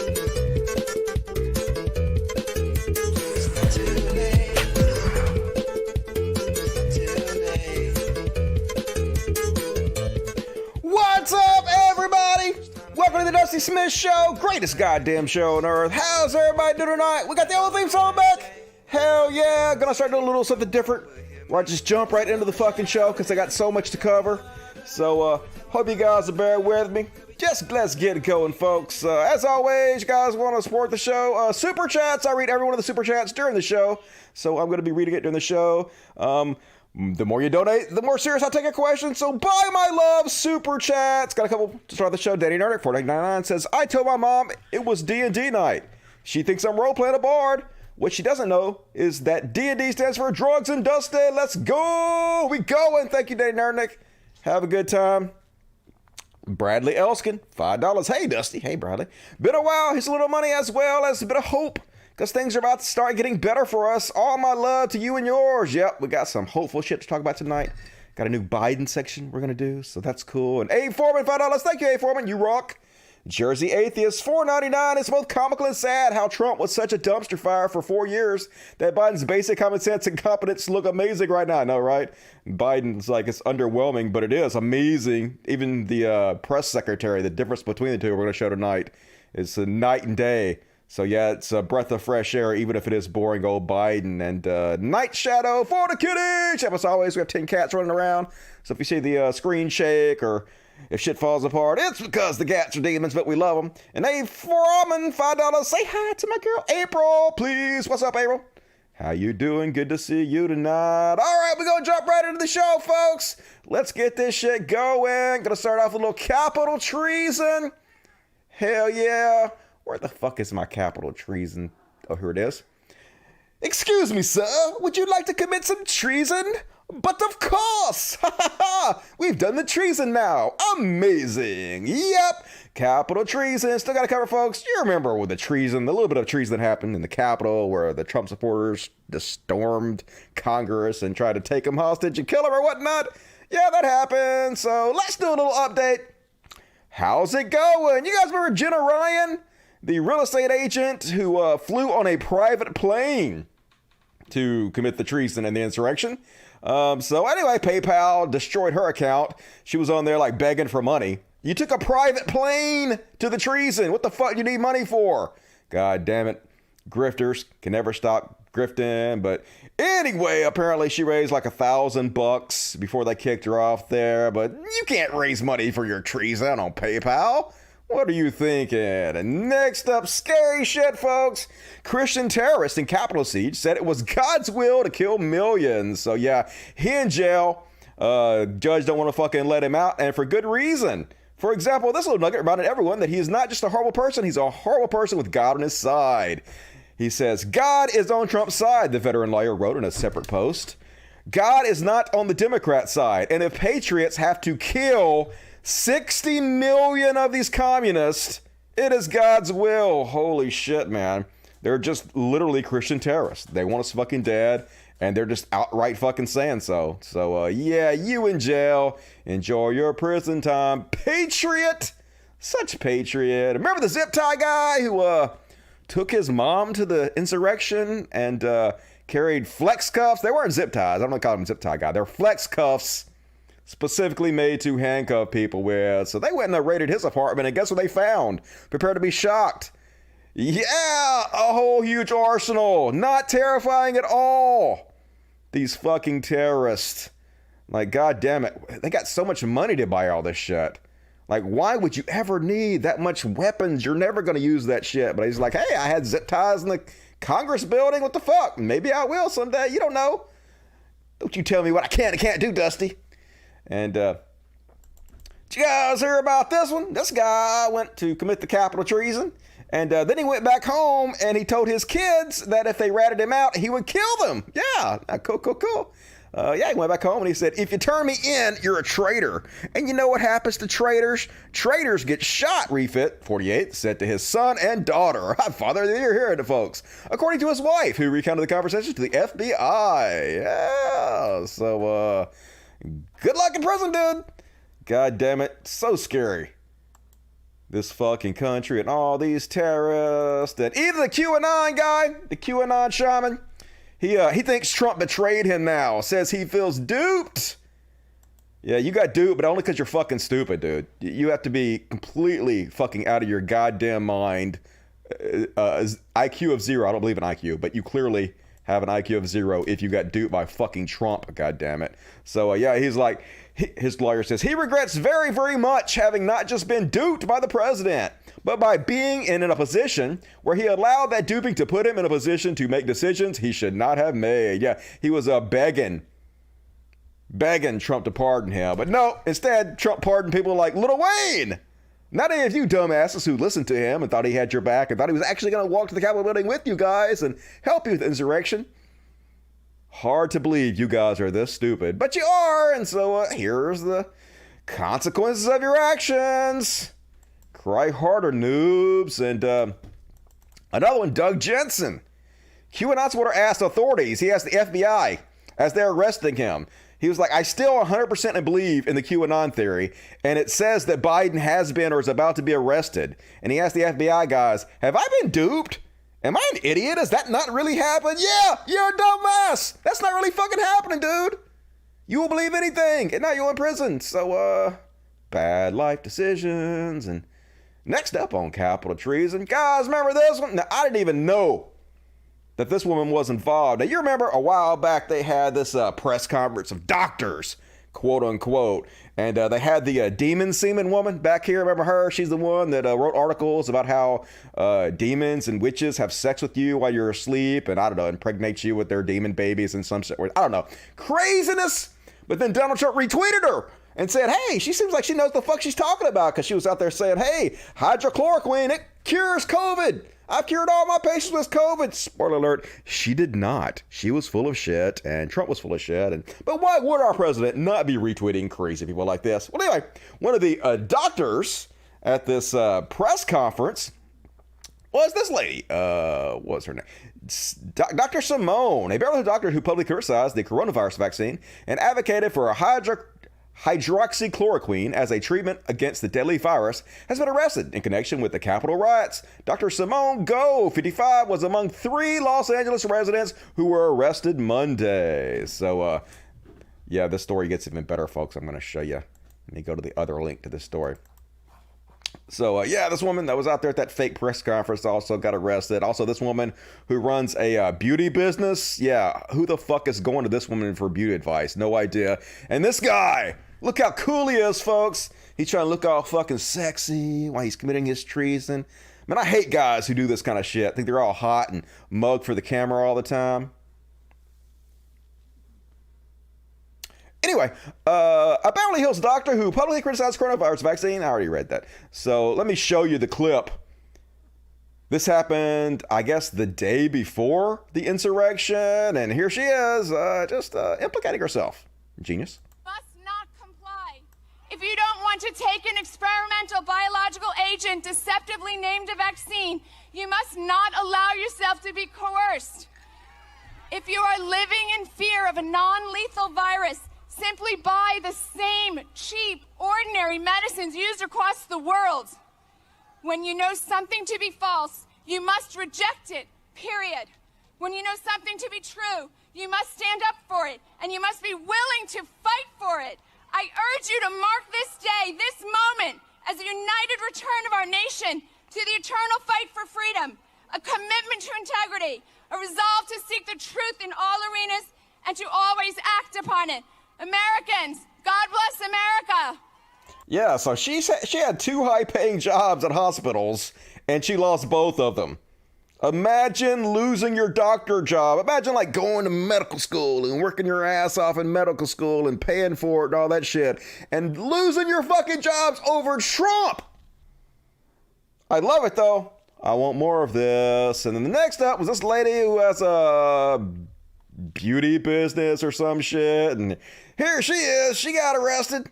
What's up, everybody? Welcome to the Dusty Smith Show, greatest goddamn show on earth. How's everybody doing tonight? We got the old theme song back. Hell yeah, gonna start doing a little something different where I just jump right into the fucking show because I got so much to cover. So, hope you guys will bear with me. Just let's get it going, folks. As always, you guys want to support the show. Super chats, I read every one of the super chats during the show. So I'm going to be reading it during the show. The more you donate, the more serious I take a question. So buy my love, super chats. Got a couple to start the show. Danny Nerdic, 4999 says, I told my mom it was D&D night. She thinks I'm role-playing a bard. What she doesn't know is that D&D stands for drugs and dusty. Let's go. We going. Thank you, Danny Nerdic. Have a good time. Bradley Elskin, $5. Hey, Dusty. Hey, Bradley. Been a while. Here's a little money as well as a bit of hope, because things are about to start getting better for us. All my love to you and yours. Yep, we got some hopeful shit to talk about tonight. Got a new Biden section we're going to do, so that's cool. And Abe Foreman, $5. Thank you, Abe Foreman. You rock. Jersey Atheist, $4.99. It's both comical and sad how Trump was such a dumpster fire for 4 years that Biden's basic common sense and competence look amazing right now. I know, right? Biden's like, it's underwhelming, but it is amazing. Even the press secretary, the difference between the two we're going to show tonight is a night and day. So yeah, it's a breath of fresh air, even if it is boring old Biden. And Night Shadow for the kitty. As always, we have 10 cats running around. So if you see the screen shake or if shit falls apart, it's because the cats are demons, but we love them. And Abe Foreman, $5. Say hi to my girl April, please. What's up, April? How you doing? Good to see you tonight. All right, we're going to jump right into the show, folks. Let's get this shit going. Gonna start off with a little Capitol Treason. Hell yeah. Where the fuck is my Capitol Treason? Oh, here it is. Excuse me, sir. Would you like to commit some treason? But of course! We've done the treason now. Amazing. Yep. Capitol Treason. Still got to cover, folks. You remember with the treason, the little bit of treason that happened in the Capitol where the Trump supporters just stormed Congress and tried to take him hostage and kill him or whatnot? Yeah, that happened. So let's do a little update. How's it going? You guys remember Jenna Ryan? The real estate agent who flew on a private plane to commit the treason and the insurrection. So anyway, PayPal destroyed her account. She was on there like begging for money. You took a private plane to the treason. What the fuck do you need money for? God damn it. Grifters can never stop grifting. But anyway, apparently she raised like $1,000 before they kicked her off there. But you can't raise money for your treason on PayPal. What are you thinking? And next up, scary shit, folks. Christian terrorist in Capitol Siege said it was God's will to kill millions. So yeah, he in jail. Judge don't want to fucking let him out, and for good reason. For example, this little nugget reminded everyone that he is not just a horrible person, he's a horrible person with God on his side. He says, God is on Trump's side, the veteran lawyer wrote in a separate post. God is not on the Democrat side, and if patriots have to kill 60 million of these communists, it is God's will. Holy shit, man. They're just literally Christian terrorists. They want us fucking dead, and they're just outright fucking saying so. So, yeah, you in jail. Enjoy your prison time. Patriot. Such patriot. Remember the zip tie guy who took his mom to the insurrection and carried flex cuffs? They weren't zip ties. I don't want to call them zip tie guy. They're flex cuffs, specifically made to handcuff people with. So they went and raided his apartment, and guess what they found? Prepare to be shocked. Yeah, a whole huge arsenal. Not terrifying at all. These fucking terrorists. Like, god damn it. They got so much money to buy all this shit. Like, why would you ever need that much weapons? You're never going to use that shit. But he's like, hey, I had zip ties in the Congress building. What the fuck? Maybe I will someday. You don't know. Don't you tell me what I can and can't do, Dusty. And, did you guys hear about this one? This guy went to commit the Capitol treason, and then he went back home and he told his kids that if they ratted him out, he would kill them. Yeah, cool. Yeah, he went back home and he said, if you turn me in, you're a traitor. And you know what happens to traitors? Traitors get shot, Refit 48 said to his son and daughter. Father, you're hearing it, folks. According to his wife, who recounted the conversation to the FBI. Yeah, so, good luck in prison, dude. God damn it. So scary. this fucking country and all these terrorists. And even the QAnon guy, the QAnon Shaman, he thinks Trump betrayed him now. Says he feels duped. Yeah, you got duped, but only because you're fucking stupid, dude. You have to be completely fucking out of your goddamn mind. IQ of 0. I don't believe in IQ, but you clearly have an IQ of 0 if you got duped by fucking Trump, goddammit. So, yeah, he's like, his lawyer says, he regrets very, very much having not just been duped by the president, but by being in a position where he allowed that duping to put him in a position to make decisions he should not have made. Yeah, he was begging Trump to pardon him. But no, instead, Trump pardoned people like Lil Wayne. Not any of you dumbasses who listened to him and thought he had your back and thought he was actually going to walk to the Capitol building with you guys and help you with the insurrection. Hard to believe you guys are this stupid, but you are. And so here's the consequences of your actions. Cry harder, noobs. And another one, Doug Jensen. QAnon supporter asked authorities, he asked the FBI as they're arresting him. He was like, I still 100% believe in the QAnon theory, and it says that Biden has been or is about to be arrested. And he asked the FBI guys, have I been duped? Am I an idiot? Has that not really happened? Yeah, you're a dumbass. That's not really fucking happening, dude. You will believe anything, and now you're in prison. So, bad life decisions. And next up on Capitol Treason, guys, remember this one? Now, I didn't even know that this woman was involved. Now, you remember a while back they had this press conference of doctors, quote unquote, and they had the demon semen woman back here. Remember her? She's the one that wrote articles about how demons and witches have sex with you while you're asleep and, I don't know, impregnate you with their demon babies and some shit. I don't know. Craziness! But then Donald Trump retweeted her and said, hey, she seems like she knows the fuck she's talking about, because she was out there saying, hey, hydrochloroquine, it cures COVID. I've cured all my patients with COVID. Spoiler alert, she did not. She was full of shit, and Trump was full of shit. But why would our president not be retweeting crazy people like this? Well, anyway, one of the doctors at this press conference was this lady. What's her name? Dr. Simone, a Beverly doctor who publicly criticized the coronavirus vaccine and advocated for a hydroxychloroquine as a treatment against the deadly virus, has been arrested in connection with the Capitol riots. Dr. Simone Go, 55, was among 3 Los Angeles residents who were arrested Monday. So, yeah, this story gets even better, folks. I'm going to show you. Let me go to the other link to this story. So, yeah, this woman that was out there at that fake press conference also got arrested. Also, this woman who runs a beauty business. Yeah, who the fuck is going to this woman for beauty advice? No idea. And this guy, look how cool he is, folks. He's trying to look all fucking sexy while he's committing his treason. Man, I hate guys who do this kind of shit. I think they're all hot and mug for the camera all the time. Anyway, a Beverly Hills doctor who publicly criticized coronavirus vaccine. I already read that. So let me show you the clip. This happened, I guess, the day before the insurrection. And here she is, just implicating herself. Genius. Must not comply. If you don't want to take an experimental biological agent deceptively named a vaccine, you must not allow yourself to be coerced. If you are living in fear of a non-lethal virus, simply buy the same cheap, ordinary medicines used across the world. When you know something to be false, you must reject it, period. When you know something to be true, you must stand up for it, and you must be willing to fight for it. I urge you to mark this day, this moment, as a united return of our nation to the eternal fight for freedom, a commitment to integrity, a resolve to seek the truth in all arenas, and to always act upon it. Americans, God bless America. Yeah, so she had 2 high-paying jobs at hospitals, and she lost both of them. Imagine losing your doctor job. Imagine like going to medical school and working your ass off in medical school and paying for it and all that shit, and losing your fucking jobs over Trump. I love it, though. I want more of this. And then the next up was this lady who has a beauty business or some shit, and here she is. She got arrested.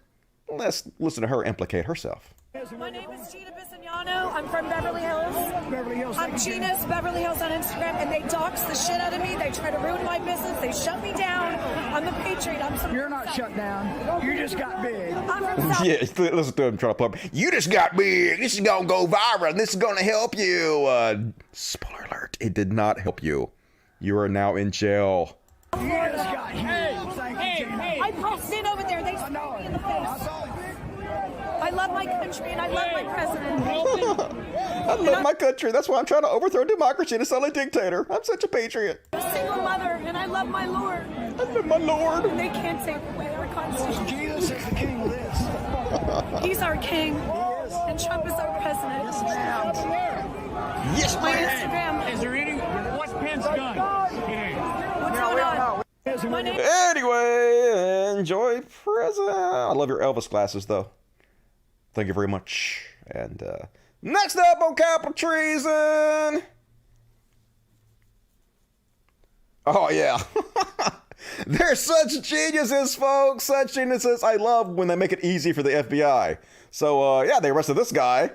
Let's listen to her implicate herself. My name is Gina Bisognano. Toronto. I'm from Beverly Hills. Beverly Hills. I'm Gina's Beverly Hills on Instagram, and they dox the shit out of me. They try to ruin my business. They shut me down. I'm the Patriot. You're not shut down. You just got big. I'm from South. Yeah, listen to him trying to plug. You just got big. This is gonna go viral. This is gonna help you. Spoiler alert: it did not help you. You are now in jail. You just got huge. Thank you, Gina. I pressed in over there. They spit me in the face. I love my country and I love my president. I love my country. That's why I'm trying to overthrow democracy and sell a dictator. I'm such a patriot. I'm a single mother and I love my Lord. I love my Lord. And they can't take away our constitution. Jesus is the king of this. He's our king. And Trump is our president. Yes, My ma'am. Instagram. Is there any? What's Pence done? What's going on? My name. Anyway, enjoy present. I love your Elvis glasses, though. Thank you very much. And next up on Capitol Treason. Oh, yeah. They're such geniuses, folks. Such geniuses. I love when they make it easy for the FBI. So, yeah, they arrested this guy.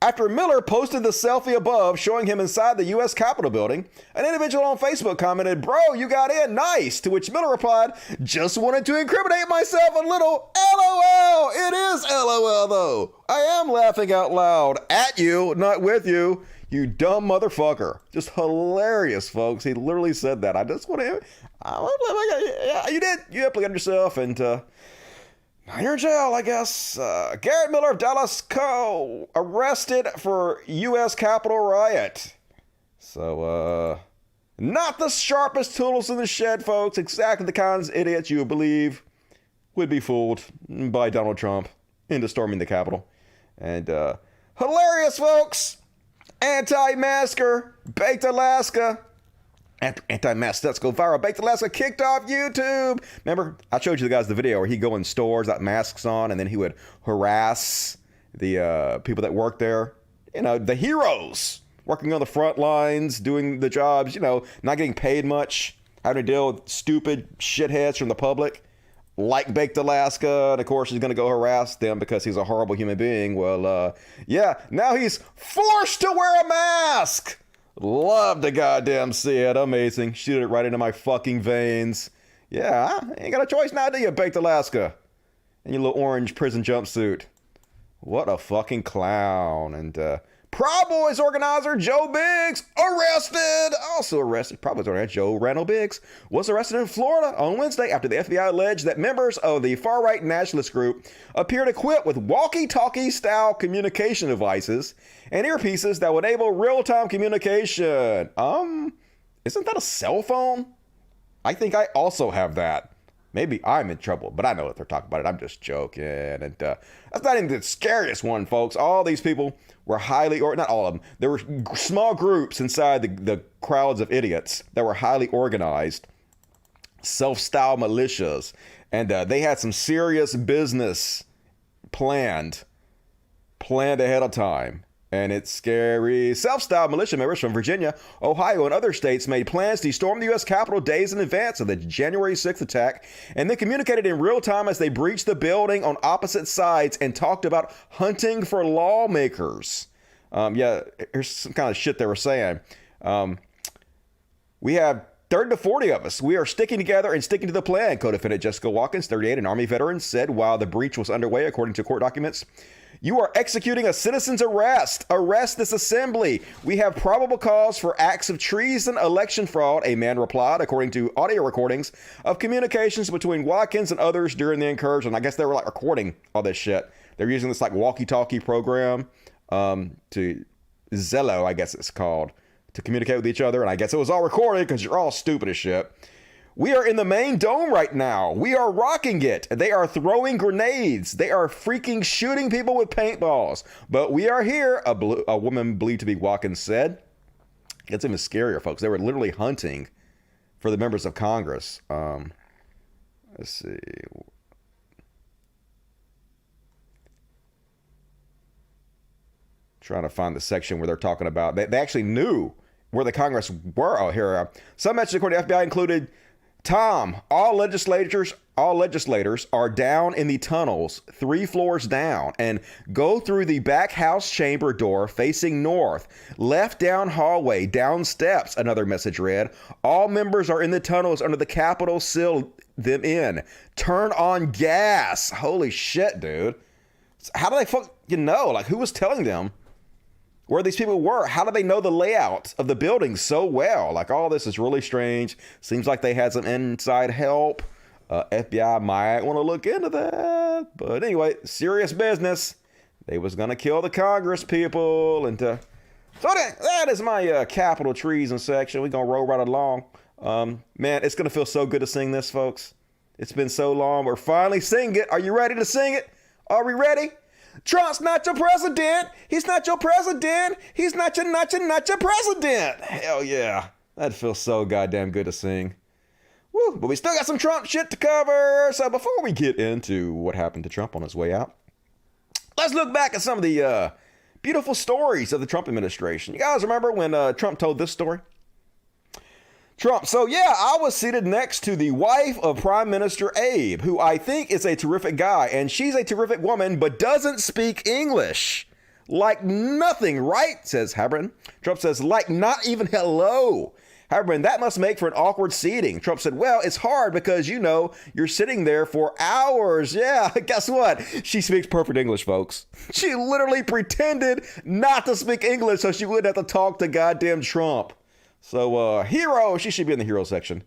After Miller posted the selfie above showing him inside the U.S. Capitol building, an individual on Facebook commented, "Bro, you got in, nice." To which Miller replied, "Just wanted to incriminate myself a little. LOL. It is LOL, though. I am laughing out loud at you, not with you. You dumb motherfucker." Just hilarious, folks. He literally said that. I just want to... Yeah, you did. You uploaded yourself, and... now you're in jail, I guess. Garrett Miller of Dallas Co. arrested for U.S. Capitol Riot. So, not the sharpest tools in the shed, folks. Exactly the kinds of idiots you would believe would be fooled by Donald Trump into storming the Capitol. And, hilarious, folks. Anti-masker, Baked Alaska. Anti-mask stunts go viral. Baked Alaska kicked off YouTube. Remember, I showed you the guys the video where he'd go in stores, got masks on, and then he would harass the people that work there. You know, the heroes working on the front lines, doing the jobs, you know, not getting paid much, having to deal with stupid shitheads from the public, like Baked Alaska. And of course, he's going to go harass them because he's a horrible human being. Well, yeah, now he's forced to wear a mask. Love to goddamn see it. Amazing. Shoot it right into my fucking veins. Yeah, ain't got a choice now, do you, Baked Alaska? And your little orange prison jumpsuit. What a fucking clown. And Proud Boys organizer Joe Biggs arrested. Also arrested. Proud Boys organizer Joe Randall Biggs was arrested in Florida on Wednesday after the FBI alleged that members of the far-right nationalist group appeared equipped with walkie-talkie style communication devices and earpieces that would enable real-time communication. Isn't that a cell phone? I think I also have that. Maybe I'm in trouble, but I know that they're talking about it. I'm just joking. And that's not even the scariest one, folks. All these people were highly, or not all of them, there were small groups inside the crowds of idiots that were highly organized, self-styled militias. And they had some serious business planned ahead of time. And it's scary. Self-styled militia members from Virginia, Ohio, and other states made plans to storm the U.S. Capitol days in advance of the January 6th attack, and then communicated in real time as they breached the building on opposite sides and talked about hunting for lawmakers. Yeah, here's some kind of shit they were saying. We have 30 to 40 of us. We are sticking together and sticking to the plan, co-defendant Jessica Watkins, 38, an Army veteran, said while the breach was underway, according to court documents. "You are executing a citizen's arrest. Arrest this assembly. We have probable cause for acts of treason, election fraud," a man replied, according to audio recordings of communications between Watkins and others during the incursion. I guess they were like recording all this shit. They're using this like walkie-talkie program to Zello, I guess it's called, to communicate with each other. And I guess it was all recorded because you're all stupid as shit. "We are in the main dome right now. We are rocking it. They are throwing grenades. They are freaking shooting people with paintballs. But we are here," a woman believed to be Watkins said. It's even scarier, folks. They were literally hunting for the members of Congress. Let's see. Trying to find the section where they're talking about. They actually knew where the Congress were. Oh, here. Some mentions according to FBI included Tom, all legislators all legislators are down in the tunnels 3 floors down and go through the back house chamber door facing north, left down hallway, down steps, another message read. All members are in the tunnels under the Capitol seal them in. Turn on gas. Holy shit, dude. How do they fucking know? Like, who was telling them where these people were? How do they know the layout of the building so well? Like, all this is really strange. Seems like they had some inside help. FBI might want to look into that. But anyway, serious business. They was going to kill the Congress people. And so that is my Capitol Treason section. We're going to roll right along. Man, it's going to feel so good to sing this, folks. It's been so long. We're finally singing it. Are you ready to sing it? Are we ready? Trump's not your president. He's not your president. He's not your president. Hell yeah. That feels so goddamn good to sing. Woo, but we still got some Trump shit to cover. So before we get into what happened to Trump on his way out, let's look back at some of the beautiful stories of the Trump administration. You guys remember when Trump told this story? Trump. So yeah, I was seated next to the wife of Prime Minister Abe, who I think is a terrific guy, and she's a terrific woman, but doesn't speak English. Like nothing, right? Says Habron. Trump says, like not even hello. Habron, that must make for an awkward seating. Trump said, well, it's hard because, you know, you're sitting there for hours. Yeah, guess what? She speaks perfect English, folks. She literally pretended not to speak English so she wouldn't have to talk to goddamn Trump. So, hero, she should be in the hero section.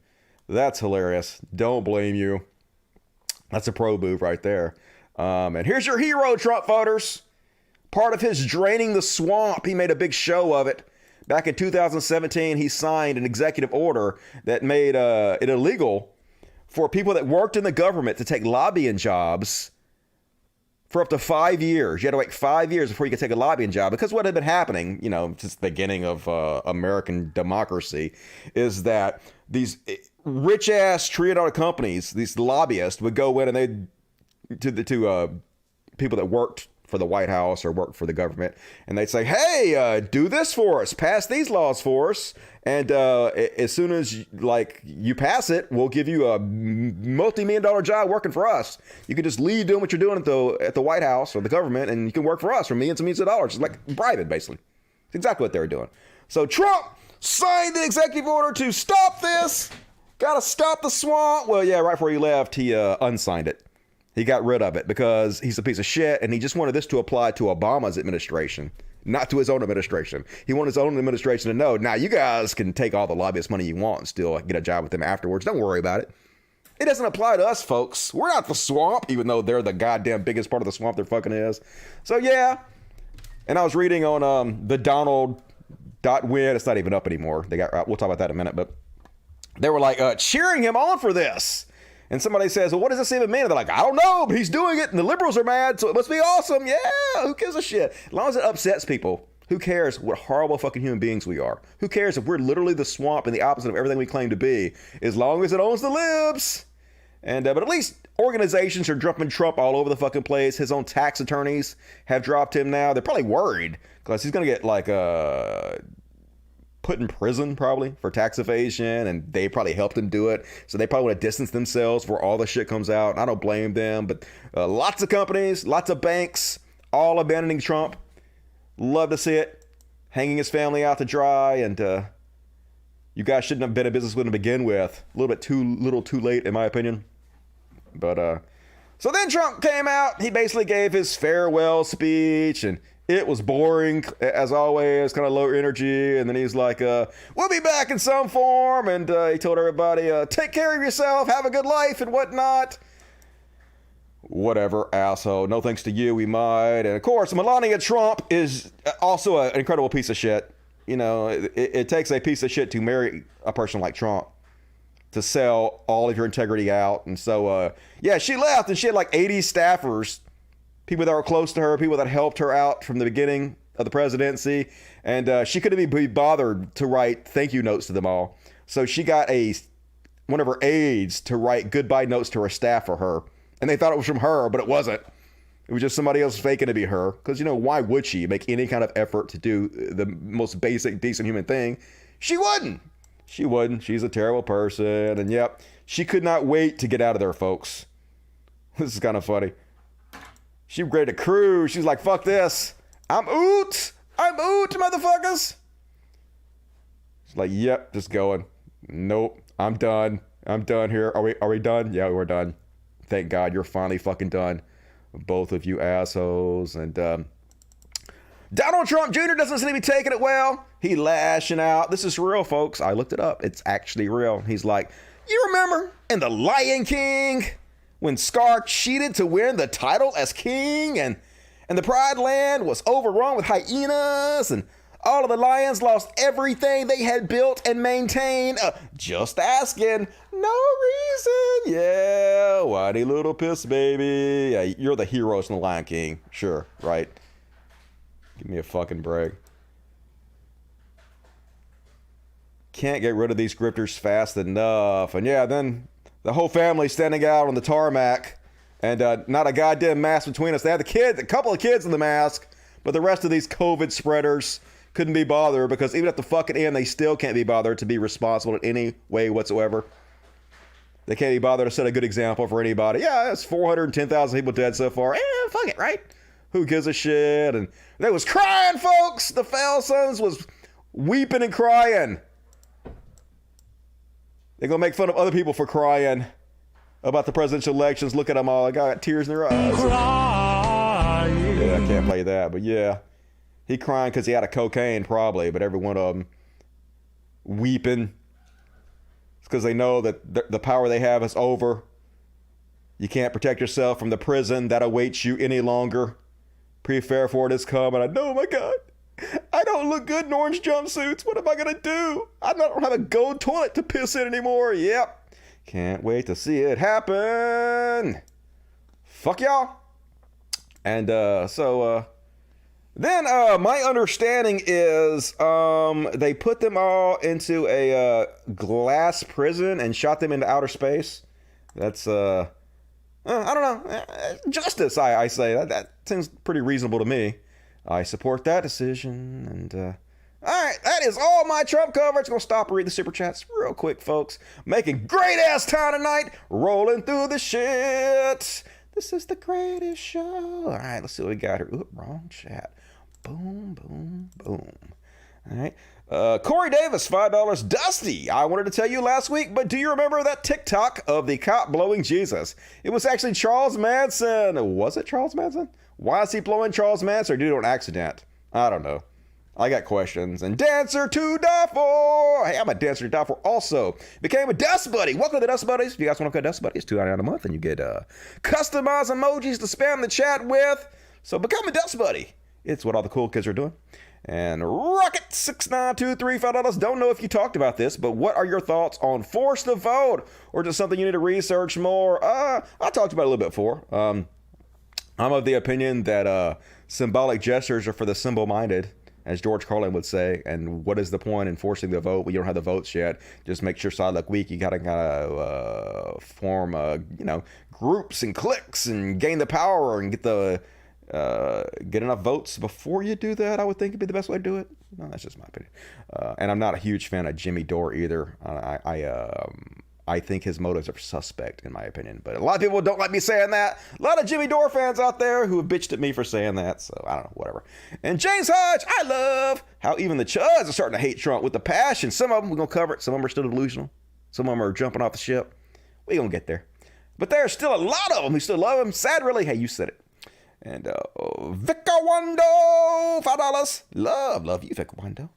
That's hilarious. Don't blame you. That's a pro move right there. And here's your hero, Trump voters. Part of his draining the swamp, he made a big show of it. Back in 2017, he signed an executive order that made it illegal for people that worked in the government to take lobbying jobs for up to 5 years. You had to wait 5 years before you could take a lobbying job, because what had been happening, you know, since the beginning of American democracy, is that these rich ass trillion-dollar companies, these lobbyists, would go in and they'd to people that worked for the White House or worked for the government, and they'd say, hey, do this for us, pass these laws for us, and as soon as like you pass it, we'll give you a multi-million-dollar job working for us. You can just leave doing what you're doing at the White House or the government, and you can work for us for millions and millions of dollars. It's like bribing, basically. It's exactly what they were doing. So Trump signed the executive order to stop this. Gotta stop the swamp. Well, yeah, right before he left, he unsigned it. He got rid of it because he's a piece of shit, and he just wanted this to apply to Obama's administration, not to his own administration. He wanted his own administration to know, now you guys can take all the lobbyist money you want and still get a job with them afterwards. Don't worry about it. It doesn't apply to us, folks. We're not the swamp, even though they're the goddamn biggest part of the swamp there fucking is. So yeah, and I was reading on the Donald.win. It's not even up anymore. We'll talk about that in a minute, but they were like cheering him on for this. And somebody says, well, what does this even mean? And they're like, I don't know, but he's doing it, and the liberals are mad, so it must be awesome. Yeah, who gives a shit? As long as it upsets people, who cares what horrible fucking human beings we are? Who cares if we're literally the swamp and the opposite of everything we claim to be, as long as it owns the libs? And but at least organizations are dropping Trump all over the fucking place. His own tax attorneys have dropped him now. They're probably worried because he's going to get like put in prison probably for tax evasion, and they probably helped him do it, so they probably want to distance themselves before all the shit comes out. And I don't blame them, but lots of companies, lots of banks, all abandoning Trump. Love to see it, hanging his family out to dry, and you guys shouldn't have been in business with him to begin with. A little bit too late, in my opinion. But so then Trump came out. He basically gave his farewell speech, and it was boring, as always, kind of low energy. And then he's like, we'll be back in some form. And he told everybody, take care of yourself, have a good life and whatnot. Whatever, asshole. No thanks to you, we might. And of course, Melania Trump is also an incredible piece of shit. You know, it takes a piece of shit to marry a person like Trump, to sell all of your integrity out. And so, yeah, she left, and she had like 80 staffers, people that were close to her, people that helped her out from the beginning of the presidency. And she couldn't even be bothered to write thank you notes to them all. So she got one of her aides to write goodbye notes to her staff for her. And they thought it was from her, but it wasn't. It was just somebody else faking to be her. Because, you know, why would she make any kind of effort to do the most basic, decent human thing? She wouldn't. She wouldn't. She's a terrible person. And yep, She could not wait to get out of there, folks. This is kind of funny. She was ready to cruise. She's like, fuck this. I'm oot, motherfuckers. She's like, yep, just going. Nope, I'm done. I'm done here. Are we done? Yeah, we're done. Thank God you're finally fucking done. Both of you assholes. And Donald Trump Jr. doesn't seem to be taking it well. He lashing out. This is real, folks. I looked it up. It's actually real. He's like, you remember in The Lion King when Scar cheated to win the title as king and the Pride Land was overrun with hyenas and all of the lions lost everything they had built and maintained? Just asking. No reason. Yeah, whitey little piss baby. Yeah, you're the heroes in The Lion King. Sure, right? Give me a fucking break. Can't get rid of these grifters fast enough. And yeah, then the whole family standing out on the tarmac and not a goddamn mask between us. They had a couple of kids in the mask, but the rest of these COVID spreaders couldn't be bothered because even at the fucking end, they still can't be bothered to be responsible in any way whatsoever. They can't be bothered to set a good example for anybody. Yeah, it's 410,000 people dead so far. Fuck it, right? Who gives a shit? And they was crying, folks. The Foul Sons was weeping and crying. They're going to make fun of other people for crying about the presidential elections. Look at them all. I got tears in their eyes. Crying. Yeah, I can't play that, but yeah. He crying because he had a cocaine, probably, but every one of them weeping. It's because they know that the power they have is over. You can't protect yourself from the prison that awaits you any longer. Prepare for it is coming. I know, my God. I don't look good in orange jumpsuits. What am I going to do? I don't have a gold toilet to piss in anymore. Yep. Can't wait to see it happen. Fuck y'all. And then my understanding is they put them all into a glass prison and shot them into outer space. That's I don't know. Justice, I say. That seems pretty reasonable to me. I support that decision. And all right, that is all my Trump coverage. Gonna stop and read the super chats real quick, folks. Making great ass time tonight. Rolling through the shit. This is the greatest show. All right, let's see what we got here. Oop, wrong chat. Boom, boom, boom. All right. Corey Davis, $5. Dusty, I wanted to tell you last week, but do you remember that TikTok of the cop blowing Jesus? It was actually Charles Manson. Was it Charles Manson? Why is he blowing Charles Manson, or did it on accident? I don't know. I got questions. And Dancer to Die For. Hey, I'm a Dancer to Die For also. Became a Dust Buddy. Welcome to the Dust Buddies. If you guys want to become Dust Buddies, it's $2.99 a month, and you get customized emojis to spam the chat with. So become a Dust Buddy. It's what all the cool kids are doing. And Rocket6923, $5. Don't know if you talked about this, but what are your thoughts on force the vote? Or just something you need to research more? I talked about it a little bit before. I'm of the opinion that symbolic gestures are for the simple-minded, as George Carlin would say. And what is the point in forcing the vote when you don't have the votes yet? Just make sure side look weak. You gotta form groups and cliques and gain the power and get enough votes before you do that. I would think it'd be the best way to do it. No, that's just my opinion. And I'm not a huge fan of Jimmy Dore either. I think his motives are suspect, in my opinion. But a lot of people don't like me saying that. A lot of Jimmy Dore fans out there who have bitched at me for saying that. So, I don't know, whatever. And James Hodge, I love how even the Chuds are starting to hate Trump with the passion. Some of them, we're going to cover it. Some of them are still delusional. Some of them are jumping off the ship. We're going to get there. But there's still a lot of them who still love him. Sad, really. Hey, you said it. And Victor Wando, $5. Love you, Victor Wando.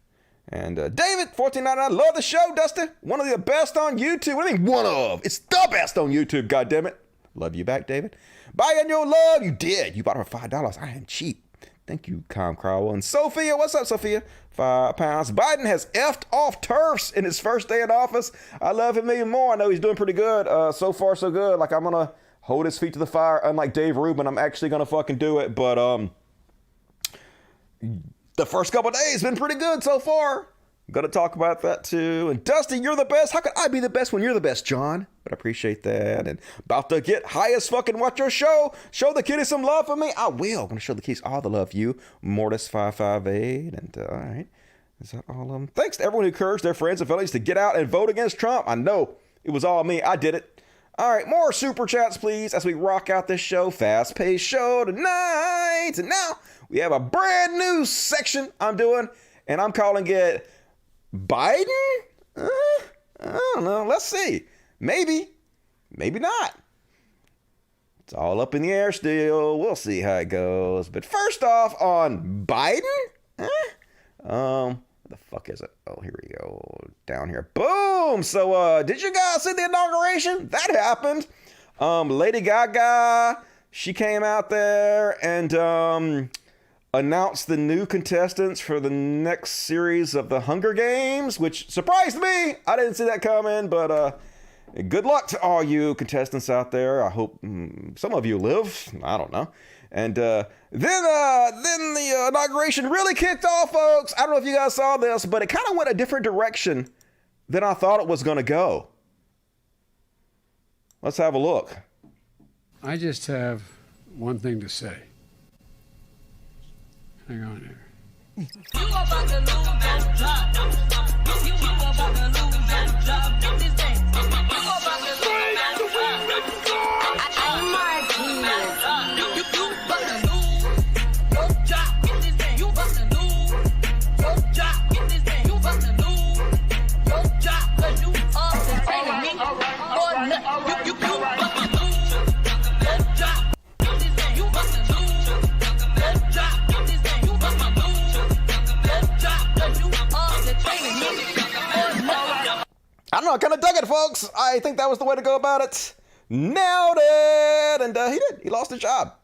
And David, $14.99. Love the show, Dusty. One of the best on YouTube. What do you mean one of? It's the best on YouTube, goddammit. Love you back, David. Buying your love. You did. You bought her $5. I am cheap. Thank you, Calm Crowell. And Sophia, what's up, Sophia? £5. Biden has effed off turfs in his first day in office. I love him even more. I know he's doing pretty good. So far, so good. Like, I'm going to hold his feet to the fire. Unlike Dave Rubin, I'm actually going to fucking do it. But the first couple of days been pretty good so far. Going to talk about that too. And Dusty, you're the best. How could I be the best when you're the best, John? But I appreciate that. And about to get high as fucking watch your show. Show the kiddies some love for me. I will. I'm going to show the kids all the love you. Mortis558. And all right. Is that all of them? Thanks to everyone who encouraged their friends and families to get out and vote against Trump. I know it It was all me. I did it. All right, more super chats, please, as we rock out this show. Fast-paced show tonight. And now we have a brand new section I'm doing, and I'm calling it Biden? I don't know. Let's see. Maybe. Maybe not. It's all up in the air still. We'll see how it goes. But first off, on Biden? What the fuck is it? Oh, here we go. Down here. Boom! So, did you guys see the inauguration? That happened. Lady Gaga, she came out there and announced the new contestants for the next series of the Hunger Games, which surprised me. I didn't see that coming, but good luck to all you contestants out there. I hope some of you live. I don't know. And then the inauguration really kicked off, folks. I don't know if you guys saw this, but it kind of went a different direction than I thought it was going to go. Let's have a look. I just have one thing to say. Hang on here. You about to lose that job. You about to lose that job. You about to lose that I don't know, I kind of dug it, folks. I think that was the way to go about it. Nailed it! And he did. He lost his job.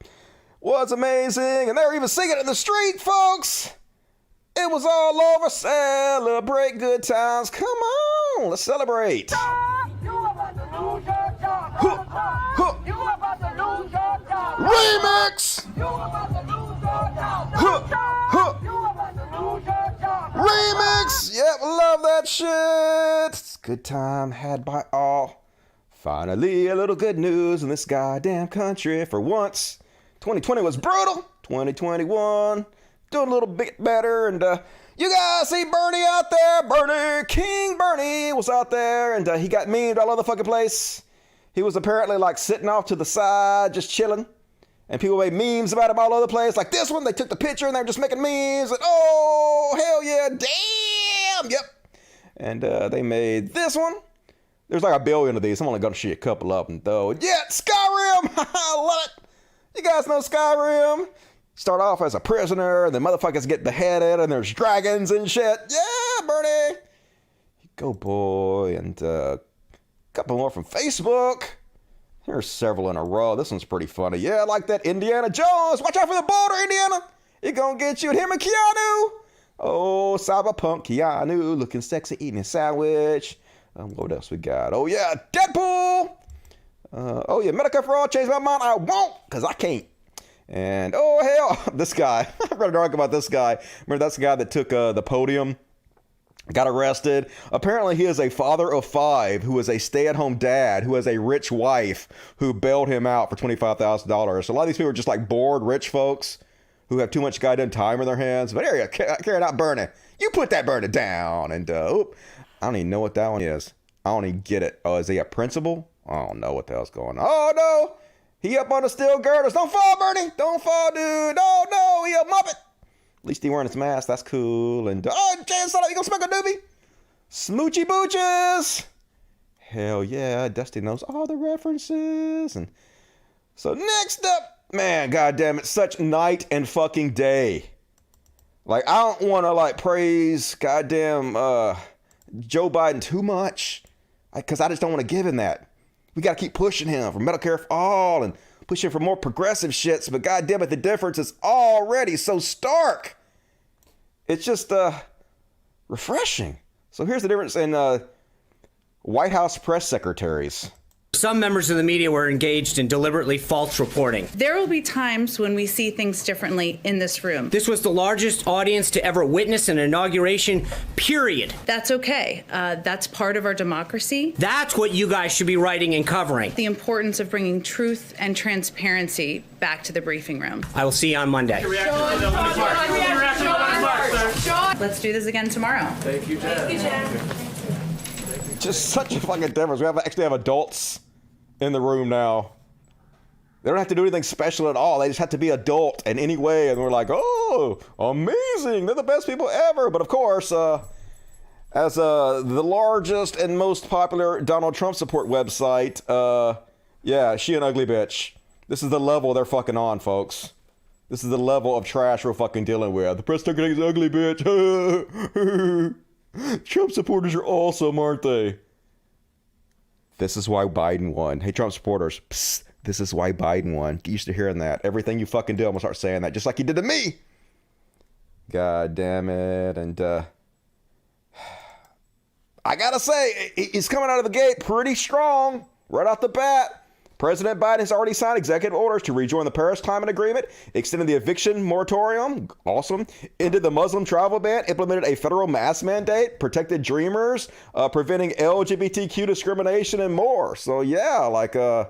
Was amazing. And they were even singing in the street, folks. It was all over. Celebrate good times. Come on, let's celebrate. You about to lose your job. You about to lose your job. Remix! You about to lose your job. You about to lose your job. Remix! Yep, love that shit. It's a good time had by all. Finally, a little good news in this goddamn country for once. 2020 was brutal. 2021, doing a little bit better. And you guys see Bernie out there? Bernie, King Bernie was out there. And he got memed all over the fucking place. He was apparently like sitting off to the side, just chilling. And people made memes about him all over the place. Like this one, they took the picture and they're just making memes. And oh, hell yeah, damn, yep. And they made this one. There's like 1 billion of these. I'm only going to show you a couple of them, though. Yeah, Skyrim! I love it. You guys know Skyrim? Start off as a prisoner, and the motherfuckers get beheaded, and there's dragons and shit. Yeah, Bernie! Go, boy. And a couple more from Facebook. Here's several in a row. This one's pretty funny. Yeah, I like that. Indiana Jones. Watch out for the border, Indiana. He gonna get you. And him and Keanu. Oh, Cyberpunk Keanu. Looking sexy, eating a sandwich. What else we got? Oh, yeah, Deadpool. Oh, yeah, Medicare for all. Change my mind. I won't, because I can't. And, oh, hell, this guy. I'm going to talk about this guy. Remember, that's the guy that took the podium, got arrested. Apparently, he is a father of 5 who is a stay-at-home dad who has a rich wife who bailed him out for $25,000. So a lot of these people are just like bored rich folks who have too much goddamn time in their hands. But here, carry it out, Bernie. You put that Bernie down. And, I don't even know what that one is. I don't even get it. Oh, is he a principal? I don't know what the hell's going on. Oh, no. He up on the steel girders. Don't fall, Bernie. Don't fall, dude. Oh, no. He a Muppet. At least he wearing his mask. That's cool. And, oh, James, you gonna smoke a doobie? Smoochy booches. Hell yeah. Dusty knows all the references. And so next up, man, goddamn it, such night and fucking day. Like, I don't want to, like, praise goddamn, Joe Biden too much, because I just don't want to give him that. We got to keep pushing him for Medicare for all and pushing for more progressive shits. But goddamn it, the difference is already so stark. It's just refreshing. So here's the difference in White House press secretaries. Some members of the media were engaged in deliberately false reporting. There will be times when we see things differently in this room. This was the largest audience to ever witness an inauguration, period. That's okay. That's part of our democracy. That's what you guys should be writing and covering. The importance of bringing truth and transparency back to the briefing room. I will see you on Monday. Let's do this again tomorrow. Thank you, Jen. just such a fucking difference. We actually have adults in the room now. They don't have to do anything special at all. They just have to be adult in any way. And we're like, oh, amazing. They're the best people ever. But of course, as the largest and most popular Donald Trump support website, yeah, she an ugly bitch. This is the level they're fucking on, folks. This is the level of trash we're fucking dealing with. The press took it as ugly bitch. Trump supporters are awesome, aren't they? This is why Biden won. Hey, Trump supporters, psst, this is why Biden won. Get used to hearing that. Everything you fucking do, I'm gonna start saying that, just like you did to me. God damn it. And I gotta say, he's coming out of the gate pretty strong right off the bat. President Biden has already signed executive orders to rejoin the Paris Climate Agreement, extended the eviction moratorium, awesome, ended the Muslim travel ban, implemented a federal mask mandate, protected dreamers, preventing LGBTQ discrimination, and more. So yeah, like, I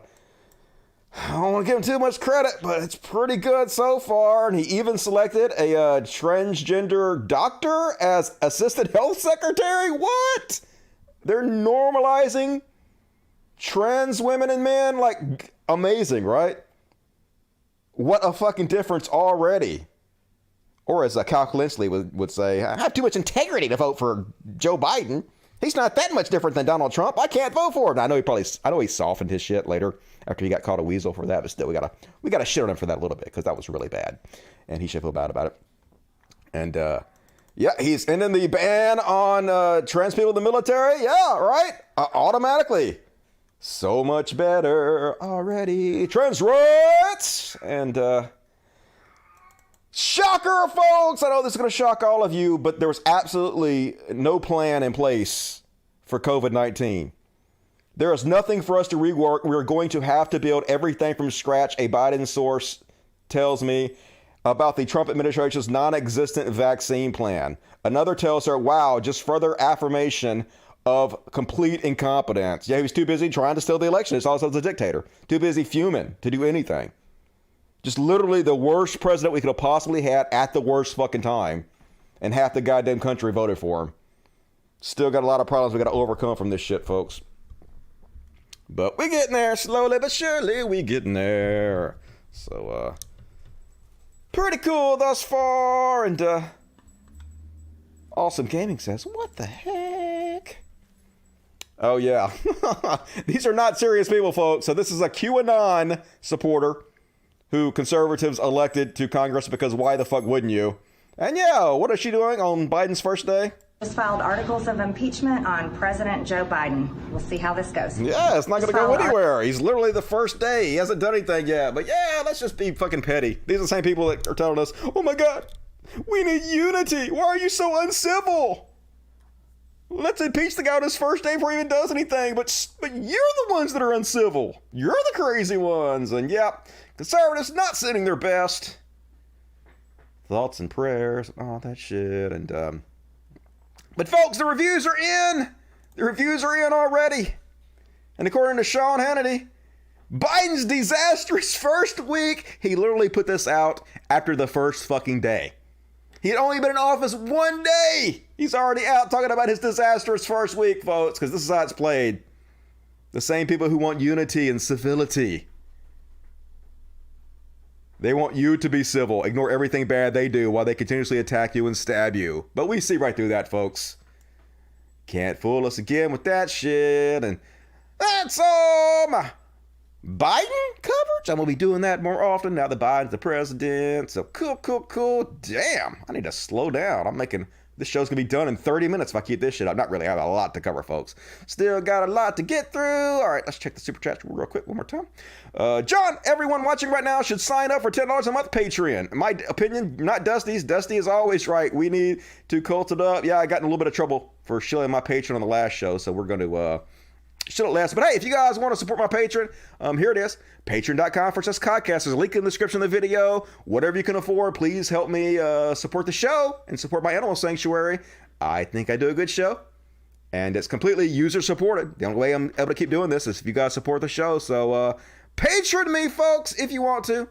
don't want to give him too much credit, but it's pretty good so far. And he even selected a transgender doctor as assistant health secretary. What? They're normalizing trans women and men, like, amazing, right? What a fucking difference already. Or as Cal Lynsley would say, I have too much integrity to vote for Joe Biden. He's not that much different than Donald Trump. I can't vote for him. I know he softened his shit later after he got called a weasel for that, but still, we gotta shit on him for that a little bit because that was really bad, and he should feel bad about it. And yeah, he's ending the ban on trans people in the military. Yeah, right. Automatically. So much better already. Trans rights! And, shocker, folks! I know this is going to shock all of you, but there was absolutely no plan in place for COVID-19. There is nothing for us to rework. We're going to have to build everything from scratch. A Biden source tells me about the Trump administration's non-existent vaccine plan. Another tells her, wow, just further affirmation of complete incompetence. Yeah, he was too busy trying to steal the election. It's also a dictator. Too busy fuming to do anything. Just literally the worst president we could have possibly had at the worst fucking time. And half the goddamn country voted for him. Still got a lot of problems we got to overcome from this shit, folks. But we getting there slowly but surely. We getting there. So, pretty cool thus far. And, Awesome Gaming says, what the heck? Oh, yeah. These are not serious people, folks. So this is a QAnon supporter who conservatives elected to Congress because why the fuck wouldn't you? And yeah, what is she doing on Biden's first day? Just filed articles of impeachment on President Joe Biden. We'll see how this goes. Yeah, it's not going to go anywhere. He's literally the first day. He hasn't done anything yet. But yeah, let's just be fucking petty. These are the same people that are telling us, oh my God, we need unity. Why are you so uncivil? Let's impeach the guy on his first day before he even does anything. But you're the ones that are uncivil. You're the crazy ones. And yeah, conservatives not sending their best. Thoughts and prayers and all that shit. And, but folks, the reviews are in. The reviews are in already. And according to Sean Hannity, Biden's disastrous first week. He literally put this out after the first fucking day. He had only been in office one day. He's already out talking about his disastrous first week, folks, because this is how it's played. The same people who want unity and civility. They want you to be civil, ignore everything bad they do while they continuously attack you and stab you. But we see right through that, folks. Can't fool us again with that shit. And that's all my Biden coverage. I'm going to be doing that more often now that Biden's the president. So cool. Damn, I need to slow down. This show's going to be done in 30 minutes if I keep this shit up. Not really, I have a lot to cover, folks. Still got a lot to get through. All right, let's check the super chat real quick one more time. John, everyone watching right now should sign up for $10 a month Patreon. In my opinion, not Dusty's. Dusty is always right. We need to cult it up. Yeah, I got in a little bit of trouble for shilling my Patreon on the last show, so we're going to should it last. But hey, if you guys want to support my Patreon, here it is. Patreon.com/podcast. There's a link in the description of the video. Whatever you can afford, please help me support the show and support my animal sanctuary. I think I do a good show. And it's completely user supported. The only way I'm able to keep doing this is if you guys support the show. So Patreon me, folks, if you want to.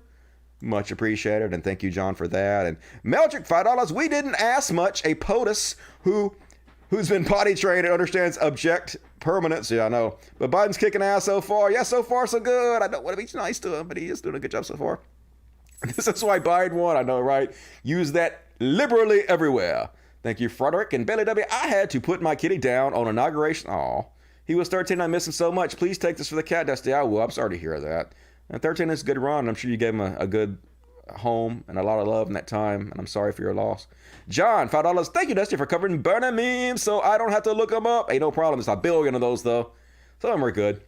Much appreciated. And thank you, John, for that. And Meldrick, $5. We didn't ask much. A POTUS who who's been potty trained and understands object permanence. Yeah, I know. But Biden's kicking ass so far. Yeah, so far so good. I don't want to be nice to him, but he is doing a good job so far. This is why Biden won. I know, right? Use that liberally everywhere. Thank you, Frederick and Billy W. I had to put my kitty down on inauguration. Aw. He was 13. I miss him so much. Please take this for the cat, Dusty. I will. I'm sorry to hear that. And 13 is a good run. I'm sure you gave him a good home and a lot of love in that time. And I'm sorry for your loss. John, $5. Thank you, Dusty, for covering burning memes so I don't have to look them up. Ain't no problem. There's a billion of those, though. Some of them are good.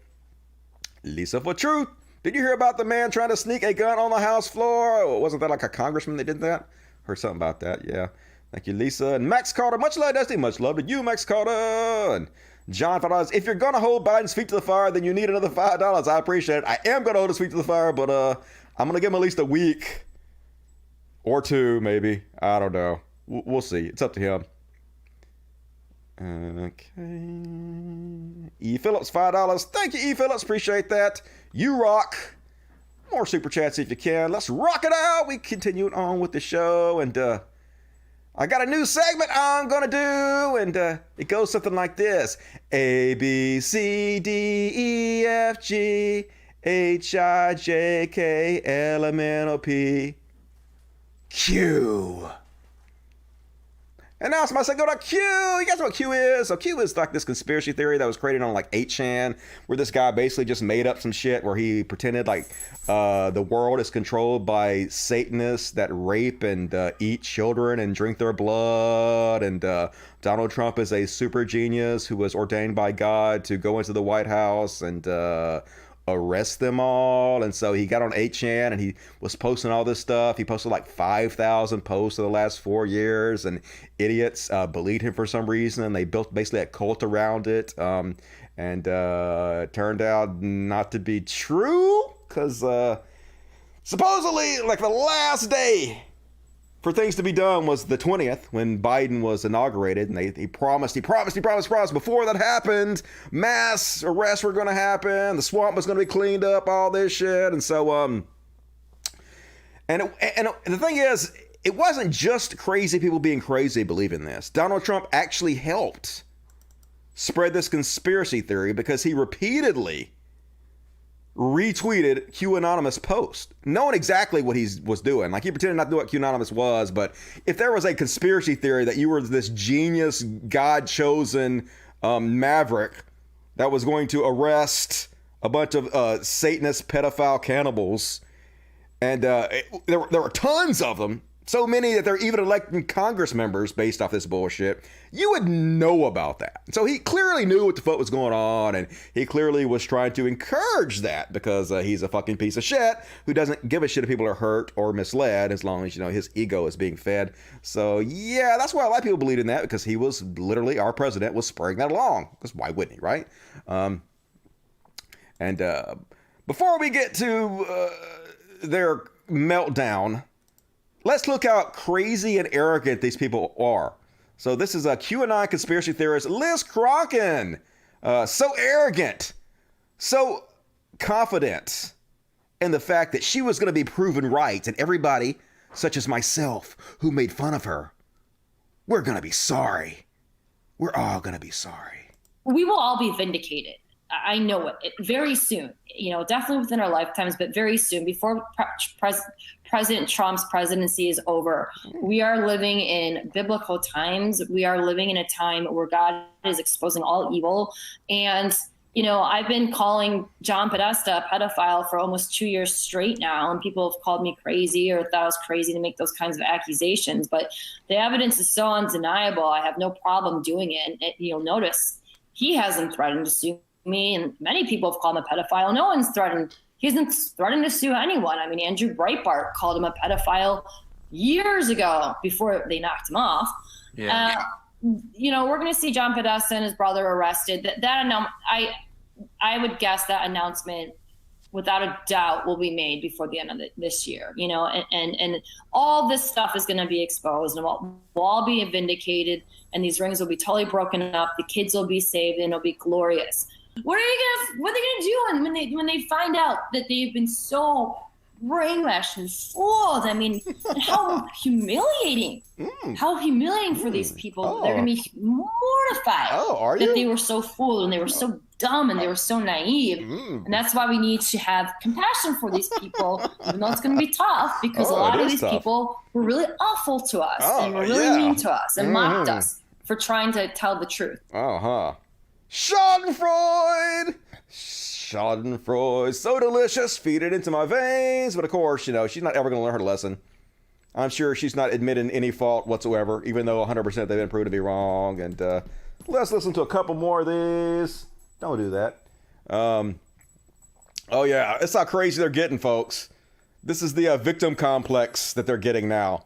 Lisa for Truth. Did you hear about the man trying to sneak a gun on the House floor? Wasn't that like a congressman that did that? Heard something about that, yeah. Thank you, Lisa. And Max Carter, much love, Dusty. Much love to you, Max Carter. And John, $5. If you're going to hold Biden's feet to the fire, then you need another $5. I appreciate it. I am going to hold his feet to the fire, but I'm going to give him at least a week or two, maybe. I don't know. We'll see. It's up to him. Okay. E. Phillips, $5. Thank you, E. Phillips. Appreciate that. You rock. More super chats if you can. Let's rock it out. We continue on with the show, and I got a new segment I'm gonna do, and it goes something like this: A B C D E F G H I J K L M N O P Q. And now it's my segment on Q. You guys know what Q is? So Q is like this conspiracy theory that was created on like 8chan, where this guy basically just made up some shit where he pretended like the world is controlled by Satanists that rape and eat children and drink their blood. And Donald Trump is a super genius who was ordained by God to go into the White House and arrest them all. And so he got on 8chan and he was posting all this stuff. He posted like 5,000 posts in the last 4 years, and idiots believed him for some reason, and they built basically a cult around it. And it turned out not to be true, because supposedly like the last day for things to be done was the 20th, when Biden was inaugurated, and he promised before that happened, mass arrests were going to happen, the swamp was going to be cleaned up, all this shit. And so and the thing is, it wasn't just crazy people being crazy believing this. Donald Trump actually helped spread this conspiracy theory because he repeatedly retweeted QAnonymous post, knowing exactly what he was doing. Like, he pretended not to know what QAnonymous was, but if there was a conspiracy theory that you were this genius, God-chosen maverick that was going to arrest a bunch of Satanist pedophile cannibals, and there were tons of them, so many that they're even electing Congress members based off this bullshit, you would know about that. So he clearly knew what the fuck was going on, and he clearly was trying to encourage that because he's a fucking piece of shit who doesn't give a shit if people are hurt or misled, as long as, you know, his ego is being fed. So yeah, that's why a lot of people believe in that, because he was literally, our president was spurring that along, because why wouldn't he, right? Before we get to their meltdown, let's look how crazy and arrogant these people are. So this is a QAnon conspiracy theorist, Liz Kraken. So arrogant, so confident in the fact that she was going to be proven right, and everybody, such as myself, who made fun of her, we're going to be sorry. We're all going to be sorry. We will all be vindicated. I know it very soon, you know, definitely within our lifetimes, but very soon, before President Trump's presidency is over. We are living in biblical times. We are living in a time where God is exposing all evil. And, you know, I've been calling John Podesta a pedophile for almost 2 years straight now, and people have called me crazy or thought I was crazy to make those kinds of accusations. But the evidence is so undeniable. I have no problem doing it. And you'll notice he hasn't threatened to sue me, and many people have called him a pedophile. No one's threatened. He hasn't threatened to sue anyone. I mean, Andrew Breitbart called him a pedophile years ago before they knocked him off. Yeah. You know, we're going to see John Podesta and his brother arrested. I would guess that announcement, without a doubt, will be made before the end of this year. You know, and all this stuff is going to be exposed, and we'll all be vindicated, and these rings will be totally broken up. The kids will be saved, and it'll be glorious. What are they gonna do when they find out that they've been so brainwashed and fooled. I mean, and how humiliating. How humiliating for these people. They're going to be mortified that they were so fooled and they were so dumb and they were so naive. And that's why we need to have compassion for these people, even though it's going to be tough, because a lot of these people were really awful to us and were really mean to us and mocked us for trying to tell the truth. Schadenfreude, so delicious, feed it into my veins. But of course, you know, she's not ever going to learn her lesson. I'm sure she's not admitting any fault whatsoever, even though 100% they've been proved to be wrong. And let's listen to a couple more of these. Don't do that. Oh yeah, it's how crazy they're getting, folks. This is the victim complex that they're getting now.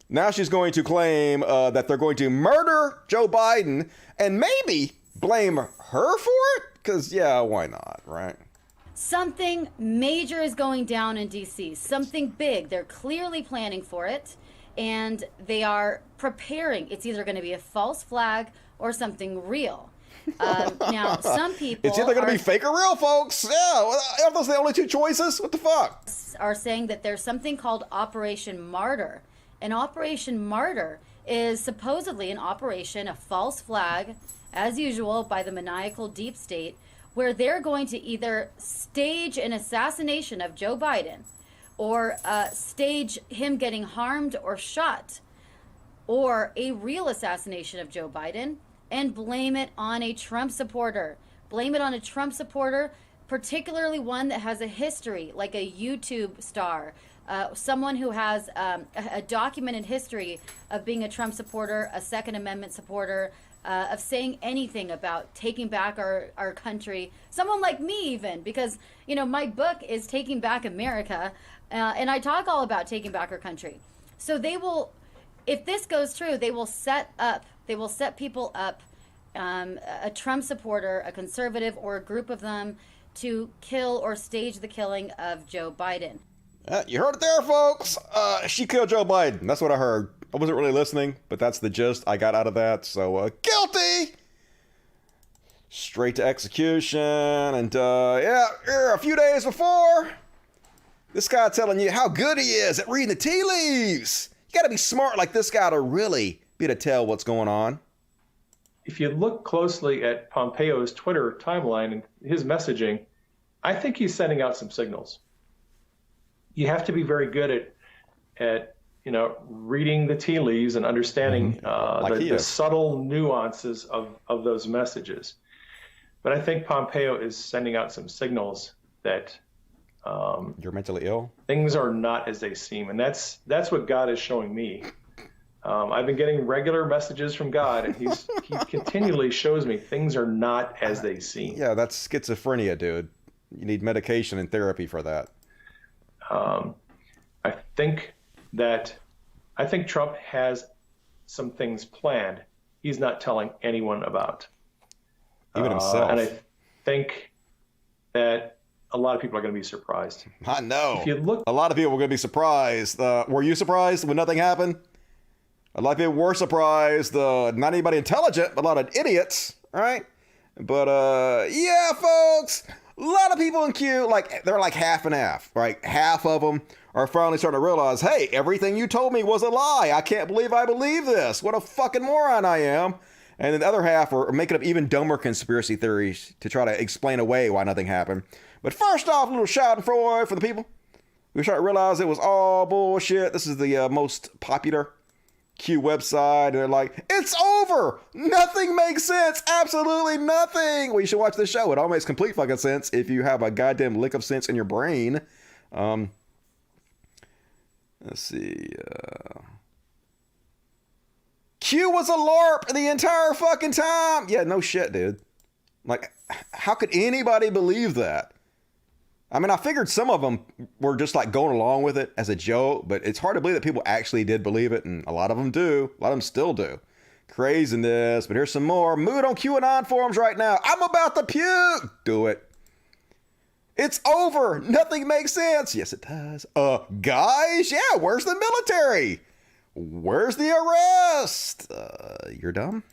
Now she's going to claim that they're going to murder Joe Biden and maybe blame her for it? Because, yeah, why not, right? Something major is going down in D.C., something big. They're clearly planning for it, and they are preparing. It's either going to be a false flag or something real. Now, some people it's either going to be fake or real, folks. Yeah, aren't those the only two choices? What the fuck? Are saying that there's something called Operation Martyr. And Operation Martyr is supposedly an operation, a false flag, as usual, by the maniacal deep state, where they're going to either stage an assassination of Joe Biden or stage him getting harmed or shot, or a real assassination of Joe Biden and blame it on a Trump supporter. Blame it on a Trump supporter, particularly one that has a history, like a YouTube star, someone who has a documented history of being a Trump supporter, a Second Amendment supporter, of saying anything about taking back our country. Someone like me even, because, you know, my book is Taking Back America, and I talk all about taking back our country. So they will, if this goes through, they will set people up, a Trump supporter, a conservative, or a group of them to kill or stage the killing of Joe Biden. You heard it there, folks. She killed Joe Biden. That's what I heard. I wasn't really listening, but that's the gist I got out of that. So, guilty! Straight to execution. And, a few days before, this guy telling you how good he is at reading the tea leaves. You gotta be smart like this guy to really be able to tell what's going on. If you look closely at Pompeo's Twitter timeline and his messaging, I think he's sending out some signals. You have to be very good at reading the tea leaves and understanding the subtle nuances of those messages. But I think Pompeo is sending out some signals that you're mentally ill. Things are not as they seem, and that's what God is showing me. I've been getting regular messages from God, and he continually shows me things are not as they seem. Yeah, that's schizophrenia, dude. You need medication and therapy for that. I think Trump has some things planned he's not telling anyone about. Even himself. And I think that a lot of people are going to be surprised. I know. If you look, a lot of people were going to be surprised. Were you surprised when nothing happened? A lot of people were surprised. Not anybody intelligent, but a lot of idiots, right? But yeah, folks, a lot of people in Q, they're like half and half, right? Half of them are finally starting to realize, hey, everything you told me was a lie. I can't believe I believe this. What a fucking moron I am. And then the other half are making up even dumber conspiracy theories to try to explain away why nothing happened. But first off, a little schadenfreude for the people. We started to realize it was all bullshit. This is the most popular Q website. And they're like, it's over. Nothing makes sense. Absolutely nothing. Well, you should watch the show. It all makes complete fucking sense if you have a goddamn lick of sense in your brain. Let's see. Q was a LARP the entire fucking time. Yeah, no shit, dude. Like, how could anybody believe that? I mean, I figured some of them were just like going along with it as a joke, but it's hard to believe that people actually did believe it, and a lot of them do. A lot of them still do. Craziness. But here's some more. Mood on QAnon forums right now. I'm about to puke. Do it. It's over. Nothing makes sense. Yes, it does. Guys, yeah, where's the military? Where's the arrest? You're dumb.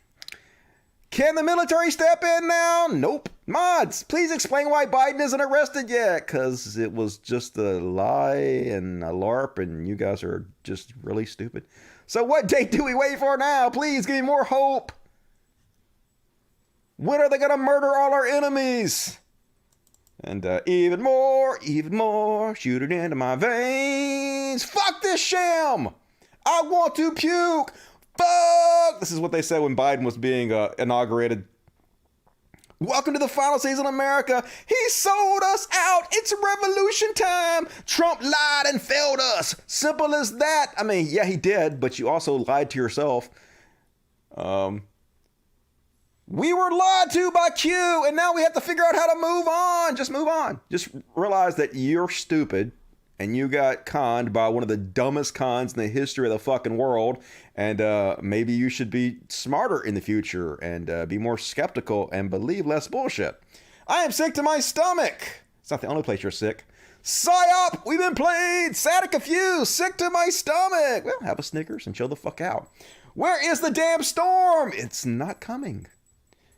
Can the military step in now? Nope. Mods, please explain why Biden isn't arrested yet, because it was just a lie and a LARP, and you guys are just really stupid. So what date do we wait for now? Please give me more hope. When are they going to murder all our enemies? And even more, shoot it into my veins. Fuck this sham. I want to puke. Fuck. This is what they said when Biden was being inaugurated. Welcome to the final season of America. He sold us out. It's revolution time. Trump lied and failed us. Simple as that. I mean, yeah, he did, but you also lied to yourself. We were lied to by Q, and now we have to figure out how to move on. Just move on. Just realize that you're stupid, and you got conned by one of the dumbest cons in the history of the fucking world, and maybe you should be smarter in the future and be more skeptical and believe less bullshit. I am sick to my stomach. It's not the only place you're sick. Psyop, we've been played. Sad and confused, sick to my stomach. Well, have a Snickers and chill the fuck out. Where is the damn storm? It's not coming.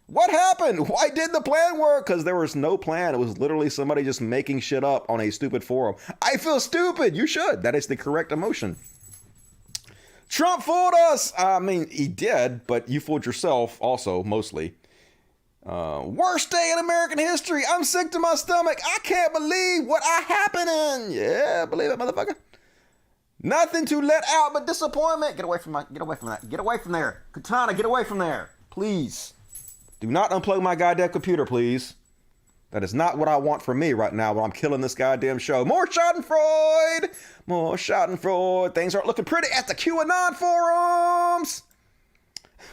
What happened? Why did the plan work? Because there was no plan. It was literally somebody just making shit up on a stupid forum. I feel stupid. You should. That is the correct emotion. Trump fooled us. I mean, he did, but you fooled yourself also, mostly. Worst day in American history. I'm sick to my stomach. I can't believe what I happening. Yeah, believe it, motherfucker. Nothing to let out but disappointment. Get away from that. Get away from there. Katana, get away from there. Please. Do not unplug my goddamn computer, please. That is not what I want for me right now while I'm killing this goddamn show. More Schadenfreude! More Schadenfreude. Things aren't looking pretty at the QAnon forums!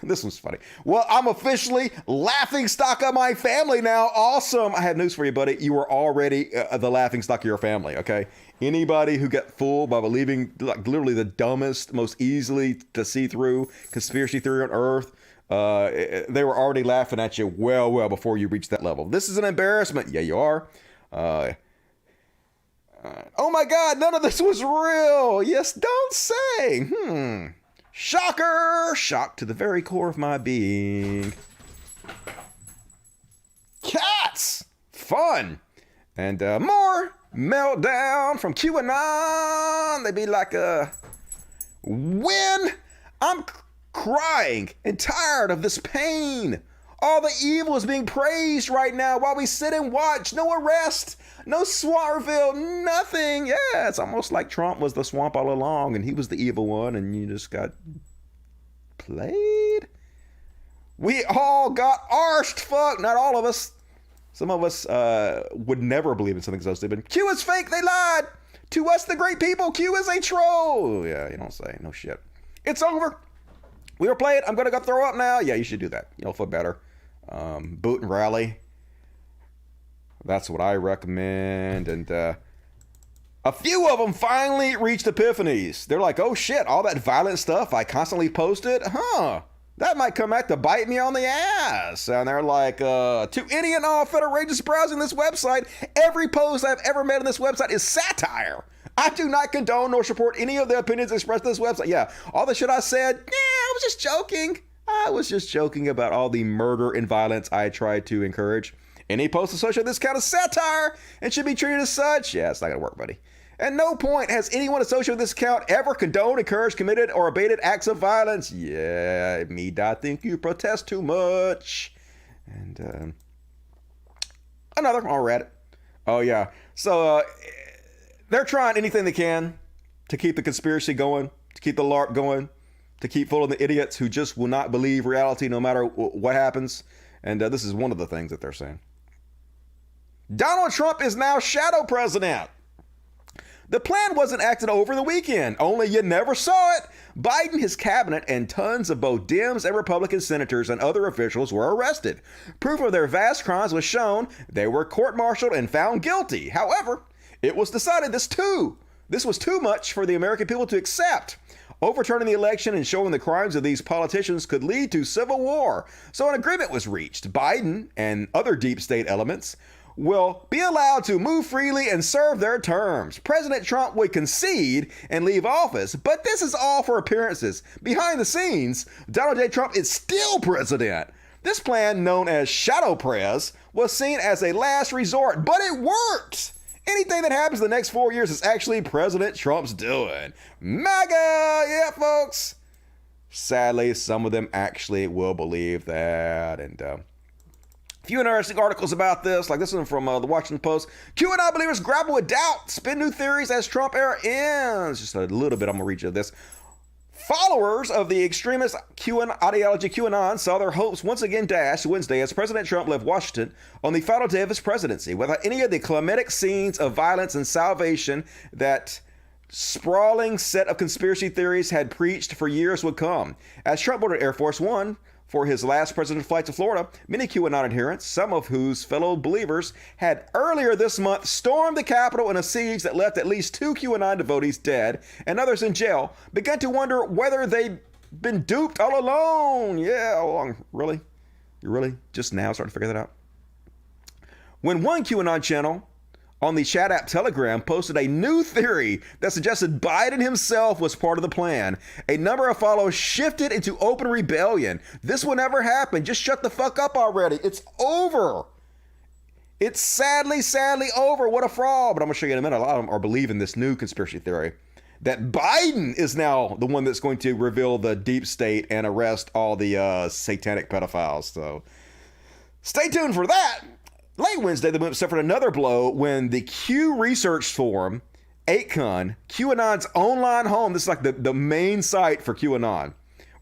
This was funny. Well, I'm officially laughing stock of my family now. Awesome. I have news for you, buddy. You are already the laughing stock of your family, okay? Anybody who got fooled by believing like literally the dumbest, most easily to see through conspiracy theory on earth, they were already laughing at you well before you reached that level. This is an embarrassment. Yeah, you are. Oh my God, none of this was real. Yes, don't say. Shocker. Shock to the very core of my being. Cats. Fun. And more Meltdown from QAnon. They be like, when I'm crying and tired of this pain. All the evil is being praised right now while we sit and watch. No arrest, no SWAT reveal, nothing. Yeah, it's almost like Trump was the swamp all along and he was the evil one and you just got played. We all got arsed. Fuck, not all of us. Some of us would never believe in something so stupid. Q is fake, they lied. To us, the great people, Q is a troll. Yeah, you don't say. No shit. It's over. We were playing. I'm going to go throw up now. Yeah, you should do that. You'll feel better. Boot and rally. That's what I recommend. And a few of them finally reached epiphanies. They're like, oh shit, all that violent stuff I constantly posted, that might come back to bite me on the ass. And they're like, to any and all Federation browsing this website, every post I've ever made on this website is satire. I do not condone nor support any of the opinions expressed on this website. Yeah, all the shit I said, I was just joking. I was just joking about all the murder and violence I tried to encourage. Any post associated with this kind of satire and should be treated as such. Yeah, it's not going to work, buddy. At no point has anyone associated with this account ever condoned, encouraged, committed, or abated acts of violence. Yeah, I think you protest too much. And another, I'll read it. Oh, yeah. So, they're trying anything they can to keep the conspiracy going, to keep the LARP going, to keep fooling the idiots who just will not believe reality no matter what happens. And this is one of the things that they're saying. Donald Trump is now shadow president. The plan wasn't acted over the weekend, only you never saw it. Biden, his cabinet, and tons of both Dems and Republican senators and other officials were arrested. Proof of their vast crimes was shown. They were court-martialed and found guilty. However, it was decided this was too much for the American people to accept. Overturning the election and showing the crimes of these politicians could lead to civil war. So an agreement was reached. Biden and other deep state elements will be allowed to move freely and serve their terms. President Trump would concede and leave office, but this is all for appearances. Behind the scenes, Donald J. Trump is still president. This plan, known as Shadow Press, was seen as a last resort, but it worked. Anything that happens in the next 4 years is actually President Trump's doing. MAGA, yeah, folks. Sadly, some of them actually will believe that. And a few interesting articles about this, like this one from the Washington Post. QAnon believers grapple with doubt, spin new theories as Trump era ends. Just a little bit, I'm going to read you this. Followers of the extremist QAnon ideology QAnon saw their hopes once again dashed Wednesday as President Trump left Washington on the final day of his presidency without any of the climactic scenes of violence and salvation that sprawling set of conspiracy theories had preached for years would come. As Trump boarded Air Force One for his last presidential flight to Florida, many QAnon adherents, some of whose fellow believers had earlier this month stormed the Capitol in a siege that left at least 2 QAnon devotees dead and others in jail, began to wonder whether they'd been duped all along. Yeah, all along. Really? You really just now starting to figure that out? When one QAnon channel on the chat app Telegram posted a new theory that suggested Biden himself was part of the plan, a number of followers shifted into open rebellion. This will never happen. Just shut the fuck up already. It's over. It's sadly over. What a fraud. But I'm going to show you in a minute. A lot of them are believing this new conspiracy theory that Biden is now the one that's going to reveal the deep state and arrest all the satanic pedophiles. So stay tuned for that. Late Wednesday, the movement suffered another blow when the Q Research Forum, 8con, QAnon's online home, this is like the main site for QAnon,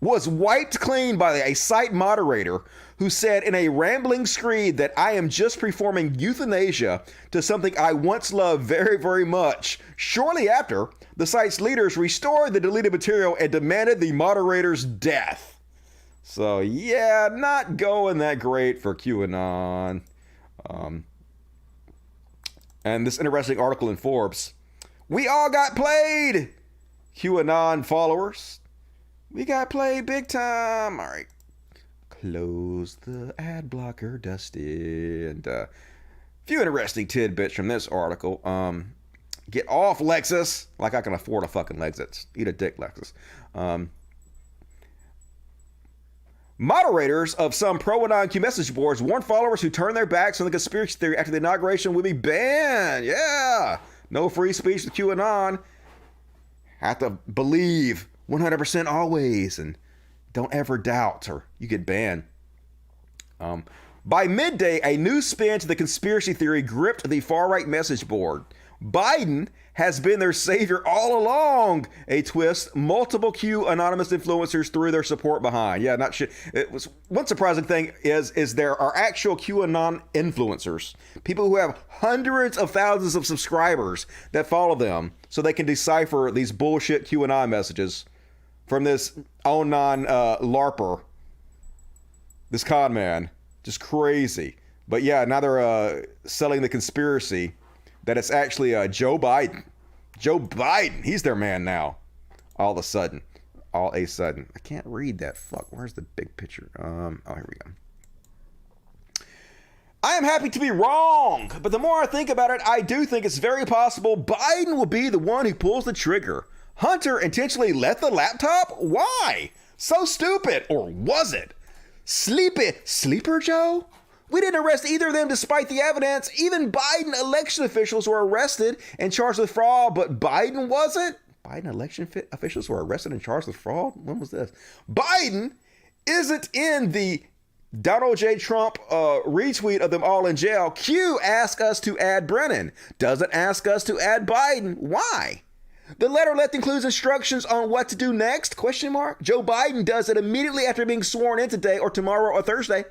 was wiped clean by a site moderator who said in a rambling screed that I am just performing euthanasia to something I once loved very, very much. Shortly after, the site's leaders restored the deleted material and demanded the moderator's death. So yeah, not going that great for QAnon. And this interesting article in Forbes, we all got played, QAnon followers. We got played big time. All right, close the ad blocker, Dusty. And a few interesting tidbits from this article. Get off, Lexus. Like I can afford a fucking Lexus. Eat a dick, Lexus. Moderators of some pro-Anon Q message boards warned followers who turned their backs on the conspiracy theory after the inauguration would be banned. Yeah. No free speech to QAnon. Have to believe 100% always and don't ever doubt or you get banned. By midday, a new spin to the conspiracy theory gripped the far-right message board. Biden has been their savior all along. A twist multiple Q anonymous influencers threw their support behind. Yeah, not shit. It was one surprising thing is there are actual QAnon influencers, people who have hundreds of thousands of subscribers that follow them so they can decipher these bullshit QAnon messages from this online LARPer, this con man. Just crazy. But yeah, now they're selling the conspiracy that it's actually Joe Biden. Joe Biden, he's their man now. All of a sudden. I can't read that. Fuck, where's the big picture? Oh, here we go. I am happy to be wrong, but the more I think about it, I do think it's very possible Biden will be the one who pulls the trigger. Hunter intentionally left the laptop? Why? So stupid. Or was it? Sleeper Joe? We didn't arrest either of them despite the evidence. Even Biden election officials were arrested and charged with fraud, but Biden wasn't? Biden election officials were arrested and charged with fraud? When was this? Biden isn't in the Donald J. Trump retweet of them all in jail. Q asked us to add Brennan. Doesn't ask us to add Biden. Why? The letter left includes instructions on what to do next, ? Joe Biden does it immediately after being sworn in today or tomorrow or Thursday.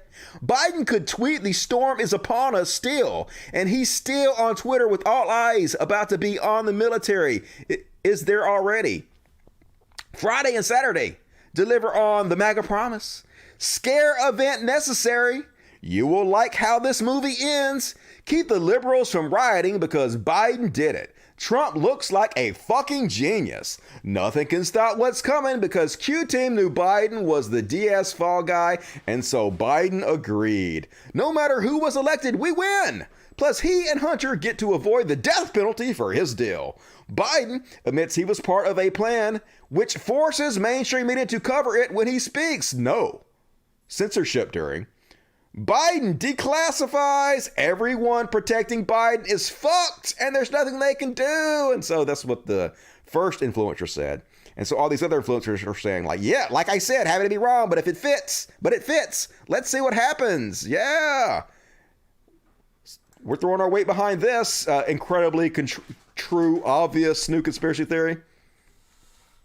Biden could tweet the storm is upon us still, and he's still on Twitter with all eyes about to be on the military. It is there already. Friday and Saturday, deliver on the MAGA promise. Scare event necessary. You will like how this movie ends. Keep the liberals from rioting because Biden did it. Trump looks like a fucking genius. Nothing can stop what's coming because Q-Team knew Biden was the DS fall guy, and so Biden agreed. No matter who was elected, we win. Plus, he and Hunter get to avoid the death penalty for his deal. Biden admits he was part of a plan which forces mainstream media to cover it when he speaks. No censorship during. Biden declassifies. Everyone protecting Biden is fucked and there's nothing they can do. And so that's what the first influencer said. And so all these other influencers are saying, like, yeah, like I said, having to be wrong, but if it fits, let's see what happens. Yeah. We're throwing our weight behind this incredibly true, obvious new conspiracy theory.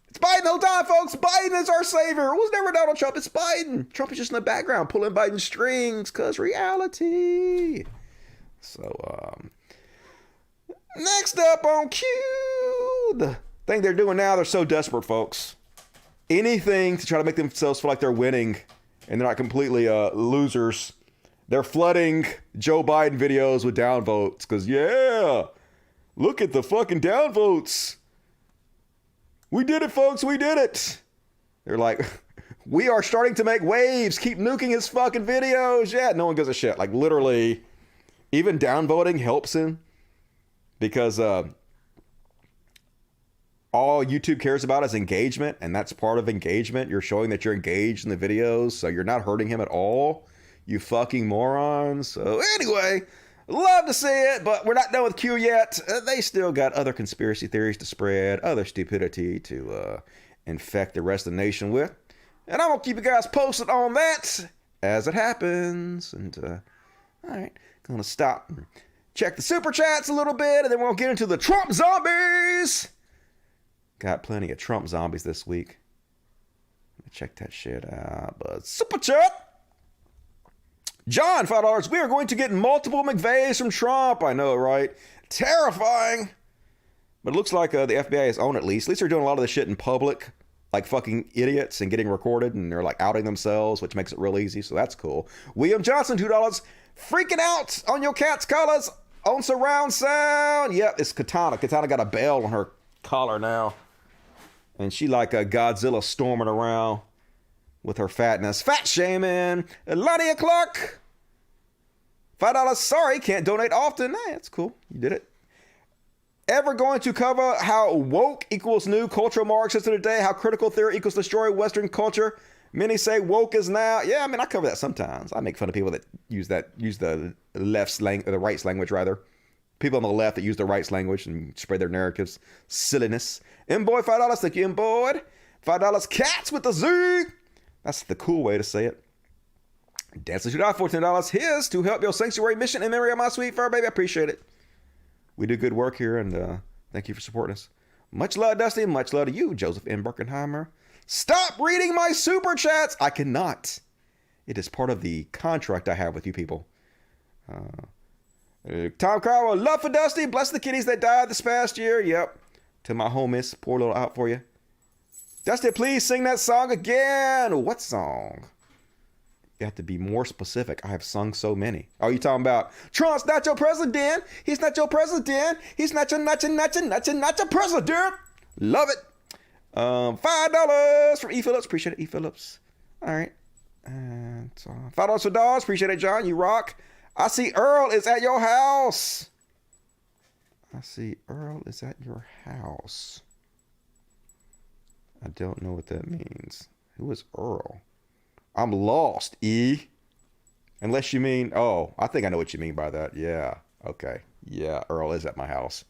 It's Biden the whole time, folks. Biden is our savior. It was never Donald Trump. It's Biden. Trump is just in the background pulling Biden's strings because reality. So, next up on Q, the thing they're doing now, they're so desperate, folks. Anything to try to make themselves feel like they're winning and they're not completely losers. They're flooding Joe Biden videos with downvotes because, yeah, look at the fucking downvotes. We did it, folks. We did it. They're like, we are starting to make waves. Keep nuking his fucking videos. Yeah, no one gives a shit. Like, literally, even downvoting helps him because all YouTube cares about is engagement, and that's part of engagement. You're showing that you're engaged in the videos, so you're not hurting him at all. You fucking morons. So anyway, love to see it, but we're not done with Q yet. They still got other conspiracy theories to spread, other stupidity to infect the rest of the nation with. And I'm going to keep you guys posted on that as it happens. And, all right, going to stop and check the super chats a little bit, and then we'll get into the Trump zombies. Got plenty of Trump zombies this week. Check that shit out. But super chat. John, $5. We are going to get multiple McVeighs from Trump. I know, right? Terrifying. But it looks like the FBI is on at least. At least they're doing a lot of this shit in public, like fucking idiots and getting recorded, and they're like outing themselves, which makes it real easy. So that's cool. William Johnson, $2. Freaking out on your cat's collars on surround sound. Yep, it's Katana. Katana got a bell on her collar now. And she like a Godzilla storming around with her fatness. Fat shaming. Melania Clark. $5. Sorry, can't donate often. Hey, that's cool. You did it. Ever going to cover how woke equals new cultural Marxism today? How critical theory equals destroy Western culture? Many say woke is now. Yeah, I mean, I cover that sometimes. I make fun of people that use the left slang, or the right's language rather. People on the left that use the right's language and spread their narratives. Silliness. M-Boy, $5. Thank you, M-Boy. $5. Cats with the Z. That's the cool way to say it. Dancing $2, $14. His to help your sanctuary mission in memory of my sweet fur baby. I appreciate it. We do good work here, and thank you for supporting us. Much love, Dusty. Much love to you, Joseph M. Birkenheimer. Stop reading my super chats. I cannot. It is part of the contract I have with you people. Tom Crowell, love for Dusty. Bless the kitties that died this past year. Yep. To my homies. Pour a little out for you. Dusty, please sing that song again. What song? You have to be more specific. I have sung so many. Oh, you talking about Trump's not your president. He's not your president. He's not your president. Love it. $5 from E. Phillips. Appreciate it, E. Phillips. All right. And $5 for Dawes. Appreciate it, John. You rock. I see Earl is at your house. I see Earl is at your house. I don't know what that means. Who is Earl? I'm lost, E. Unless you mean, oh, I think I know what you mean by that. Yeah. Okay. Yeah, Earl is at my house.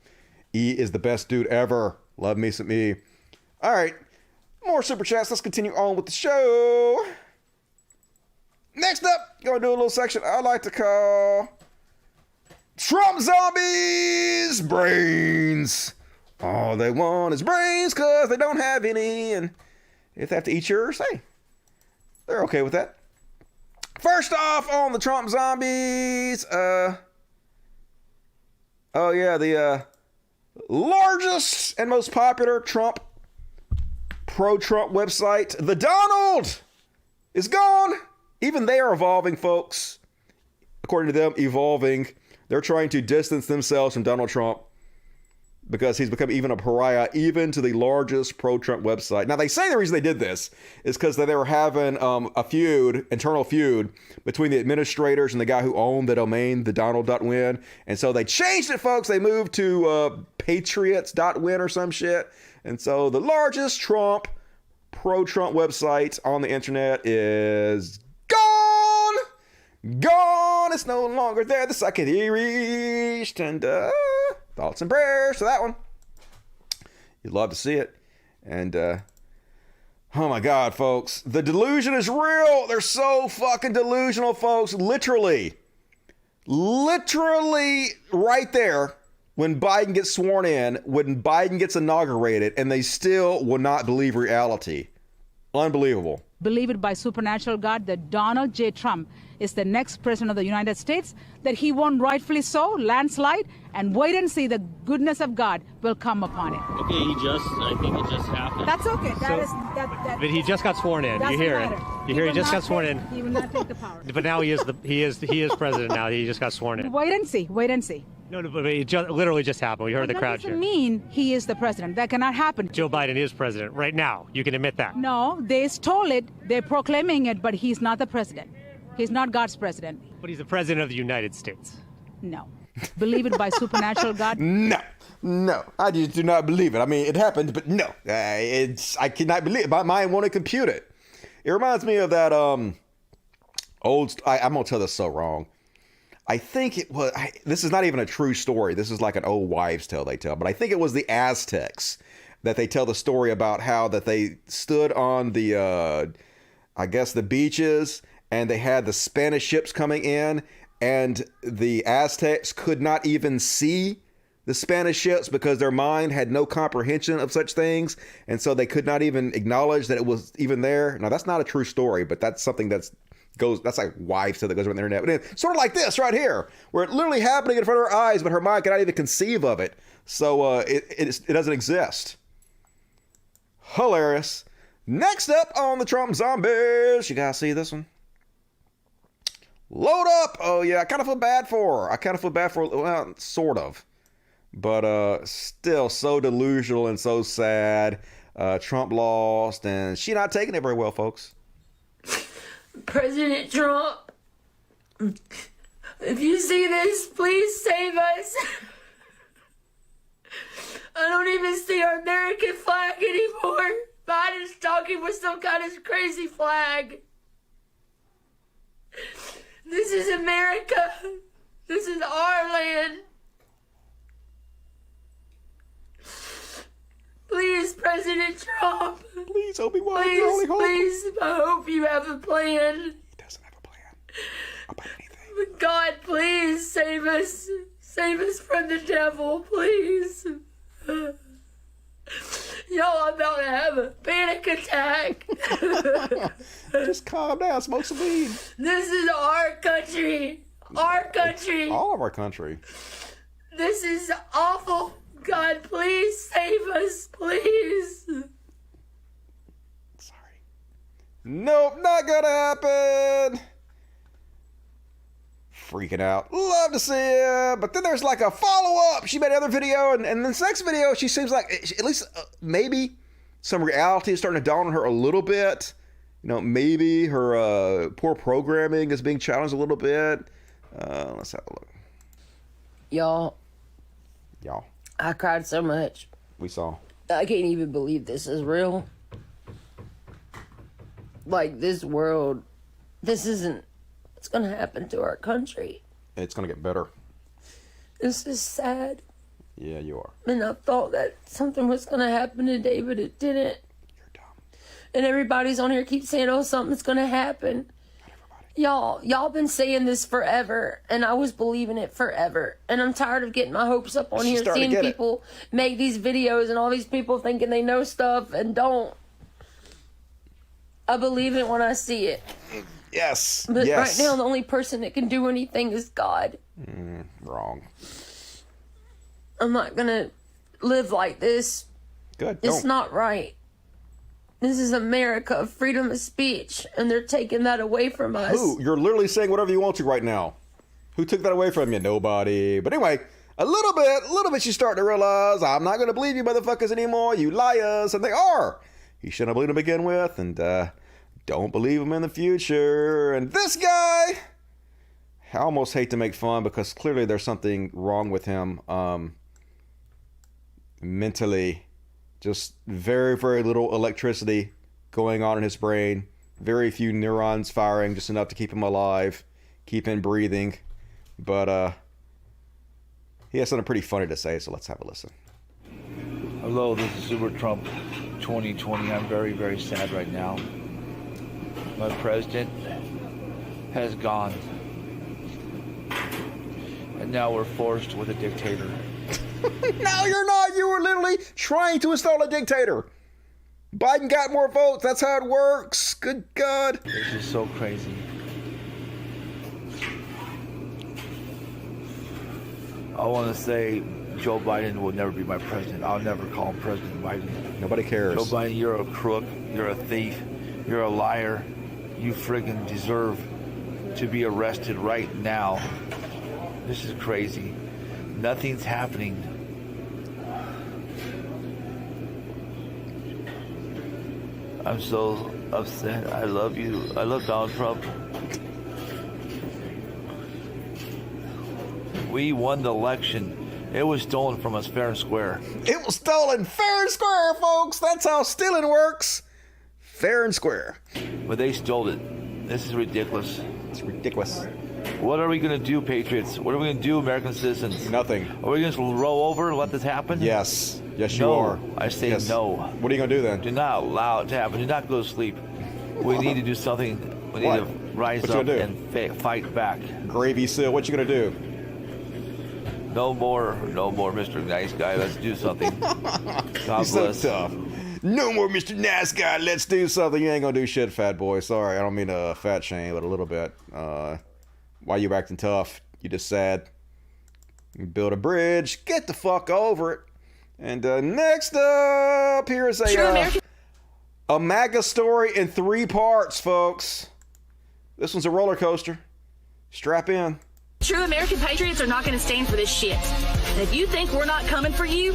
E is the best dude ever. Love me some E. All right. More super chats. Let's continue on with the show. Next up, going to do a little section I like to call Trump Zombies Brains. All they want is brains because they don't have any. And if they have to eat yours, hey, they're okay with that. First off, on the Trump Zombies, the largest and most popular pro-Trump website, The Donald, is gone. Even they are evolving, folks. According to them, evolving. They're trying to distance themselves from Donald Trump because he's become even a pariah, even to the largest pro-Trump website. Now, they say the reason they did this is because they were having a internal feud between the administrators and the guy who owned the domain, thedonald.win. And so they changed it, folks. They moved to patriots.win or some shit. And so the largest pro-Trump website on the internet is gone. Gone, it's no longer there. The second he reached. And thoughts and prayers to that one. You'd love to see it. And oh my God, folks, the delusion is real. They're so fucking delusional, folks. Literally right there when Biden gets sworn in, when Biden gets inaugurated, and they still will not believe reality. Unbelievable. Believe it by supernatural God that Donald J. Trump is the next president of the United States, that he won rightfully so, landslide, and wait and see the goodness of God will come upon him. Okay, I think it just happened. That's okay. But he just got sworn in. You hear it. You hear he just got sworn in. He will not take the power. But now he is president now. He just got sworn in. Wait and see. Wait and see. No, but it literally just happened. We heard the crowd cheer. That doesn't mean he is the president. That cannot happen. Joe Biden is president right now. You can admit that. No, they stole it. They're proclaiming it, but he's not the president. He's not God's president. But he's the president of the United States. No. Believe it by supernatural God? No. I just do not believe it. I mean, it happened, but no. I cannot believe it. My mind won't compute it. It reminds me of that I'm going to tell this so wrong. I think it was, this is not even a true story. This is like an old wives' tale they tell. But I think it was the Aztecs that they tell the story about how that they stood on the, I guess, the beaches, and they had the Spanish ships coming in, and the Aztecs could not even see the Spanish ships because their mind had no comprehension of such things. And so they could not even acknowledge that it was even there. Now, that's not a true story, but that's something that's like wives' tale that goes around the internet. But it's sort of like this right here, where it literally happening in front of her eyes, but her mind cannot even conceive of it. So it doesn't exist. Hilarious. Next up on the Trump zombies, you guys see this one? Load up. Oh yeah, I kind of feel bad for her. Well, sort of. But still so delusional and so sad. Trump lost, and she not taking it very well, folks. President Trump, if you see this, please save us. I don't even see our American flag anymore. Biden's talking with some kind of crazy flag. This is America. This is our land. Please, President Trump. Please, Obi-Wan. Please, I hope you have a plan. He doesn't have a plan about anything. But God, please save us. Save us from the devil, please. Y'all, I'm about to have a panic attack. Just calm down, smoke some weed. This is our country. Our country. It's all of our country. This is awful. God, please save us, please. Sorry. Nope, not gonna happen. Freaking out. Love to see it. But then there's like a follow-up. She made another video, and this next video, she seems like, at least maybe some reality is starting to dawn on her a little bit. You know, maybe her poor programming is being challenged a little bit. Let's have a look. Y'all. I cried so much. We saw. I can't even believe this is real. Like, this world, this isn't what's going to happen to our country. It's going to get better. This is sad. Yeah, you are. And I thought that something was going to happen today, but it didn't. You're dumb. And everybody's on here keeps saying, oh, something's going to happen. Y'all been saying this forever, and I was believing it forever. And I'm tired of getting my hopes up on here, seeing people make these videos and all these people thinking they know stuff and don't. I believe it when I see it. Yes. But right now, the only person that can do anything is God. Wrong. I'm not gonna live like this. Good. It's not right. This is America, freedom of speech, and they're taking that away from us. Who? You're literally saying whatever you want to right now. Who took that away from you? Nobody. But anyway, a little bit she's starting to realize, I'm not going to believe you motherfuckers anymore, you liars, and they are. You shouldn't have believed them to begin with, and don't believe them in the future. And this guy, I almost hate to make fun because clearly there's something wrong with him mentally. Just very, very little electricity going on in his brain. Very few neurons firing, just enough to keep him alive. keep in breathing. But he has something pretty funny to say, so let's have a listen. Hello, this is Super Trump 2020. I'm very, very sad right now. My president has gone. And now we're forced with a dictator. No, you're not. You were literally trying to install a dictator. Biden got more votes. That's how it works. Good God. This is so crazy. I want to say Joe Biden will never be my president. I'll never call him President Biden. Nobody cares. Joe Biden, you're a crook. You're a thief. You're a liar. You friggin' deserve to be arrested right now. This is crazy. Nothing's happening. I'm so upset. I love you. I love Donald Trump. We won the election. It was stolen from us fair and square. It was stolen fair and square, folks. That's how stealing works. Fair and square. But they stole it. This is ridiculous. It's ridiculous. What are we going to do, Patriots? What are we going to do, American citizens? Nothing. Are we going to roll over and let this happen? Yes. Yes, you no. are. I say yes. no. What are you going to do then? Do not allow it to happen. Do not go to sleep. We need to do something. We need to rise up and fight back. Gravy Seal, what you going to do? No more, Mr. Nice Guy. Let's do something. God bless. So tough. No more Mr. Nice Guy. Let's do something. You ain't going to do shit, fat boy. Sorry, I don't mean to fat shame, but a little bit. Why you acting tough? You just sad. You build a bridge. Get the fuck over it. And next up, here is a MAGA story in 3 parts, folks. This one's a roller coaster. Strap in. True American patriots are not going to stand for this shit. And if you think we're not coming for you,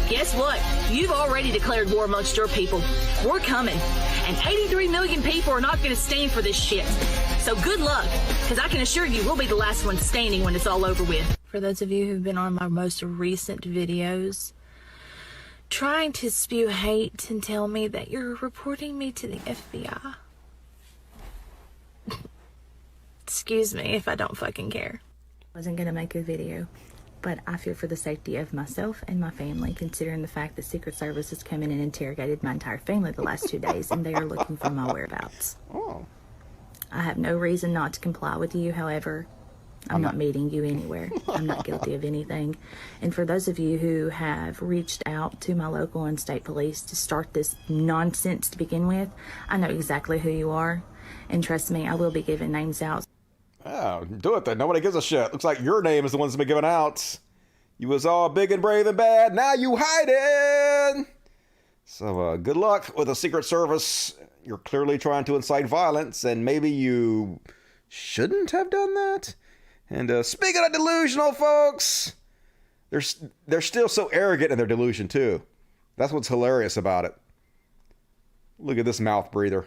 guess what? You've already declared war amongst your people. We're coming. And 83 million people are not going to stand for this shit. So good luck, because I can assure you we'll be the last ones standing when it's all over with. For those of you who've been on my most recent videos, trying to spew hate and tell me that you're reporting me to the FBI. Excuse me if I don't fucking care. I wasn't gonna make a video, but I fear for the safety of myself and my family, considering the fact that Secret Service has come in and interrogated my entire family the last 2 days, and they are looking for my whereabouts. Oh. I have no reason not to comply with you, however, I'm not meeting you anywhere. I'm not guilty of anything. And for those of you who have reached out to my local and state police to start this nonsense to begin with, I know exactly who you are, and trust me, I will be giving names out. Oh, do it then. Nobody gives a shit. Looks like your name is the one that's been given out. You was all big and brave and bad. Now you hiding. So good luck with the Secret Service. You're clearly trying to incite violence, and maybe you shouldn't have done that. And speaking of delusional, folks, they're still so arrogant in their delusion too. That's what's hilarious about it. Look at this mouth breather.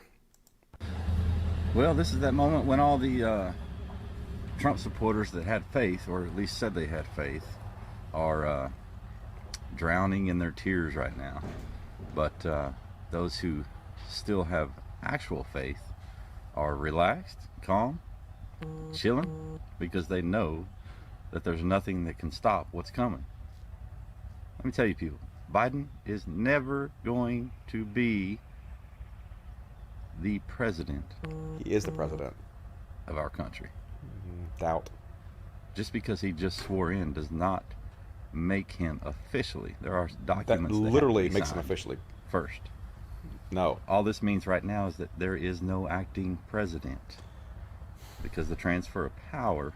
Well, this is that moment when all the Trump supporters that had faith, or at least said they had faith, are drowning in their tears right now. But those who still have actual faith are relaxed, calm, chilling, because they know that there's nothing that can stop what's coming. Let me tell you, people, Biden is never going to be the president. He is the president of our country. Doubt. Just because he just swore in does not make him officially. There are documents that literally makes him officially first. No. All this means right now is that there is no acting president, because the transfer of power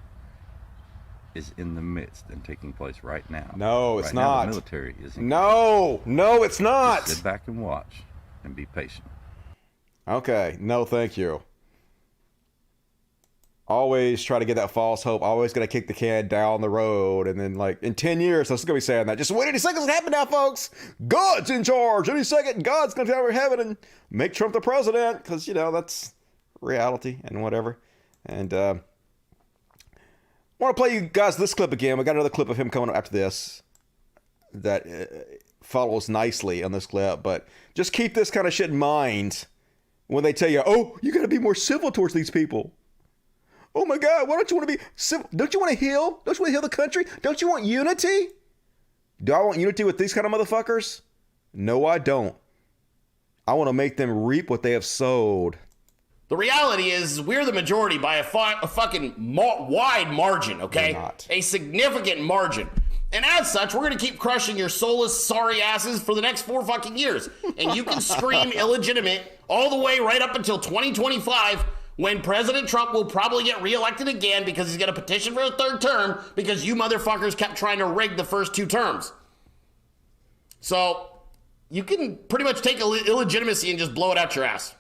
is in the midst and taking place right now. No, it's right now, not. the military is. No, it's not. Just sit back and watch and be patient. Okay, no thank you. Always try to get that false hope. Always gonna kick the can down the road, and then like in 10 years, I'm still gonna be saying that. Just wait any second, it's happening now, folks. God's in charge. Any second, God's gonna come over heaven and make Trump the president, because you know that's reality and whatever. And I want to play you guys this clip again. We got another clip of him coming up after this that follows nicely on this clip, but just keep this kind of shit in mind when they tell you, oh, you got to be more civil towards these people. Oh my God, why don't you want to be civil? Don't you want to heal? Don't you want to heal the country? Don't you want unity? Do I want unity with these kind of motherfuckers? No, I don't. I want to make them reap what they have sowed. The reality is we're the majority by a fucking wide margin, okay? A significant margin. And as such, we're going to keep crushing your soulless, sorry asses for the next 4 fucking years. And you can scream illegitimate all the way right up until 2025 when President Trump will probably get reelected again because he's going to petition for a 3rd term because you motherfuckers kept trying to rig the first 2 terms. So you can pretty much take illegitimacy and just blow it out your ass.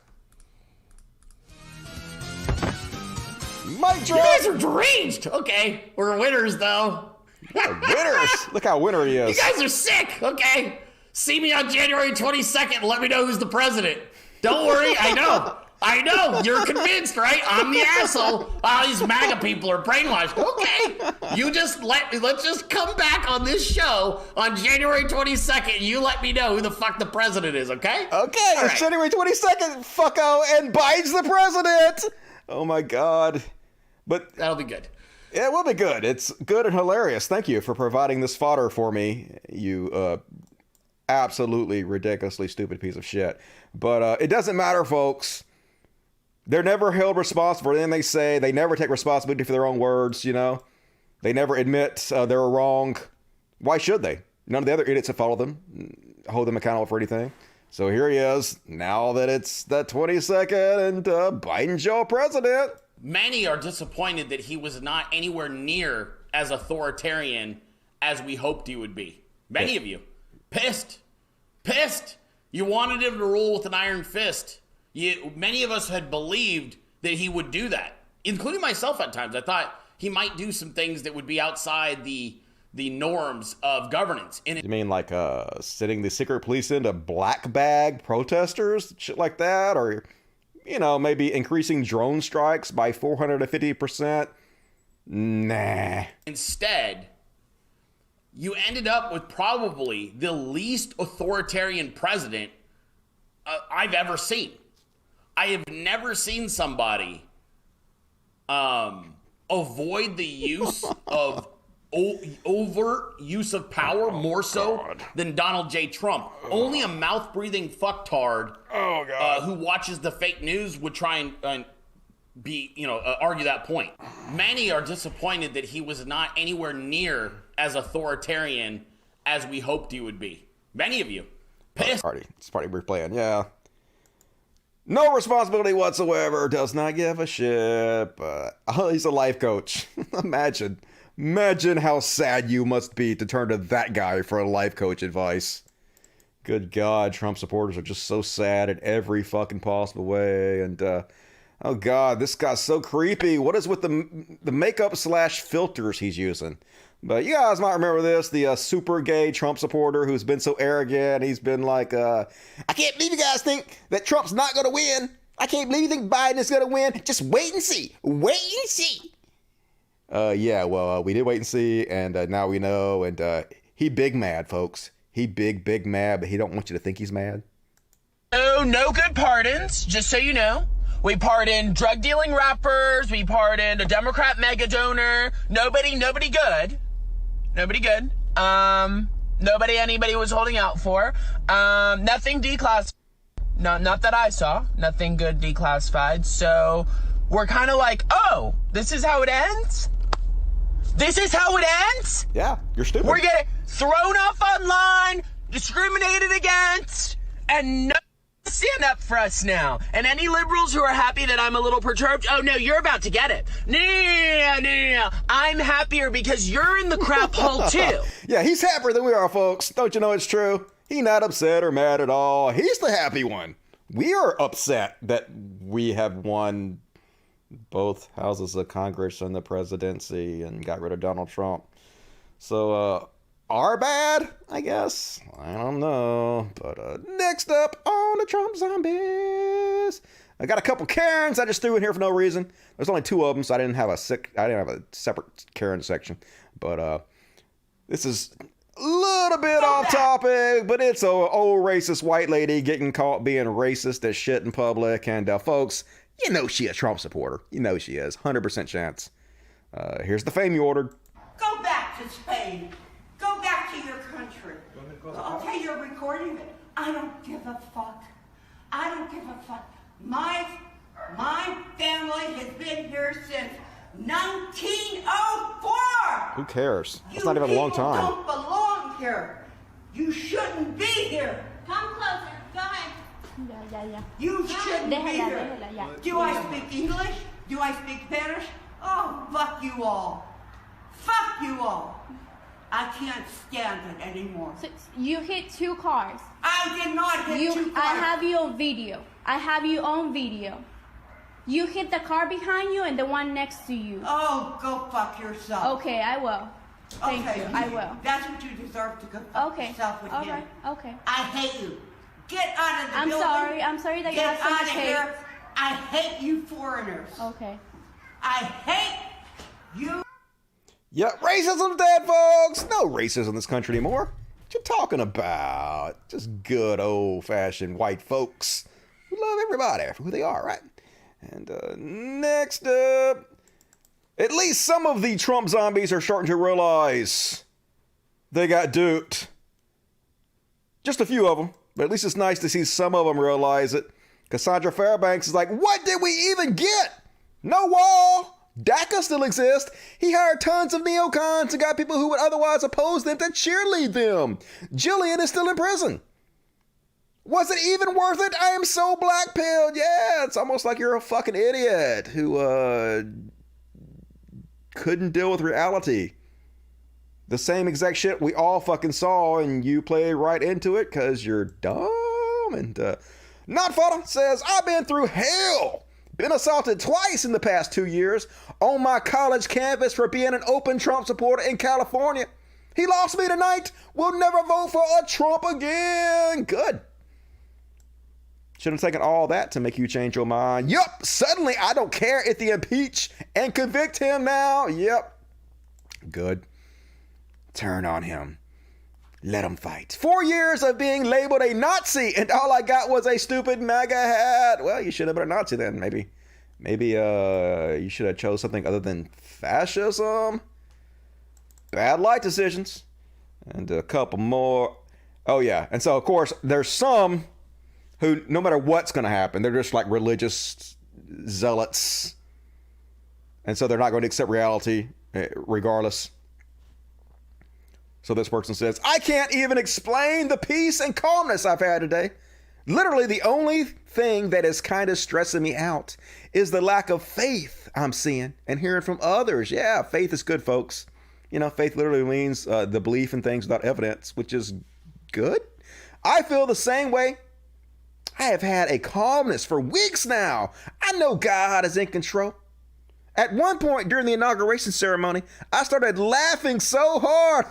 Mic drop. You guys are deranged. Okay, we're winners though. Winners. Look how winner he is. You guys are sick. Okay, see me on January 22nd and let me know who's the president. Don't worry, I know. You're convinced, right? I'm the asshole. All these MAGA people are brainwashed. Okay, you just let's just come back on this show on January 22nd. You let me know who the fuck the president is. Okay. Okay. It's January 22nd. Fucko, and Biden's the president. Oh my God. But that'll be good. Yeah, it will be good. It's good and hilarious. Thank you for providing this fodder for me, you absolutely ridiculously stupid piece of shit. But it doesn't matter, folks. They're never held responsible for anything they say. They never take responsibility for their own words, you know. They never admit they're wrong. Why should they? None of the other idiots have followed them, hold them accountable for anything. So here he is, now that it's the 22nd and Biden's your president. Many are disappointed that he was not anywhere near as authoritarian as we hoped he would be. Many of you. Pissed. You wanted him to rule with an iron fist. Many of us had believed that he would do that, including myself at times. I thought he might do some things that would be outside the norms of governance. You mean like sending the secret police into black bag protesters, shit like that? Or, you know, maybe increasing drone strikes by 450%? Nah. Instead, you ended up with probably the least authoritarian president I've ever seen. I have never seen somebody avoid the use of overt use of power more so than Donald J. Trump. Only a mouth-breathing fucktard who watches the fake news would try and argue that point. Many are disappointed that he was not anywhere near as authoritarian as we hoped he would be. Many of you. Pissed. It's party we're playing, yeah. No responsibility whatsoever, does not give a shit, but he's a life coach. Imagine how sad you must be to turn to that guy for a life coach advice. Good God, Trump supporters are just so sad in every fucking possible way. And, oh God, this guy's so creepy. What is with the makeup / filters he's using? But you guys might remember this, the super gay Trump supporter who's been so arrogant. He's been like, I can't believe you guys think that Trump's not going to win. I can't believe you think Biden is going to win. Just wait and see. Wait and see. Yeah, well, we did wait and see, and now we know, and he big mad, folks. He big mad, but he don't want you to think he's mad. Oh, no good pardons, just so you know. We pardoned drug-dealing rappers, we pardoned a Democrat mega donor, nobody good. Nobody good. Nobody anybody was holding out for. Nothing declassified. No, not that I saw. Nothing good declassified. So we're kind of like, oh, this is how it ends? This is how it ends? Yeah, you're stupid. We're getting thrown off online, discriminated against, and no stand up for us now. And any liberals who are happy that I'm a little perturbed, oh no, you're about to get it. No. I'm happier because you're in the crap hole too. Yeah, he's happier than we are, folks. Don't you know it's true? He's not upset or mad at all. He's the happy one. We are upset that we have won both houses of Congress and the presidency and got rid of Donald Trump. So, our bad, I guess. I don't know. But next up on the Trump zombies, I got a couple Karens I just threw in here for no reason. There's only 2 of them, so I didn't have a separate Karen section. But this is a little bit off topic, but it's a old racist white lady getting caught being racist as shit in public. And folks, You know she a Trump supporter. You know she is. 100% chance. Here's the fame you ordered. Go back to Spain. Go back to your country. Okay, you're recording it. I don't give a fuck. I don't give a fuck. My family has been here since 1904. Who cares? It's not even a long You time. don't belong here. You shouldn't be here. Come closer. Go ahead. You shouldn't be here. Do I speak English? Do I speak Spanish? Oh, fuck you all. Fuck you all. I can't stand it anymore. So you hit 2 cars. I did not hit 2 cars. I have you on video. I have you on video. You hit the car behind you and the one next to you. Oh, go fuck yourself. Okay, I will. Thank Okay, you. I will. That's what you deserve to go fuck yourself with All him. right. Okay. I hate you. Get out of the I'm building. sorry. I'm sorry that you Get have so out much of hate. here. I hate you foreigners. Okay. I hate you. Yeah, racism's dead, folks. No racism in this country anymore. What you talking about? Just good old-fashioned white folks who love everybody for who they are, right? And next up, at least some of the Trump zombies are starting to realize they got duped. Just a few of them, but at least it's nice to see some of them realize it. Cassandra Fairbanks is like, what did we even get? No wall. DACA still exists. He hired tons of neocons and got people who would otherwise oppose them to cheerlead them. Jillian is still in prison. Was it even worth it? I am so black-pilled. Yeah, it's almost like you're a fucking idiot who couldn't deal with reality. The same exact shit we all fucking saw, and you play right into it because you're dumb. And Not Fun says, I've been through hell. Been assaulted twice in the past 2 years on my college campus for being an open Trump supporter in California. He lost me tonight. We'll never vote for a Trump again. Good. Should have taken all that to make you change your mind. Yup. Suddenly, I don't care if they impeach and convict him now. Yep. Good. Turn on him. Let him fight. 4 years of being labeled a Nazi, and all I got was a stupid MAGA hat. Well, you should have been a Nazi then, maybe. Maybe you should have chose something other than fascism. Bad life decisions. And a couple more. Oh, yeah. And so, of course, there's some who, no matter what's going to happen, they're just like religious zealots. And so they're not going to accept reality regardless. So this person says, I can't even explain the peace and calmness I've had today. Literally, the only thing that is kind of stressing me out is the lack of faith I'm seeing and hearing from others. Yeah, faith is good, folks. You know, faith literally means the belief in things without evidence, which is good. I feel the same way. I have had a calmness for weeks now. I know God is in control. At one point during the inauguration ceremony, I started laughing so hard.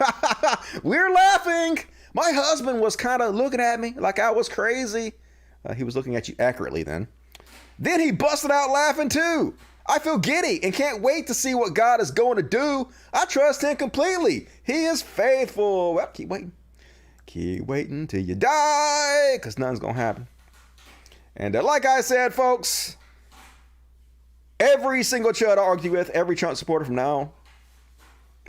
We're laughing. My husband was kind of looking at me like I was crazy. He was looking at you accurately then. Then he busted out laughing too. I feel giddy and can't wait to see what God is going to do. I trust him completely. He is faithful. Well, keep waiting. Keep waiting till you die, because nothing's going to happen. And like I said, folks, every single chud I argue with, every Trump supporter from now on,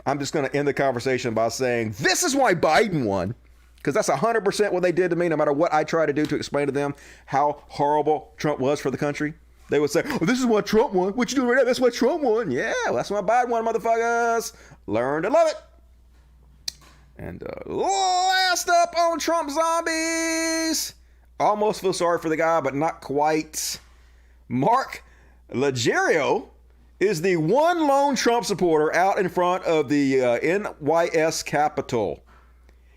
I'm just going to end the conversation by saying, this is why Biden won. Because that's 100% what they did to me, no matter what I try to do to explain to them how horrible Trump was for the country. They would say, oh, this is what Trump won. What you doing right now? That's what Trump won. Yeah, well, that's why Biden won, motherfuckers. Learn to love it. And last up on Trump zombies. Almost feel sorry for the guy, but not quite. Mark Legerio is the one lone Trump supporter out in front of the NYS Capitol.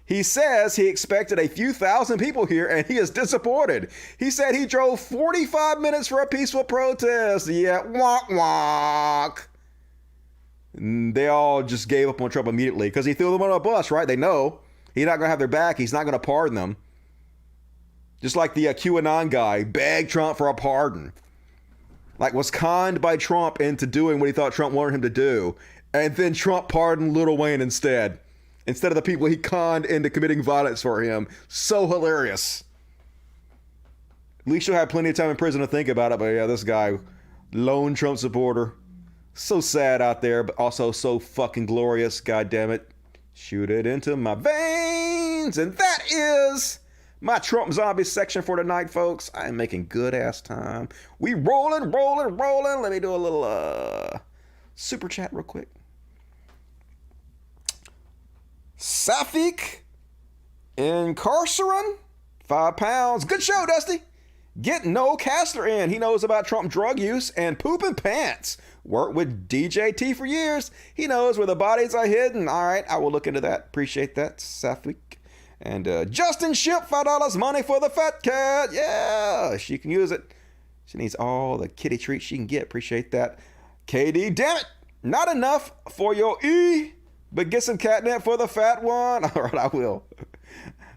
He says he expected a few thousand people here, and he is disappointed. He said he drove 45 minutes for a peaceful protest. Yeah, wonk wonk. They all just gave up on Trump immediately because he threw them on a bus, right? They know he's not going to have their back. He's not going to pardon them. Just like the QAnon guy begged Trump for a pardon. Like was conned by Trump into doing what he thought Trump wanted him to do. And then Trump pardoned Lil Wayne instead of the people he conned into committing violence for him. So hilarious. At least you'll have plenty of time in prison to think about it. But yeah, this guy Lone Trump supporter. So sad out there, but also so fucking glorious. God damn it. Shoot it into my veins. And that is my Trump zombie section for tonight, folks. I am making good ass time. We rolling. Let me do a little super chat real quick. Safik Incarceran, £5. Good show, Dusty. Get no Castler in. He knows about Trump drug use and pooping pants. Worked with DJT for years. He knows where the bodies are hidden. All right, I will look into that. Appreciate that, Safik. And Justin Ship, $5 money for the fat cat. Yeah, she can use it. She needs all the kitty treats she can get. Appreciate that. KD, damn it. Not enough for your E, but get some catnip for the fat one. All right, I will.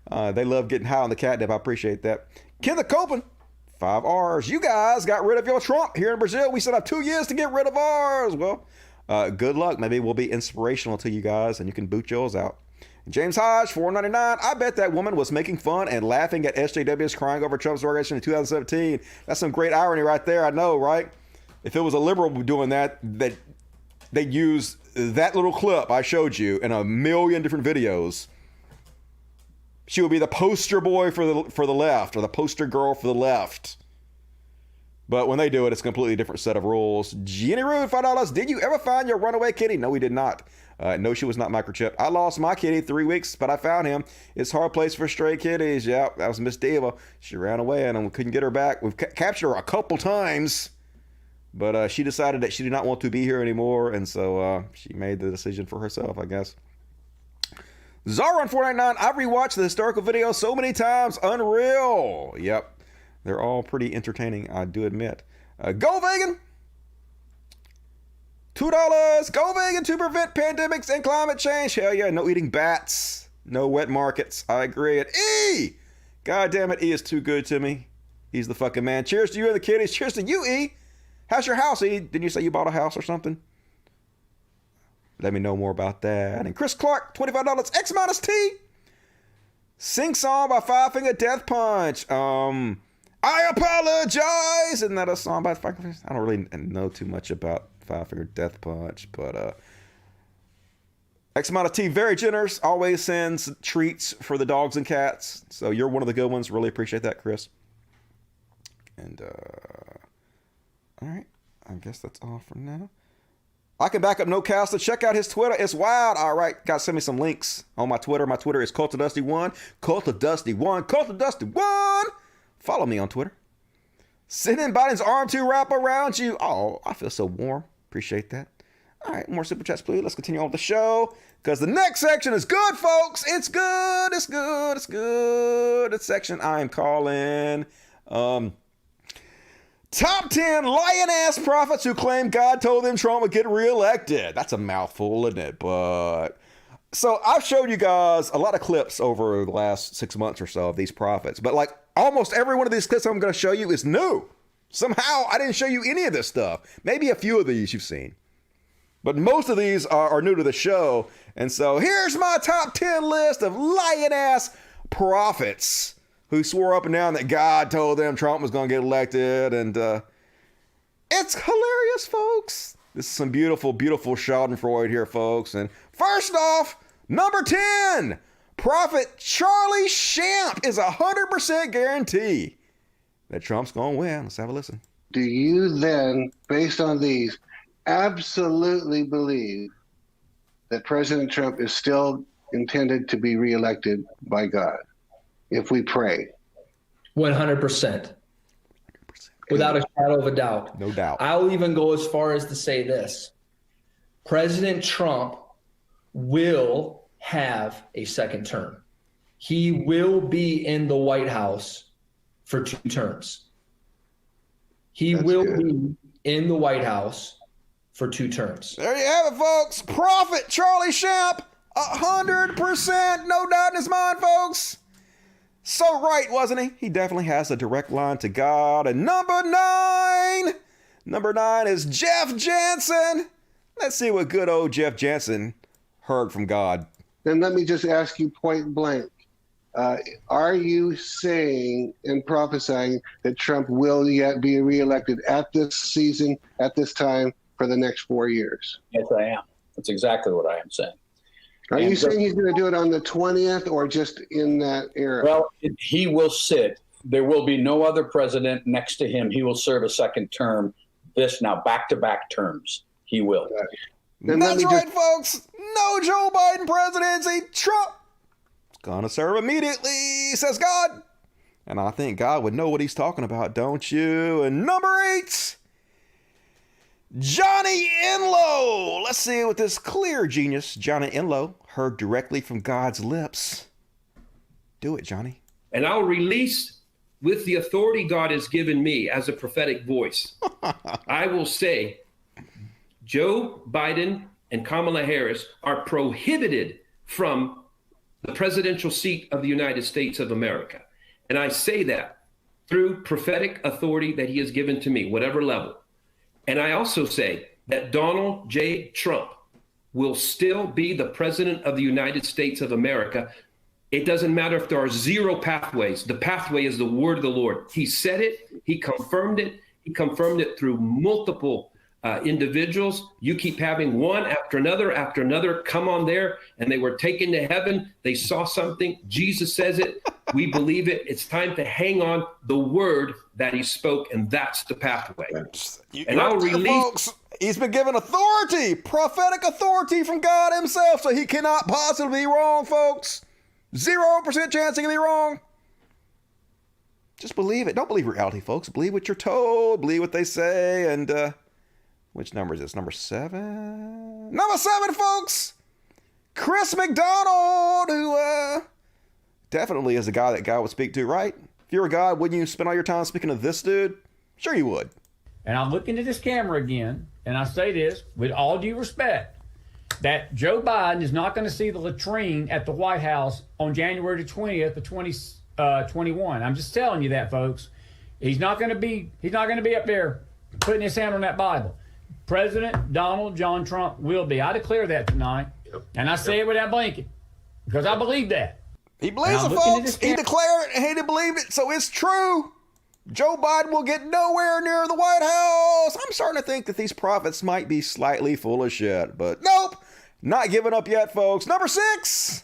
They love getting high on the catnip. I appreciate that. Kenneth Copen, 5 R's. You guys got rid of your Trump. Here in Brazil, we still have 2 years to get rid of ours. Well, good luck. Maybe we'll be inspirational to you guys, and you can boot yours out. James Hodge, $4.99. I bet that woman was making fun and laughing at SJWs crying over Trump's inauguration in 2017. That's some great irony right there. I know, right? If it was a liberal doing that they'd use that little clip I showed you in a million different videos. She would be the poster boy for the left, or the poster girl for the left. But when they do it, it's a completely different set of rules. Jenny Rude, $5. Did you ever find your runaway kitty? No, we did not. No, she was not microchipped. I lost my kitty 3 weeks, but I found him. It's a hard place for stray kitties. Yep, that was Miss Diva. She ran away and we couldn't get her back. We've captured her a couple times, but she decided that she did not want to be here anymore, and so she made the decision for herself, I guess. Zara on $4.99. I've rewatched the historical video so many times. Unreal. Yep. They're all pretty entertaining, I do admit. Go vegan. $2. Go vegan to prevent pandemics and climate change. Hell yeah. No eating bats. No wet markets. I agree. And E. God damn it. E is too good to me. He's the fucking man. Cheers to you and the kiddies. Cheers to you, E. How's your house, E? Didn't you say you bought a house or something? Let me know more about that. And Chris Clark, $25. X-T. Sing song by Five Finger Death Punch. I apologize. Isn't that a song by Five Finger? I don't really know too much about Five Finger Death Punch, but X-T, very generous. Always sends treats for the dogs and cats. So you're one of the good ones. Really appreciate that, Chris. And all right, I guess that's all for now. I can back up No Castle. Check out his Twitter. It's wild. All right. Guys, send me some links on my Twitter. My Twitter is CultofDusty1. CultofDusty1. CultofDusty1. Follow me on Twitter. Sending Biden's arm to wrap around you. Oh, I feel so warm. Appreciate that. All right. More super chats, please. Let's continue on with the show, because the next section is good, folks. It's good. It's good. It's good. It's section I am calling Top 10 lion-ass prophets who claim God told them Trump would get reelected. That's a mouthful, isn't it? But so I've showed you guys a lot of clips over the last 6 months or so of these prophets. But like almost every one of these clips I'm going to show you is new. Somehow I didn't show you any of this stuff. Maybe a few of these you've seen. But most of these are new to the show. And so here's my top 10 list of lion-ass prophets who swore up and down that God told them Trump was going to get elected. And it's hilarious, folks. This is some beautiful, beautiful schadenfreude here, folks. And first off, number 10, Prophet Charlie Shamp is 100% guarantee that Trump's going to win. Let's have a listen. Do you then, based on these, absolutely believe that President Trump is still intended to be reelected by God? If we pray. 100%. Without a shadow of a doubt. No doubt. I'll even go as far as to say this. President Trump will have a second term. He will be in the White House for 2 terms. He will be in the White House for 2 terms. There you have it, folks. Prophet Charlie Shamp, 100%, no doubt in his mind, folks. So right, wasn't he? He definitely has a direct line to God. And number 9 is Jeff Jansen. Let's see what good old Jeff Jansen heard from God. Then let me just ask you point blank. Are you saying and prophesying that Trump will yet be reelected at this season, at this time, for the next 4 years? Yes, I am. That's exactly what I am saying. Are you saying he's going to do it on the 20th or just in that era? Well, he will sit. There will be no other president next to him. He will serve a second term. This now back-to-back terms. He will. That's right, folks. No Joe Biden presidency. Trump is going to serve immediately, says God. And I think God would know what he's talking about, don't you? And number 8, Johnny Enlow. Let's see what this clear genius, Johnny Enlow, heard directly from God's lips. Do it, Johnny. And I'll release with the authority God has given me as a prophetic voice. I will say, Joe Biden and Kamala Harris are prohibited from the presidential seat of the United States of America. And I say that through prophetic authority that he has given to me, whatever level. And I also say that Donald J. Trump will still be the president of the United States of America. It doesn't matter if there are 0 pathways. The pathway is the word of the Lord. He said it. He confirmed it. He confirmed it through multiple individuals. You keep having one after another come on there, and they were taken to heaven. They saw something. Jesus says it. We believe it. It's time to hang on the word that he spoke, and that's the pathway. And I'll release. Folks, he's been given authority, prophetic authority from God himself, so he cannot possibly be wrong, folks. 0% chance he can be wrong. Just believe it. Don't believe reality, folks. Believe what you're told. Believe what they say. And which number is this? Number 7? Number 7, folks. Chris McDonald, who definitely is a guy that God would speak to, right? If you were God, wouldn't you spend all your time speaking to this dude? Sure you would. And I look into this camera again, and I say this with all due respect, that Joe Biden is not going to see the latrine at the White House on January the 20th of 2021. I'm just telling you that, folks. He's not going to be up there putting his hand on that Bible. President Donald John Trump will be. I declare that tonight. And I say it without blinking because I believe that. He believes it, folks. He declared it and he believed it, so it's true. Joe Biden will get nowhere near the White House. I'm starting to think that these prophets might be slightly full of shit, but nope. Not giving up yet, folks. Number 6.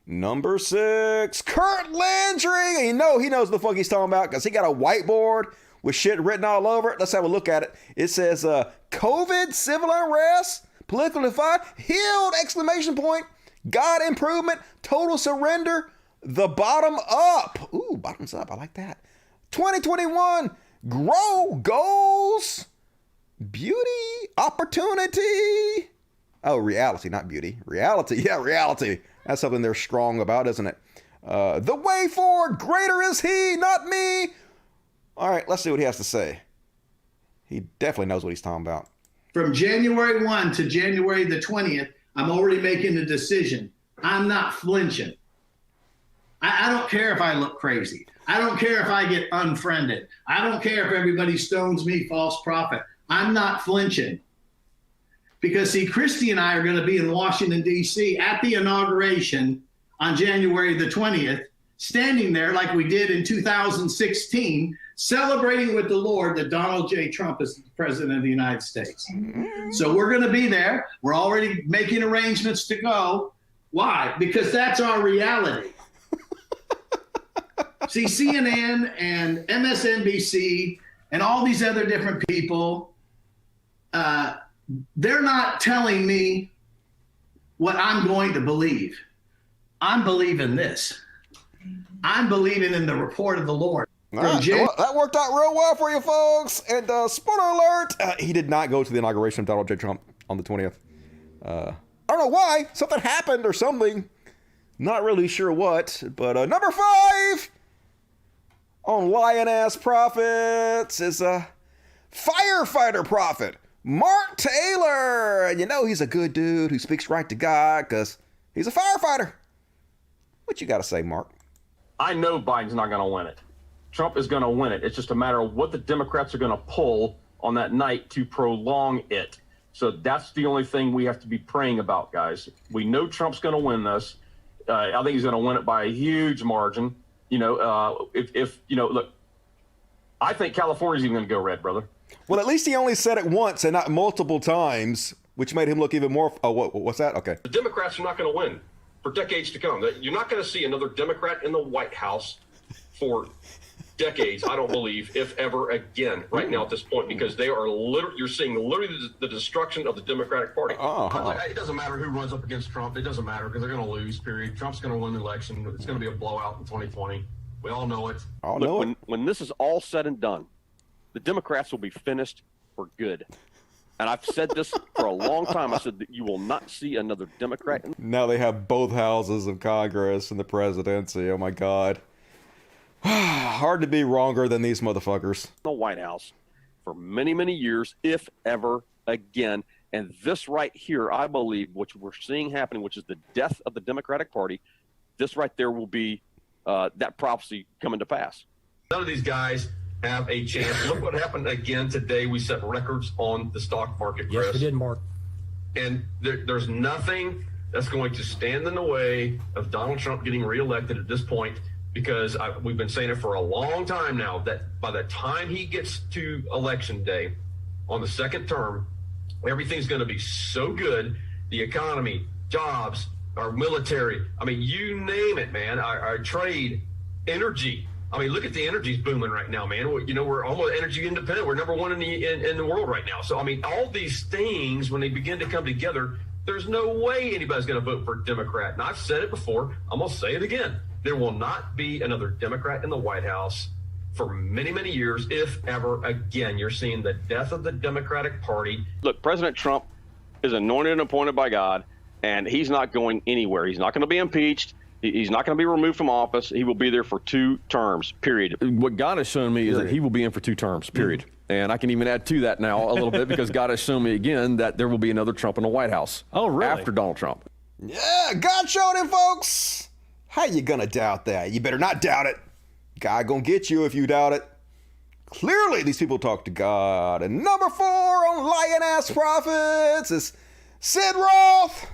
Kurt Landry. You know he knows what the fuck he's talking about because he got a whiteboard with shit written all over it. Let's have a look at it. It says, COVID, civil unrest, political divide, healed, exclamation point, God improvement, total surrender, the bottom up. Ooh, bottoms up. I like that. 2021, grow, goals, beauty, opportunity. Oh, reality, not beauty. Reality. Yeah, reality. That's something they're strong about, isn't it? The way forward, greater is he, not me. All right, let's see what he has to say. He definitely knows what he's talking about. From January 1 to January the 20th, I'm already making a decision. I'm not flinching. I don't care if I look crazy. I don't care if I get unfriended. I don't care if everybody stones me, false prophet. I'm not flinching. Because, see, Christy and I are going to be in Washington, D.C. at the inauguration on January the 20th, standing there like we did in 2016, celebrating with the Lord that Donald J. Trump is the president of the United States. So we're going to be there. We're already making arrangements to go. Why? Because that's our reality. See, CNN and MSNBC and all these other different people, they're not telling me what I'm going to believe. I'm believing this. I'm believing in the report of the Lord. All right, that worked out real well for you folks. And spoiler alert, he did not go to the inauguration of Donald J. Trump on the 20th. I don't know why. Something happened or something. Not really sure what. But number 5 on Lion-Ass Prophets is a firefighter prophet, Mark Taylor. And you know he's a good dude who speaks right to God because he's a firefighter. What you got to say, Mark? I know Biden's not going to win it. Trump is going to win it. It's just a matter of what the Democrats are going to pull on that night to prolong it. So that's the only thing we have to be praying about, guys. We know Trump's going to win this. I think he's going to win it by a huge margin. If look, I think California's even going to go red, brother. Well, at least he only said it once and not multiple times, which made him look even more. Oh, what's that? Okay. The Democrats are not going to win for decades to come. You're not going to see another Democrat in the White House for decades, I don't believe, if ever again, right now at this point, because they are you're seeing literally the destruction of the Democratic Party. It doesn't matter who runs up against Trump. It doesn't matter because they're going to lose, period. Trump's going to win the election. It's going to be a blowout in 2020. We all know it. When this is all said and done, the Democrats will be finished for good. And I've said this for a long time. I said that you will not see another Democrat. Now they have both houses of Congress and the presidency. Oh, my God. Hard to be wronger than these motherfuckers. The White House for many, many years, if ever again. And this right here, I believe, which we're seeing happening, which is the death of the Democratic Party, this right there will be that prophecy coming to pass. None of these guys have a chance. Look what happened again today. We set records on the stock market, Chris. Yes, we did, Mark. And there's nothing that's going to stand in the way of Donald Trump getting reelected at this point, because we've been saying it for a long time now that by the time he gets to election day on the second term, everything's going to be so good. The economy, jobs, our military, I mean, you name it, man, our trade, energy. I mean, look at the energy's booming right now, man. We're almost energy independent. We're number one in the world right now. So, I mean, all these things, when they begin to come together, there's no way anybody's going to vote for a Democrat. And I've said it before. I'm going to say it again. There will not be another Democrat in the White House for many, many years, if ever again. You're seeing the death of the Democratic Party. Look, President Trump is anointed and appointed by God, and he's not going anywhere. He's not going to be impeached. He's not going to be removed from office. He will be there for 2 terms, period. What God has shown me is that he will be in for 2 terms, period. And I can even add to that now a little bit, because God has shown me again that there will be another Trump in the White House. Oh, really? After Donald Trump. Yeah, God showed him, folks. How you gonna doubt that? You better not doubt it. God gonna get you if you doubt it. Clearly, these people talk to God. And number 4 on lying-ass prophets is Sid Roth.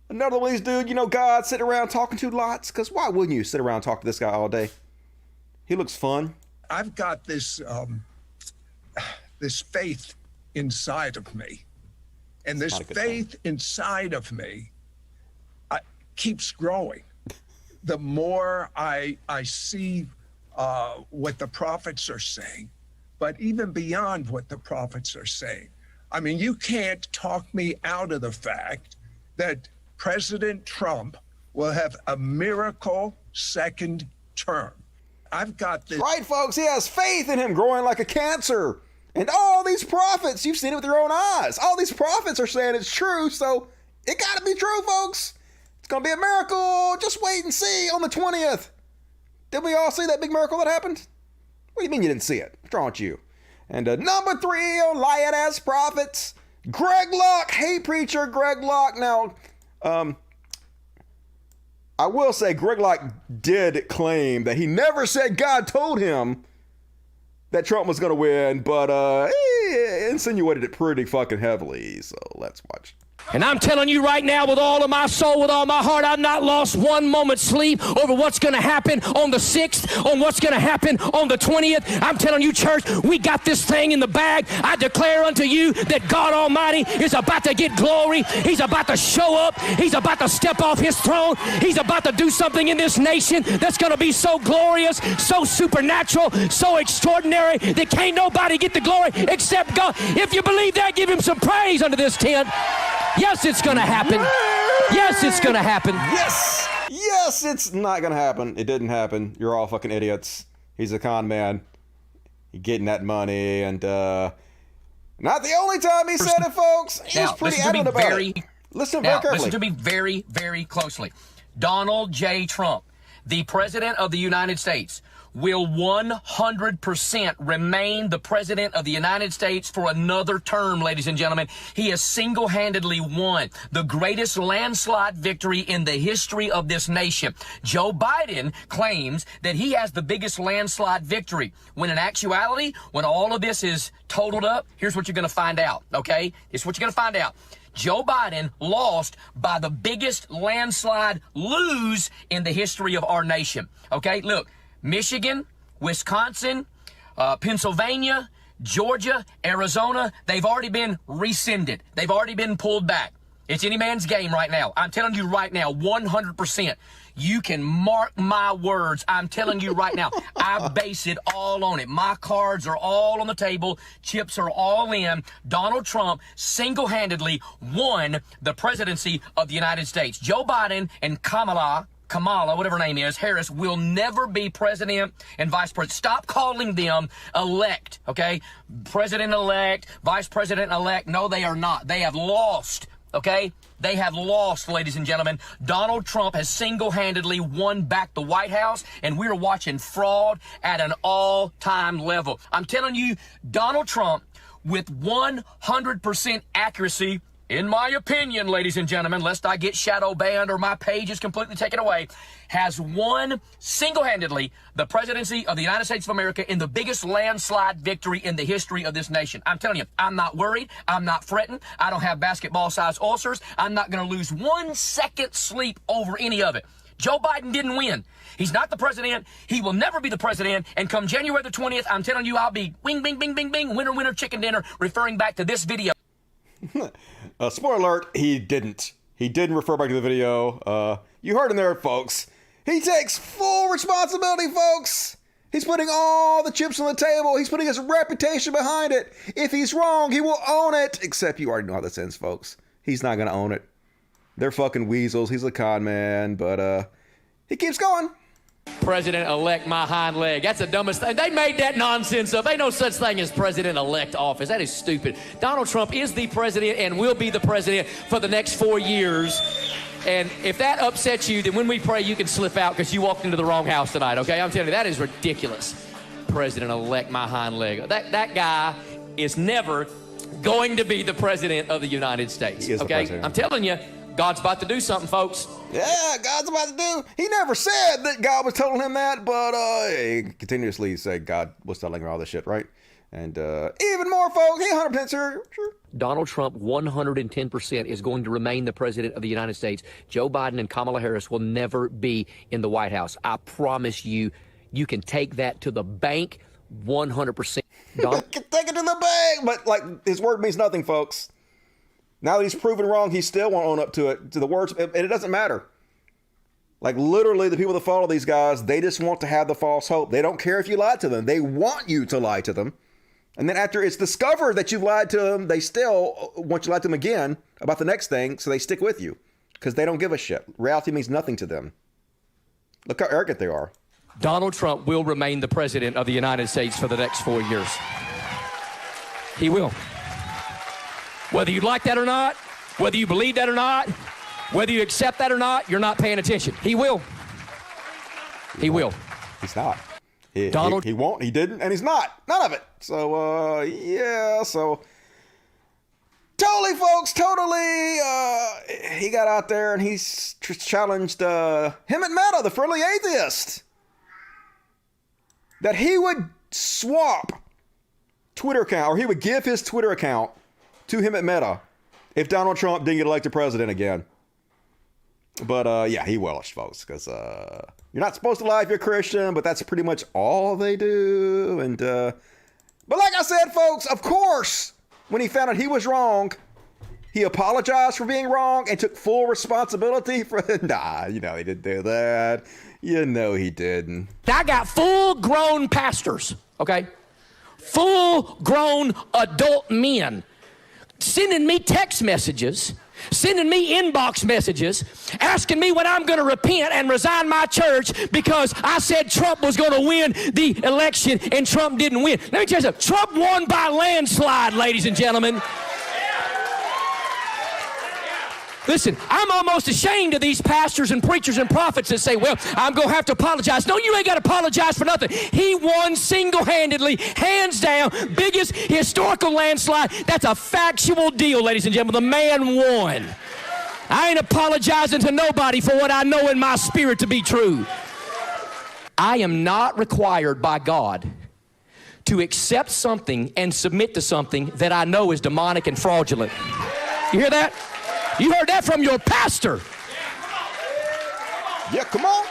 Another one of these dude, God sitting around talking to lots. Because why wouldn't you sit around and talk to this guy all day? He looks fun. I've got this this faith inside of me. And this faith inside of me keeps growing. The more I see what the prophets are saying, but even beyond what the prophets are saying. I mean, you can't talk me out of the fact that President Trump will have a miracle second term. I've got this. Right, folks. He has faith in him growing like a cancer. And all these prophets, you've seen it with your own eyes. All these prophets are saying it's true, so it got to be true, folks. It's going to be a miracle. Just wait and see on the 20th. Did we all see that big miracle that happened? What do you mean you didn't see it? What's wrong with you? And number 3 on lying-ass prophets, Greg Locke. Hey, preacher, Greg Locke. Now, I will say Greg Locke did claim that he never said God told him that Trump was going to win, but he insinuated it pretty fucking heavily. So let's watch. And I'm telling you right now, with all of my soul, with all my heart, I've not lost one moment's sleep over what's going to happen on the 6th, on what's going to happen on the 20th. I'm telling you, church, we got this thing in the bag. I declare unto you that God Almighty is about to get glory. He's about to show up. He's about to step off his throne. He's about to do something in this nation that's going to be so glorious, so supernatural, so extraordinary that can't nobody get the glory except God. If you believe that, give him some praise under this tent. Yes, it's going to happen. Yes, it's going to happen. Yes. Yes, it's not going to happen. It didn't happen. You're all fucking idiots. He's a con man. He's getting that money. And not the only time he said it, folks. He was pretty adamant about it. Listen very carefully. Listen to me very, very closely. Donald J. Trump, the President of the United States, will 100% remain the President of the United States for another term, ladies and gentlemen. He has single-handedly won the greatest landslide victory in the history of this nation. Joe Biden claims that he has the biggest landslide victory, when in actuality, when all of this is totaled up, here's what you're going to find out, okay? Here's what you're going to find out. Joe Biden lost by the biggest landslide lose in the history of our nation. Okay, look, Michigan, Wisconsin, Pennsylvania, Georgia, Arizona, they've already been rescinded. They've already been pulled back. It's any man's game right now. I'm telling you right now, 100%. You can mark my words. I'm telling you right now, I base it all on it. My cards are all on the table. Chips are all in. Donald Trump single-handedly won the presidency of the United States. Joe Biden and Kamala, whatever her name is, Harris, will never be president and vice president. Stop calling them elect, okay? President-elect, vice president-elect. No, they are not. They have lost, okay? They have lost, ladies and gentlemen. Donald Trump has single-handedly won back the White House, and we're watching fraud at an all-time level. I'm telling you, Donald Trump, with 100% accuracy, in my opinion, ladies and gentlemen, lest I get shadow banned or my page is completely taken away, has won single-handedly the presidency of the United States of America in the biggest landslide victory in the history of this nation. I'm telling you, I'm not worried. I'm not fretting. I don't have basketball-sized ulcers. I'm not going to lose 1 second sleep over any of it. Joe Biden didn't win. He's not the president. He will never be the president. And come January the 20th, I'm telling you, I'll be wing, bing, bing, bing, bing, winner, winner, chicken dinner, referring back to this video. Spoiler alert, he didn't. He didn't refer back to the video. You heard him there, folks. He takes full responsibility, folks. He's putting all the chips on the table. He's putting his reputation behind it. If he's wrong, he will own it. Except you already know how this ends, folks. He's not going to own it. They're fucking weasels. He's a con man, but he keeps going. President-elect my hind leg. That's the dumbest thing. They made that nonsense up. Ain't no such thing as president-elect office. That is stupid. Donald Trump is the president and will be the president for the next 4 years. And if that upsets you, then when we pray, you can slip out because you walked into the wrong house tonight, okay? I'm telling you, that is ridiculous. President-elect my hind leg. That guy is never going to be the president of the United States, okay? I'm telling you, God's about to do something, folks. Yeah, God's about to do. He never said that God was telling him that, but he continuously said God was telling her all this shit, right? And even more, folks, he 100% sure. Donald Trump, 110%, is going to remain the president of the United States. Joe Biden and Kamala Harris will never be in the White House. I promise you, you can take that to the bank, 100%. Take it to the bank, but like his word means nothing, folks. Now that he's proven wrong, he still won't own up to it, to the words, and it doesn't matter. Like literally the people that follow these guys, they just want to have the false hope. They don't care if you lied to them. They want you to lie to them. And then after it's discovered that you've lied to them, they still want you to lie to them again about the next thing, so they stick with you because they don't give a shit. Reality means nothing to them. Look how arrogant they are. Donald Trump will remain the president of the United States for the next 4 years. He will. Whether you like that or not, whether you believe that or not, whether you accept that or not, you're not paying attention. He will. He will. He's not. He won't, he didn't, and he's not. None of it. So, yeah, so... Totally, folks, totally. He got out there and he's challenged him and Meta, the friendly atheist, that he would swap Twitter account, or he would give his Twitter account to him at Meta if Donald Trump didn't get elected president again. But yeah, he will, folks, because you're not supposed to lie if you're a Christian, but that's pretty much all they do. And but like I said, folks, of course, when he found out he was wrong, he apologized for being wrong and took full responsibility for it. Nah, you know he didn't do that. You know he didn't. I got full-grown pastors, okay? Full-grown adult men sending me text messages, sending me inbox messages, asking me when I'm going to repent and resign my church because I said Trump was going to win the election and Trump didn't win. Let me tell you something. Trump won by landslide, ladies and gentlemen. Listen, I'm almost ashamed of these pastors and preachers and prophets that say, well, I'm going to have to apologize. No, you ain't got to apologize for nothing. He won single-handedly, hands down, biggest historical landslide. That's a factual deal, ladies and gentlemen. The man won. I ain't apologizing to nobody for what I know in my spirit to be true. I am not required by God to accept something and submit to something that I know is demonic and fraudulent. You hear that? You heard that from your pastor. Yeah, come on.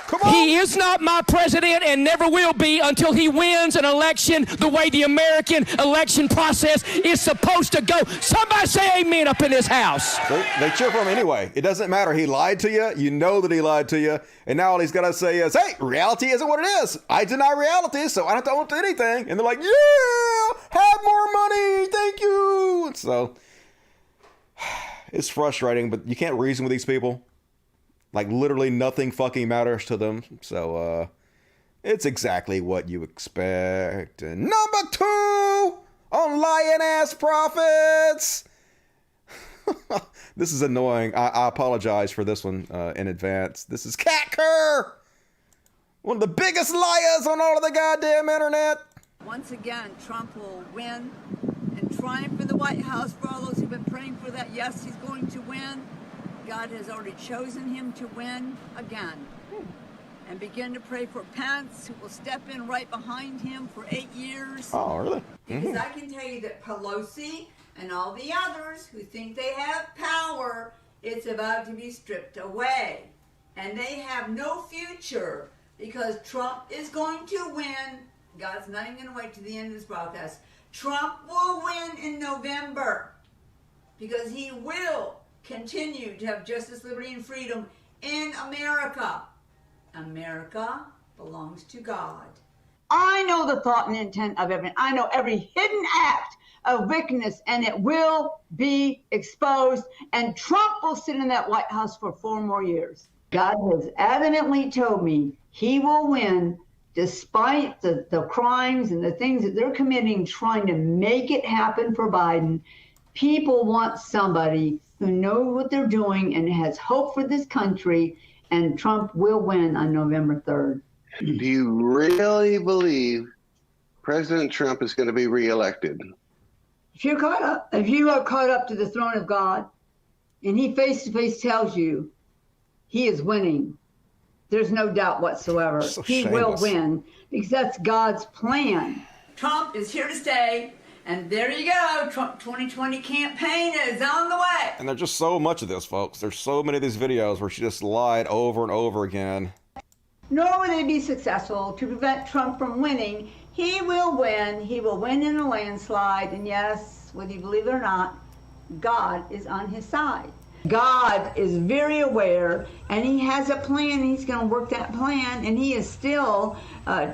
Come on. He is not my president and never will be until he wins an election the way the American election process is supposed to go. Somebody say amen up in this house. They cheer for him anyway. It doesn't matter. He lied to you. You know that he lied to you. And now all he's got to say is, hey, reality isn't what it is. I deny reality, so I don't have to own anything. And they're like, yeah, have more money. Thank you. So it's frustrating, but you can't reason with these people. Like, literally nothing fucking matters to them. So, it's exactly what you expect. And number 2 on lying-ass prophets. This is annoying. I apologize for this one in advance. This is Cat Kerr. One of the biggest liars on all of the goddamn internet. Once again, Trump will win and triumph in the White House. For all those who've been praying for that, yes, he's going to win. God has already chosen him to win again. And begin to pray for Pence, who will step in right behind him for 8 years. Oh, really? Because I can tell you that Pelosi and all the others who think they have power, it's about to be stripped away. And they have no future because Trump is going to win. God's not even going to wait to the end of this broadcast. Trump will win in November because he will continue to have justice, liberty, and freedom in America. America belongs to God. I know the thought and intent of everything. I know every hidden act of wickedness, and it will be exposed. And Trump will sit in that White House for 4 more years. God has adamantly told me he will win despite the crimes and the things that they're committing, trying to make it happen for Biden. People want somebody who knows what they're doing and has hope for this country, and Trump will win on November 3rd. Do you really believe President Trump is going to be reelected? If you are caught up to the throne of God, and he face to face tells you he is winning, there's no doubt whatsoever. So he will win because that's God's plan. Trump is here to stay. And there you go. Trump 2020 campaign is on the way. And there's just so much of this, folks. There's so many of these videos where she just lied over and over again. Nor will they be successful to prevent Trump from winning. He will win. He will win in a landslide. And yes, whether you believe it or not, God is on his side. God is very aware, and he has a plan. He's going to work that plan, and he has still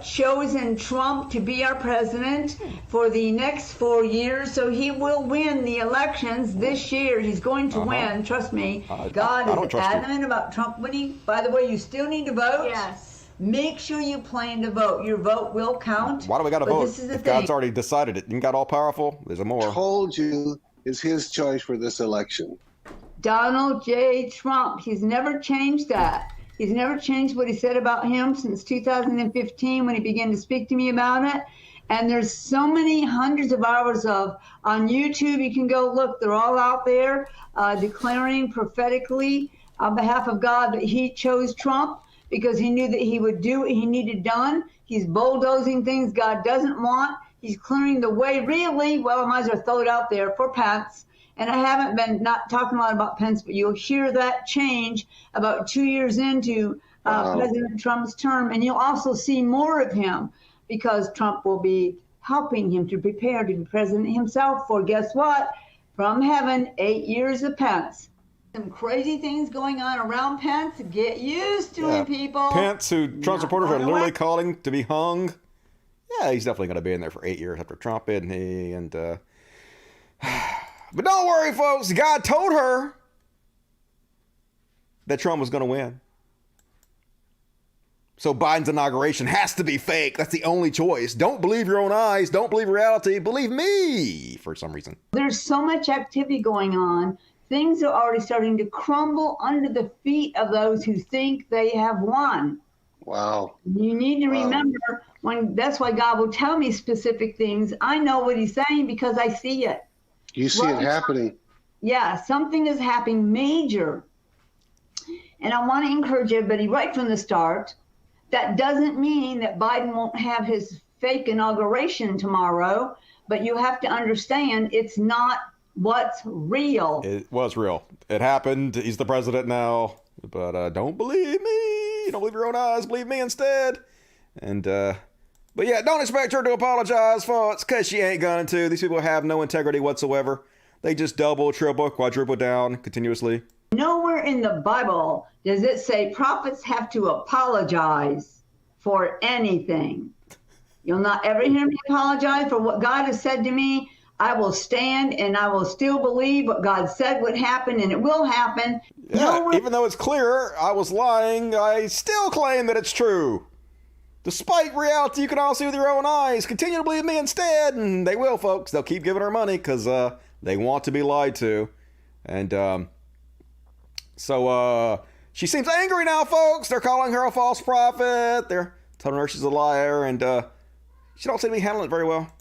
chosen Trump to be our president for the next 4 years, so he will win the elections this year. He's going to win, trust me. God is adamant about Trump winning. By the way, you still need to vote. Yes. Make sure you plan to vote. Your vote will count. Why do we got to vote? If God's already decided it, and God all powerful, there's a more. Told you is his choice for this election. Donald J. Trump. He's never changed that. He's never changed what he said about him since 2015 when he began to speak to me about it. And there's so many hundreds of hours on YouTube. You can go look. They're all out there declaring prophetically on behalf of God that he chose Trump because he knew that he would do what he needed done. He's bulldozing things God doesn't want. He's clearing the way, really. Well, I might as well throw it out there for Pence. And I haven't been not talking a lot about Pence, but you'll hear that change about 2 years into President Trump's term. And you'll also see more of him because Trump will be helping him to prepare to be president himself for, guess what? From heaven, 8 years of Pence. Some crazy things going on around Pence. Get used to it, people. Pence, who Trump supporters are literally calling to be hung. Yeah, he's definitely going to be in there for 8 years after Trump, isn't he? And, but don't worry, folks. God told her that Trump was going to win. So Biden's inauguration has to be fake. That's the only choice. Don't believe your own eyes. Don't believe reality. Believe me, for some reason. There's so much activity going on. Things are already starting to crumble under the feet of those who think they have won. Wow. You need to remember, that's why God will tell me specific things. I know what he's saying because I see it. You see it happening. Yeah, something is happening major. And I want to encourage everybody right from the start, that doesn't mean that Biden won't have his fake inauguration tomorrow, but you have to understand it's not what's real. It was real. It happened. He's the president now. But don't believe me. Don't believe your own eyes. Believe me instead. And, but yeah, don't expect her to apologize, folks, because she ain't going to. These people have no integrity whatsoever. They just double, triple, quadruple down continuously. Nowhere in the Bible does it say prophets have to apologize for anything. You'll not ever hear me apologize for what God has said to me. I will stand and I will still believe what God said would happen, and it will happen. Yeah, even though it's clear I was lying, I still claim that it's true. Despite reality you can all see with your own eyes, continue to believe me instead, and they will, folks. They'll keep giving her money because they want to be lied to. And so she seems angry now, folks. They're calling her a false prophet. They're telling her she's a liar, and she don't seem to be handling it very well.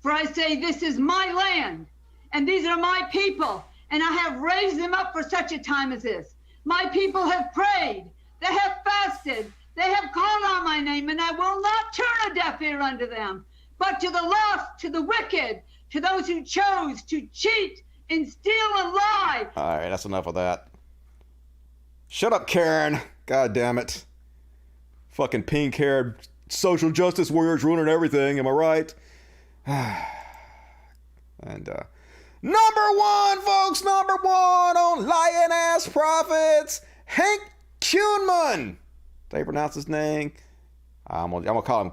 For I say, this is my land, and these are my people, and I have raised them up for such a time as this. My people have prayed, they have fasted, they have called on my name, and I will not turn a deaf ear unto them. But to the lost, to the wicked, to those who chose to cheat and steal and lie. All right, that's enough of that. Shut up, Karen. God damn it. Fucking pink-haired social justice warriors ruining everything, am I right? And number one, folks, number one on lying ass prophets, Hank Kuhnman. Did I pronounce his name? I'm gonna call him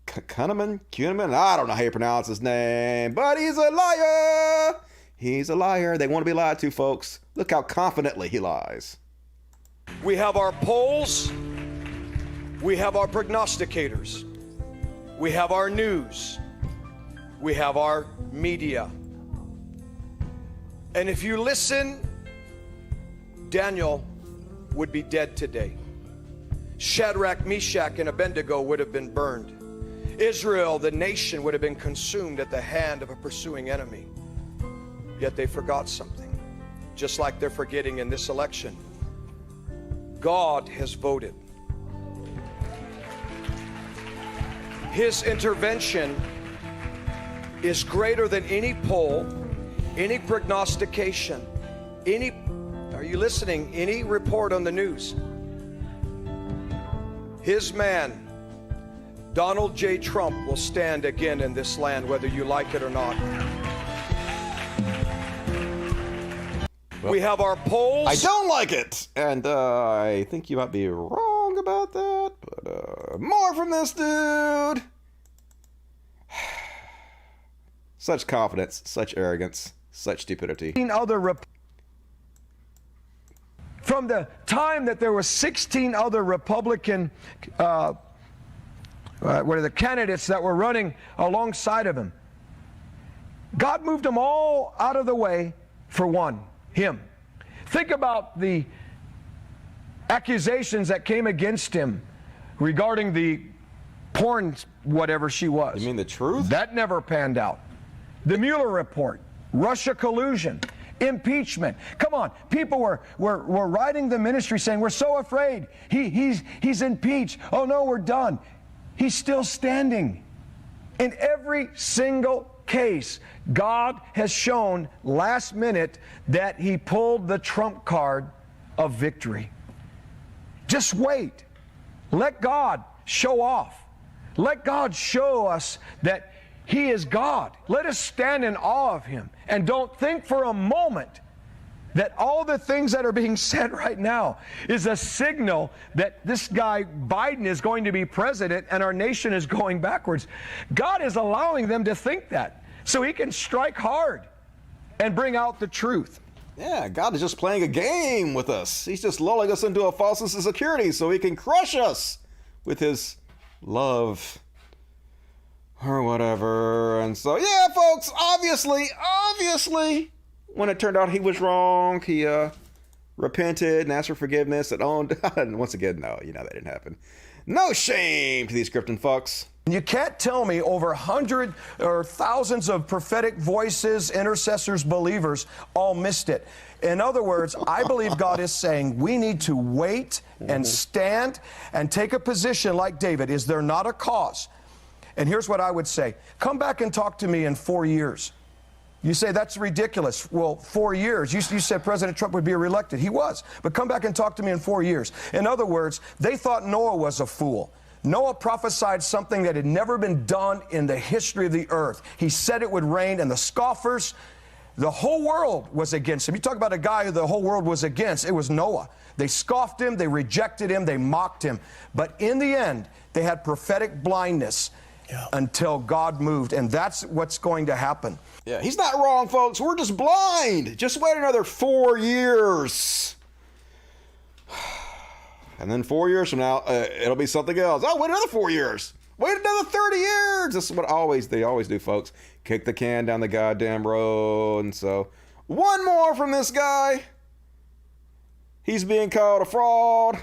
Kuhnman. I don't know how you pronounce his name, but he's a liar. He's a liar. They want to be lied to, folks. Look how confidently he lies. We have our polls. We have our prognosticators. We have our news. We have our media. And if you listen, Daniel would be dead today. Shadrach, Meshach, and Abednego would have been burned. Israel, the nation, would have been consumed at the hand of a pursuing enemy. Yet they forgot something, just like they're forgetting in this election. God has voted. His intervention is greater than any poll, any prognostication, any, are you listening, any report on the news. His man, Donald J. Trump, will stand again in this land, whether you like it or not. Well, we have our polls. I don't like it, and I think you might be wrong about that, but more from this dude. Such confidence, such arrogance, such stupidity. From the time that there were 16 other Republican the candidates that were running alongside of him, God moved them all out of the way for one, him. Think about the accusations that came against him regarding the porn, whatever she was. You mean the truth? That never panned out. The Mueller report, Russia collusion, impeachment. Come on, people were writing the ministry saying, we're so afraid. He's impeached. Oh no, we're done. He's still standing. In every single case, God has shown last minute that he pulled the trump card of victory. Just wait. Let God show off. Let God show us that he is God. Let us stand in awe of him. And don't think for a moment that all the things that are being said right now is a signal that this guy Biden is going to be president and our nation is going backwards. God is allowing them to think that so he can strike hard and bring out the truth. Yeah, God is just playing a game with us. He's just lulling us into a false sense of security so he can crush us with his love or whatever. And so, yeah, folks, obviously, when it turned out he was wrong, he repented and asked for forgiveness and owned. And once again, no, that didn't happen. No shame to these Krypton fucks. You can't tell me over hundreds or thousands of prophetic voices, intercessors, believers all missed it. In other words, I believe God is saying we need to wait and stand and take a position like David. Is there not a cause? And here's what I would say. Come back and talk to me in 4 years. You say that's ridiculous. Well, 4 years. You said President Trump would be reelected. He was. But come back and talk to me in 4 years. In other words, they thought Noah was a fool. Noah prophesied something that had never been done in the history of the earth. He said it would rain, and the scoffers, the whole world was against him. You talk about a guy who the whole world was against. It was Noah. They scoffed him. They rejected him. They mocked him. But in the end, they had prophetic blindness until God moved. And that's what's going to happen. Yeah, he's not wrong, folks. We're just blind. Just wait another 4 years. And then 4 years from now, it'll be something else. Oh, wait another 4 years. Wait another 30 years. This is what they always do, folks. Kick the can down the goddamn road. And so, one more from this guy. He's being called a fraud.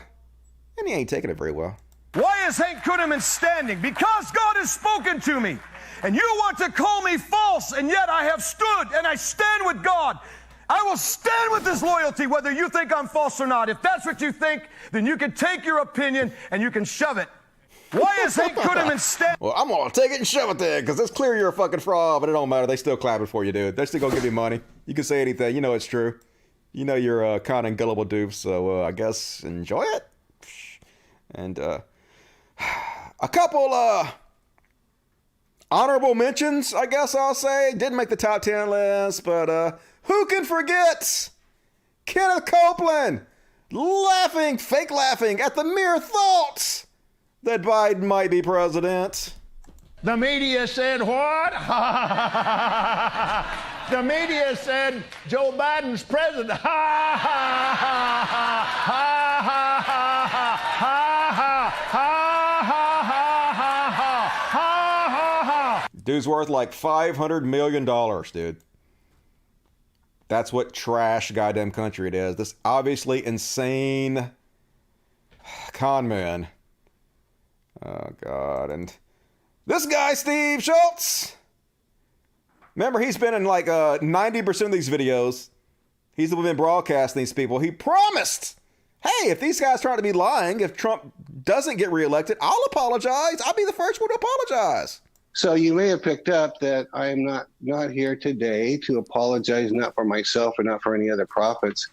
And he ain't taking it very well. Why is Hank Kunneman standing? Because God has spoken to me. And you want to call me false, and yet I have stood, and I stand with God. I will stand with this loyalty, whether you think I'm false or not. If that's what you think, then you can take your opinion and you can shove it. Why is Hank Kunneman standing? Well, I'm going to take it and shove it then, because it's clear you're a fucking fraud, but it don't matter. They still clapping for you, dude. They're still going to give you money. You can say anything. You know it's true. You know you're a kind and gullible dupe, so I guess enjoy it. And a couple honorable mentions, I guess I'll say. Didn't make the top 10 list, but who can forget Kenneth Copeland fake laughing at the mere thoughts that Biden might be president. The media said what? The media said Joe Biden's president. Dude's worth like $500 million, dude. That's what trash goddamn country it is. This obviously insane con man. Oh, God. And this guy, Steve Schultz. Remember, he's been in like 90% of these videos. He's been broadcasting these people. He promised, hey, if these guys try to be lying, if Trump doesn't get reelected, I'll apologize. I'll be the first one to apologize. So you may have picked up that I am not here today to apologize, not for myself or not for any other prophets.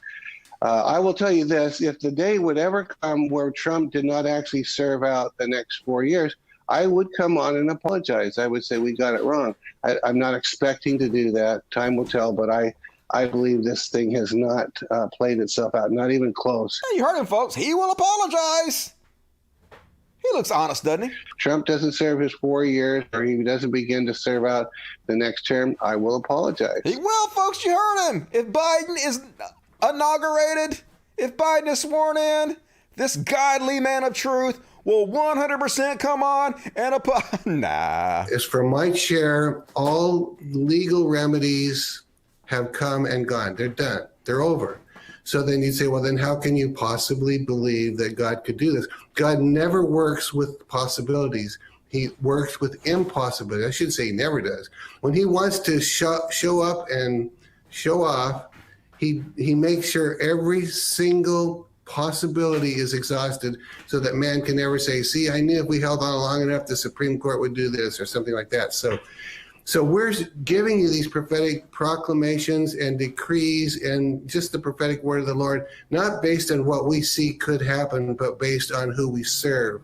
I will tell you this, if the day would ever come where Trump did not actually serve out the next 4 years, I would come on and apologize. I would say we got it wrong. I'm not expecting to do that. Time will tell, but I believe this thing has not played itself out, not even close. Hey, you heard him, folks. He will apologize. He looks honest, doesn't he? Trump doesn't serve his 4 years, or he doesn't begin to serve out the next term, I will apologize. He will, folks. You heard him. If Biden is inaugurated, if Biden is sworn in, this godly man of truth will 100% come on and nah. As for my share, all legal remedies have come and gone. They're done. They're over. So then you'd say, well, then how can you possibly believe that God could do this? God never works with possibilities. He works with impossibilities. I should say he never does. When he wants to show up and show off, he makes sure every single possibility is exhausted so that man can never say, see, I knew if we held on long enough, the Supreme Court would do this or something like that. So we're giving you these prophetic proclamations and decrees and just the prophetic word of the Lord, not based on what we see could happen, but based on who we serve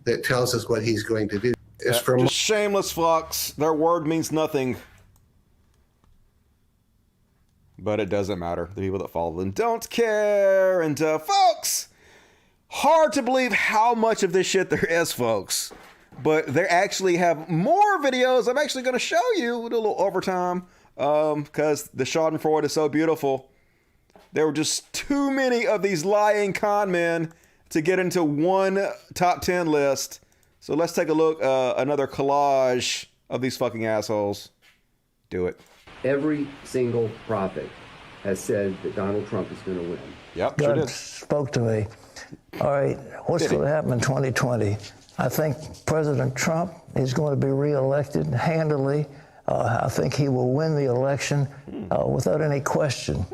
that tells us what he's going to do. Just shameless fucks. Their word means nothing. But it doesn't matter. The people that follow them don't care. And folks, hard to believe how much of this shit there is, folks. But they actually have more videos I'm actually going to show you with a little overtime because the Schadenfreude is so beautiful. There were just too many of these lying con men to get into one top 10 list. So let's take a look, another collage of these fucking assholes. Do it. Every single prophet has said that Donald Trump is going to win. Yep, God sure did. spoke to me. All right, what's going to happen in 2020? I think President Trump is going to be reelected handily. I think he will win the election without any question.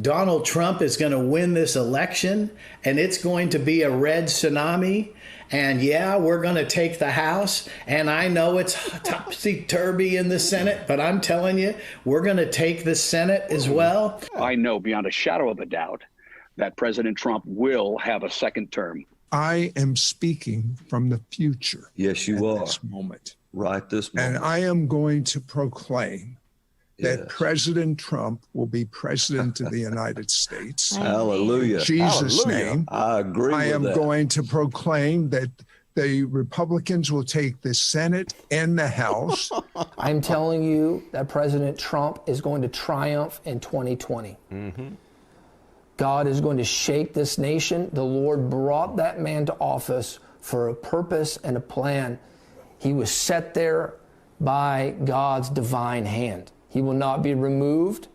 Donald Trump is going to win this election, and it's going to be a red tsunami. And yeah, we're going to take the House. And I know it's topsy-turvy in the Senate, but I'm telling you, we're going to take the Senate as well. I know beyond a shadow of a doubt that President Trump will have a second term. I am speaking from the future. Yes, you are. This moment. Right this moment. And I am going to proclaim that President Trump will be president of the United States. Hallelujah. In Jesus' Hallelujah. name. I agree with I am that. going to proclaim that the Republicans will take the Senate and the House. I'm telling you that President Trump is going to triumph in 2020. God is going to shake this nation. The Lord brought that man to office for a purpose and a plan. He was set there by God's divine hand. He will not be removed.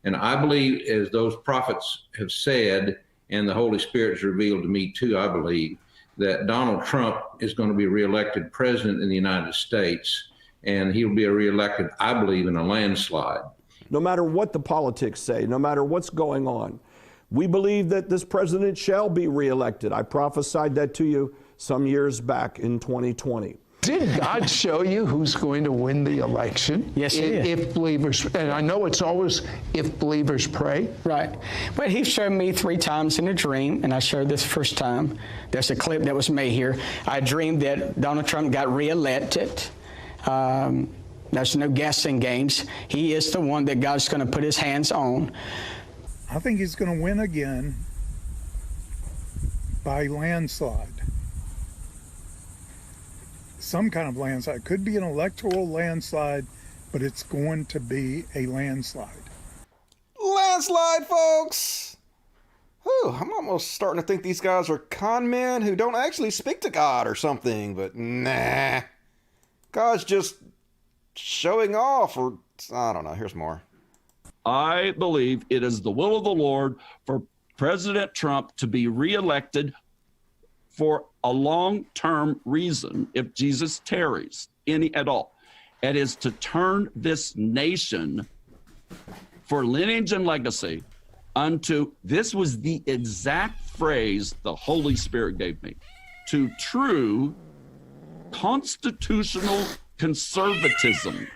And I believe, as those prophets have said, and the Holy Spirit has revealed to me too, I believe, that Donald Trump is going to be reelected president in the United States, and he'll be reelected, I believe, in a landslide. No matter what the politics say, no matter what's going on, we believe that this president shall be reelected. I prophesied that to you some years back in 2020. Did God show you who's going to win the election? Yes, he did. If believers, and I know it's always if believers pray. Right. But he showed me 3 times in a dream, and I showed this first time. There's a clip that was made here. I dreamed that Donald Trump got reelected. There's no guessing games. He is the one that God's going to put his hands on. I think he's going to win again by landslide. Some kind of landslide. Could be an electoral landslide, but it's going to be a landslide. Landslide, folks! Whew, I'm almost starting to think these guys are con men who don't actually speak to God or something, but nah. God's just showing off, or I don't know. Here's more. I believe it is the will of the Lord for President Trump to be reelected for a long-term reason, if Jesus tarries, any at all. It is to turn this nation for lineage and legacy unto, this was the exact phrase the Holy Spirit gave me, to true constitutional conservatism.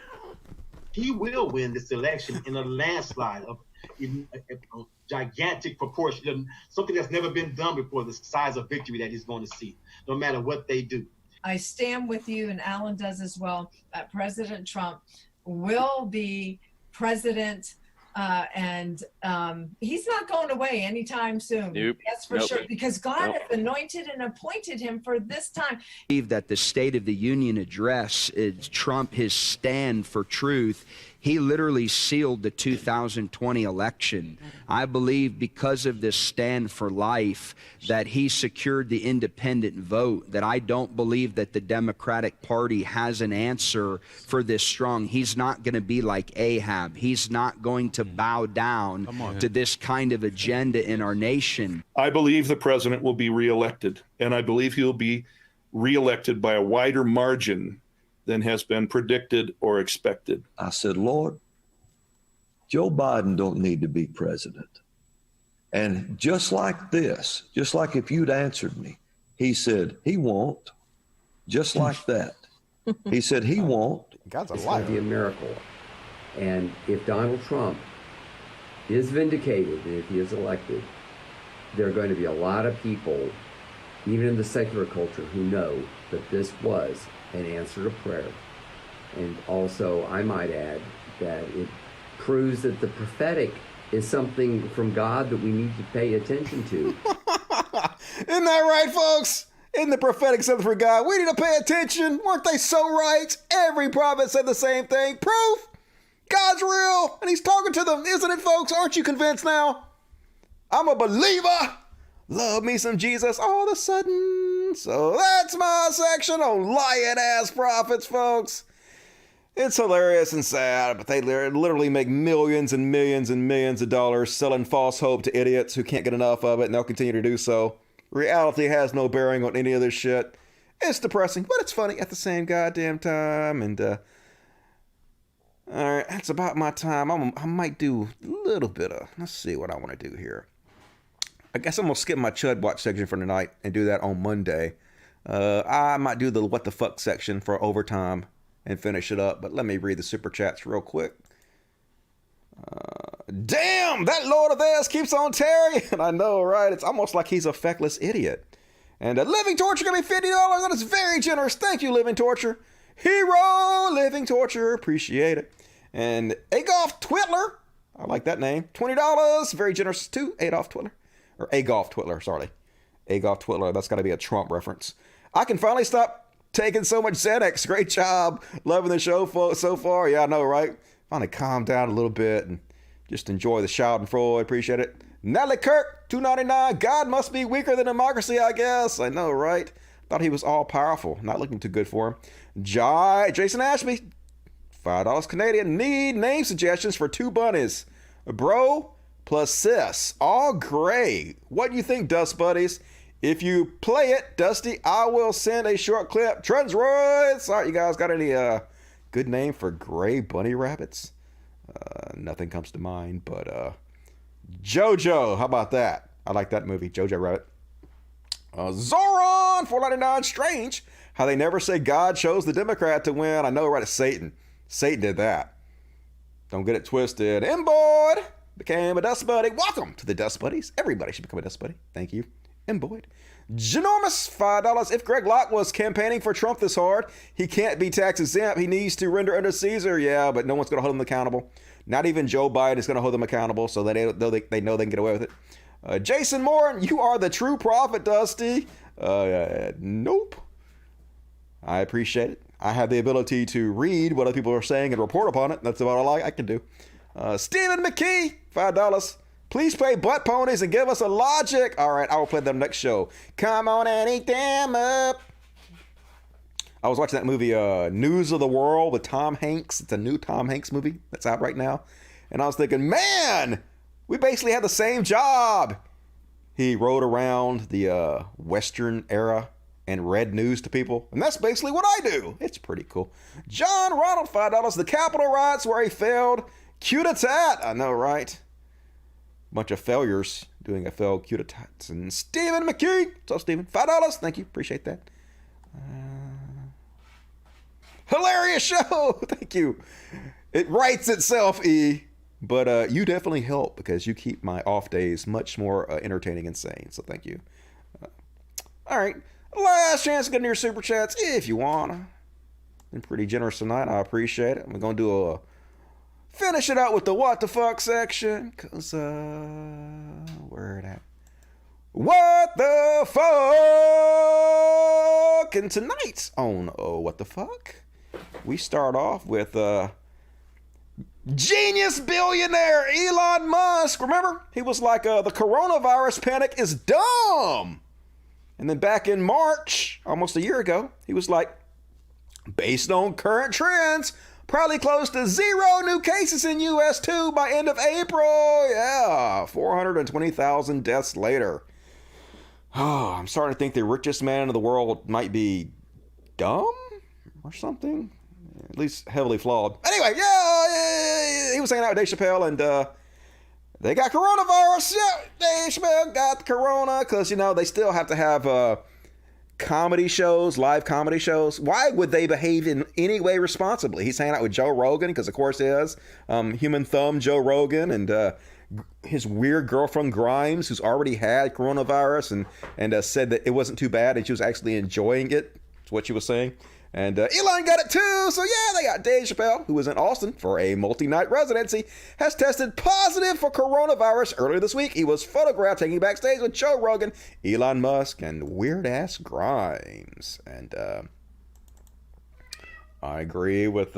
He will win this election in a landslide of a gigantic proportion, something that's never been done before, the size of victory that he's going to see, no matter what they do. I stand with you, and Alan does as well, that President Trump will be president, and he's not going away anytime soon. Nope. That's for sure, because God has anointed and appointed him for this time. I believe that the State of the Union address is Trump, his stand for truth. He literally sealed the 2020 election. I believe because of this stand for life that he secured the independent vote, that I don't believe that the Democratic Party has an answer for this strong. He's not going to be like Ahab. He's not going to bow down to this kind of agenda in our nation. I believe the president will be reelected, and I believe he'll be reelected by a wider margin than has been predicted or expected. I said, Lord, Joe Biden don't need to be president. And just like this, just like if you'd answered me, he said, he won't. Just like that. He said, he won't. God's it's going to be a miracle. And if Donald Trump is vindicated, and if he is elected, there are going to be a lot of people, even in the secular culture, who know that this was an answer to prayer. And also, I might add that it proves that the prophetic is something from God that we need to pay attention to. Isn't that right, folks? Isn't the prophetic something for God? We need to pay attention. Weren't they so right? Every prophet said the same thing. Proof. God's real, and he's talking to them, isn't it, folks? Aren't you convinced now? I'm a believer. Love me some Jesus all of a sudden. So that's my section on lying-ass prophets, folks. It's hilarious and sad, but they literally make millions and millions and millions of dollars selling false hope to idiots who can't get enough of it, and they'll continue to do so. Reality has no bearing on any of this shit. It's depressing, but it's funny at the same goddamn time, and All right, that's about my time. I might do a little bit of, let's see what I want to do here. I guess I'm going to skip my Chud Watch section for tonight and do that on Monday. I might do the what the fuck section for overtime and finish it up, but let me read the super chats real quick. Damn, that Lord of theirs keeps on tarrying. I know, right? It's almost like he's a feckless idiot. And Living Torture gave me $50. That is very generous. Thank you, Living Torture. Hero, Living Torture. Appreciate it. And Agolf Twitler. I like that name. $20. Very generous too. Adolf Twitler. Or Agolf Twitler, sorry. Agolf Twitler. That's got to be a Trump reference. I can finally stop taking so much Xanax. Great job. Loving the show so far. Yeah, I know, right? Finally calm down a little bit and just enjoy the Schadenfreude. Appreciate it. Natalie Kirk, $2.99. God must be weaker than democracy, I guess. I know, right? Thought he was all powerful. Not looking too good for him. Jason Ashby, $5 Canadian. Need name suggestions for 2 bunnies. Bro plus sis. All gray. What do you think, Dust Buddies? If you play it, Dusty, I will send a short clip. Trensroids. All right, you guys got any good name for gray bunny rabbits? Nothing comes to mind, but Jojo. How about that? I like that movie, Jojo Rabbit. Zoran, $4.99. Strange how they never say God chose the Democrat to win. I know, right? It's Satan. Satan did that. Don't get it twisted. Emboyd became a Dust Buddy. Welcome to the Dust Buddies. Everybody should become a Dust Buddy. Thank you. Emboyd. Ginormous, $5. If Greg Locke was campaigning for Trump this hard, he can't be tax exempt. He needs to render under Caesar. Yeah, but no one's going to hold him accountable. Not even Joe Biden is going to hold them accountable, so they know they can get away with it. Jason Moore, you are the true prophet, Dusty. Nope. I appreciate it. I have the ability to read what other people are saying and report upon it. That's about all I can do. Stephen McKee, $5. Please play Butt Ponies and give us a logic. All right, I will play them next show. Come on and eat them up. I was watching that movie, News of the World with Tom Hanks. It's a new Tom Hanks movie that's out right now. And I was thinking, man, we basically had the same job. He rode around the Western era and read news to people. And that's basically what I do. It's pretty cool. John Ronald, $5. The Capitol Riots where he failed. Cue to tat. I know, right? Bunch of failures doing a failed cue to tats. And Stephen McKee. So, Stephen, $5. Thank you. Appreciate that. Hilarious show. Thank you. It writes itself, E. But you definitely help because you keep my off days much more entertaining and sane. So thank you. All right. Last chance to get into your super chats if you want. Been pretty generous tonight. I appreciate it. We're going to finish it out with the what the fuck section. Because, where it at? What the fuck? And tonight on What the Fuck, we start off with genius billionaire Elon Musk. Remember? He was like, the coronavirus panic is dumb. And then back in March, almost a year ago, he was like, based on current trends, probably close to 0 new cases in U.S. too by end of April. Yeah, 420,000 deaths later. Oh, I'm starting to think the richest man in the world might be dumb or something. At least heavily flawed. Anyway, yeah, he was hanging out with Dave Chappelle and they got coronavirus. Yeah, Dave Chappelle got the corona because, they still have to have comedy shows, live comedy shows. Why would they behave in any way responsibly? He's hanging out with Joe Rogan because, of course, he is. Human Thumb Joe Rogan and his weird girlfriend Grimes, who's already had coronavirus and said that it wasn't too bad and she was actually enjoying it. That's what she was saying. And Elon got it too. So yeah, they got Dave Chappelle, who was in Austin for a multi-night residency, has tested positive for coronavirus earlier this week. He was photographed taking backstage with Joe Rogan, Elon Musk, and weird-ass Grimes. And I agree with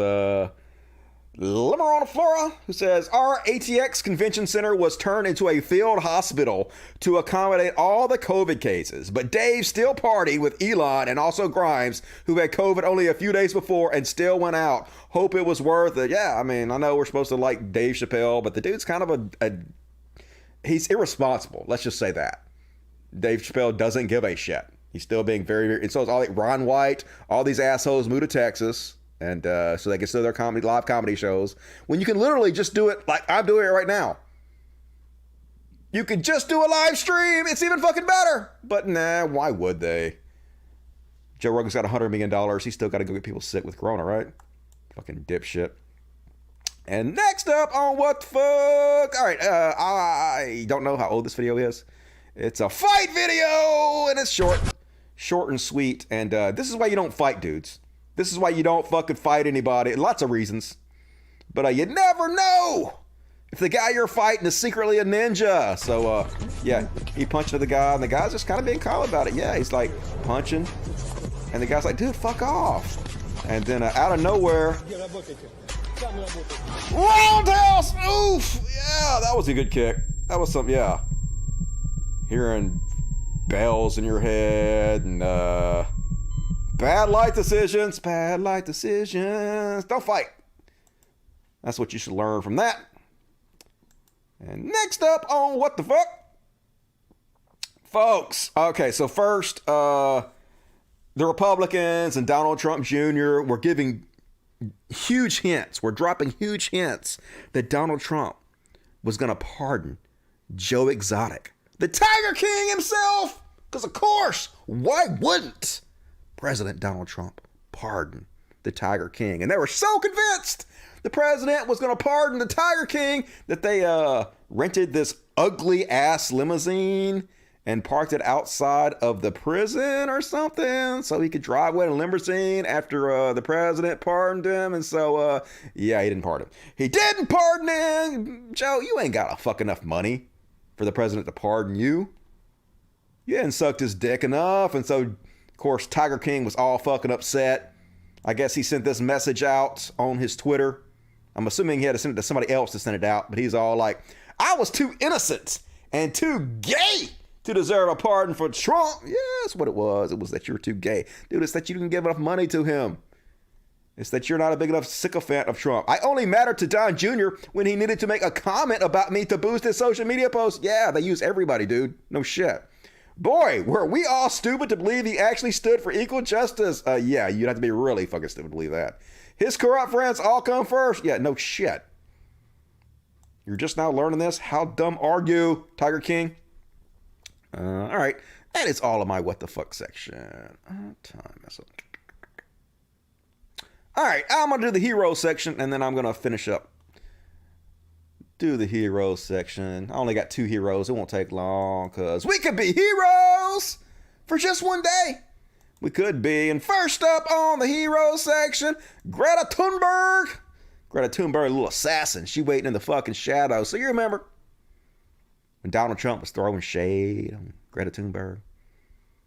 Limerona Flora, who says, our ATX convention center was turned into a field hospital to accommodate all the COVID cases. But Dave still partied with Elon and also Grimes, who had COVID only a few days before and still went out. Hope it was worth it. Yeah, I mean, I know we're supposed to like Dave Chappelle, but the dude's kind of he's irresponsible. Let's just say that. Dave Chappelle doesn't give a shit. He's still being very, very, and so it's all like Ron White, all these assholes moved to Texas. And so they can still their live comedy shows when you can literally just do it like I'm doing it right now. You could just do a live stream. It's even fucking better. But nah, why would they? Joe Rogan's got $100 million. He's still got to go get people sick with corona, right? Fucking dipshit. And next up on What the Fuck? All right, I don't know how old this video is. It's a fight video, and it's short and sweet. And this is why you don't fight, dudes. This is why you don't fucking fight anybody. Lots of reasons. But you never know if the guy you're fighting is secretly a ninja. So, yeah, he punched the guy, and the guy's just kind of being calm about it. Yeah, he's like punching. And the guy's like, dude, fuck off. And then out of nowhere, roundhouse, oof. Yeah, that was a good kick. That was something, yeah. Hearing bells in your head and bad life decisions. Don't fight. That's what you should learn from that. And next up on What the Fuck? Folks, okay, so first, the Republicans and Donald Trump Jr. were giving huge hints. We're dropping huge hints that Donald Trump was going to pardon Joe Exotic, the Tiger King himself. Because, of course, why wouldn't President Donald Trump pardon the Tiger King? And they were so convinced the president was going to pardon the Tiger King that they rented this ugly ass limousine and parked it outside of the prison or something so he could drive away in a limousine after the president pardoned him. And so, yeah, he didn't pardon him. He didn't pardon him. Joe, you ain't got enough money for the president to pardon you. You hadn't sucked his dick enough. And so, of course, Tiger King was all fucking upset. I guess he sent this message out on his Twitter. I'm assuming he had to send it to somebody else to send it out. But he's all like, I was too innocent and too gay to deserve a pardon for Trump. Yeah, that's what it was. It was that you were too gay. Dude, it's that you didn't give enough money to him. It's that you're not a big enough sycophant of Trump. I only mattered to Don Jr. when he needed to make a comment about me to boost his social media posts. Yeah, they use everybody, dude. No shit. Boy, were we all stupid to believe he actually stood for equal justice. Yeah, you'd have to be really fucking stupid to believe that. His corrupt friends all come first. Yeah, no shit. You're just now learning this? How dumb are you, Tiger King? All right, that is all of my what the fuck section. All right, I'm gonna do the hero section and then I'm gonna finish up. Do the hero section. I only got 2 heroes. It won't take long because we could be heroes for just one day. We could be. And first up on the hero section, Greta Thunberg. Greta Thunberg, a little assassin. She waiting in the fucking shadows. So you remember when Donald Trump was throwing shade on Greta Thunberg?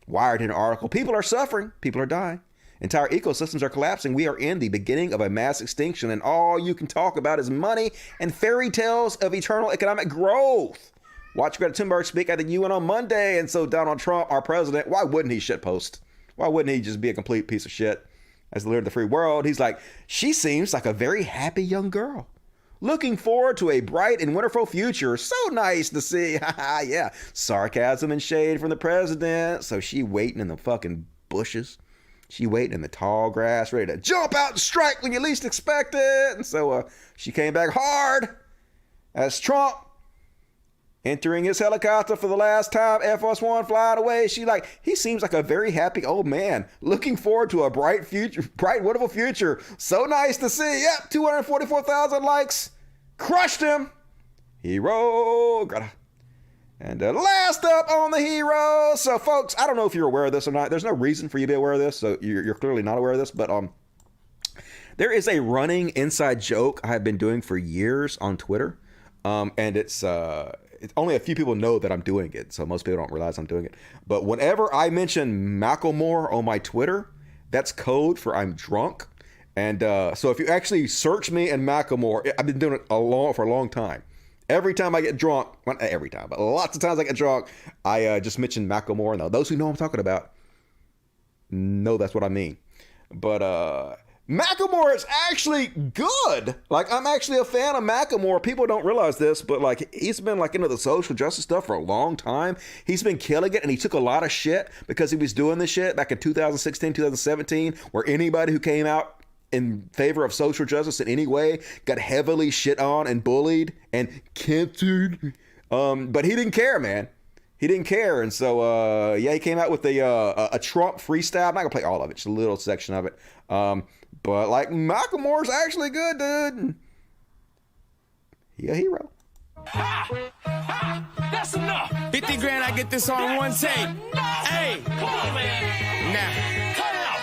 Wired in an article, people are suffering, people are dying. Entire ecosystems are collapsing. We are in the beginning of a mass extinction, and all you can talk about is money and fairy tales of eternal economic growth. Watch Greta Thunberg speak at the UN on Monday, and so Donald Trump, our president, why wouldn't he shitpost? Why wouldn't he just be a complete piece of shit as the leader of the free world? He's like, she seems like a very happy young girl. Looking forward to a bright and wonderful future. So nice to see. Yeah. Sarcasm and shade from the president. So she waiting in the fucking bushes. She waiting in the tall grass, ready to jump out and strike when you least expect it. And so she came back hard as Trump entering his helicopter for the last time, Air Force One flying away. He seems like a very happy old man. Looking forward to a bright future, bright, wonderful future. So nice to see. Yep, 244,000 likes. Crushed him. Hero. And last up on the heroes. So, folks, I don't know if you're aware of this or not. There's no reason for you to be aware of this, so you're clearly not aware of this. But there is a running inside joke I have been doing for years on Twitter, and it's only a few people know that I'm doing it, so most people don't realize I'm doing it. But whenever I mention Macklemore on my Twitter, that's code for I'm drunk. And so if you actually search me and Macklemore, I've been doing it for a long time. Every time I get drunk, well, not every time, but lots of times I get drunk, I just mention Macklemore. Now, those who know what I'm talking about know that's what I mean. But Macklemore is actually good. Like, I'm actually a fan of Macklemore. People don't realize this, but like, he's been like into the social justice stuff for a long time. He's been killing it, and he took a lot of shit because he was doing this shit back in 2016, 2017, where anybody who came out in favor of social justice in any way got heavily shit on and bullied and censored. But he didn't care, man. He didn't care. And so, yeah, he came out with a Trump freestyle. I'm not going to play all of it, just a little section of it. But, like, Macklemore's actually good, dude. He a hero. That's enough. 50 grand, I get this on one take. Hey, come on, man. Now, cut it out.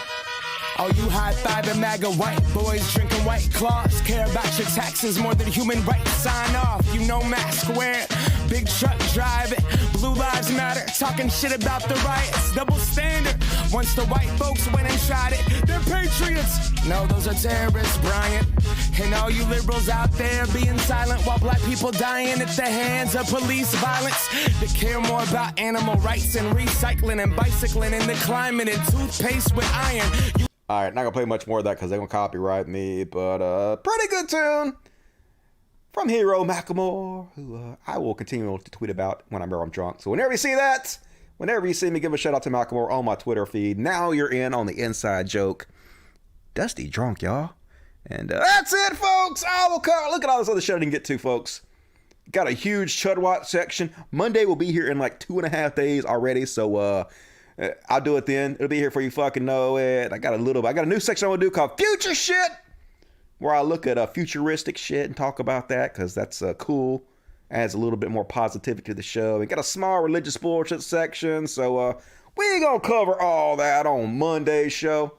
Oh, you high-fiving MAGA white boys drinking White Claws. Care about your taxes more than human rights. Sign off, you know mask wear. Big truck driving. Blue lives matter. Talking shit about the riots. Double standard. Once the white folks went and tried it, they're patriots. No, those are terrorists, Brian. And all you liberals out there being silent while black people dying at the hands of police violence. They care more about animal rights and recycling and bicycling in the climate and toothpaste with iron. All right, not gonna play much more of that because they're gonna copyright me, but pretty good tune from Hero Macklemore, who I will continue to tweet about whenever I'm drunk. So whenever you see that, whenever you see me, give a shout out to Macklemore on my Twitter feed. Now you're in on the inside joke. Dusty drunk, y'all. And that's it, folks. I will cover. Look at all this other shit I didn't get to, folks. Got a huge Chud Watch section. Monday will be here in like 2.5 days already, so I'll do it then. It'll be here before you fucking know it. I got a new section I want to do called Future Shit, where I look at futuristic shit and talk about that because that's cool. Adds a little bit more positivity to the show. We got a small religious bullshit section, so we ain't gonna cover all that on Monday's show.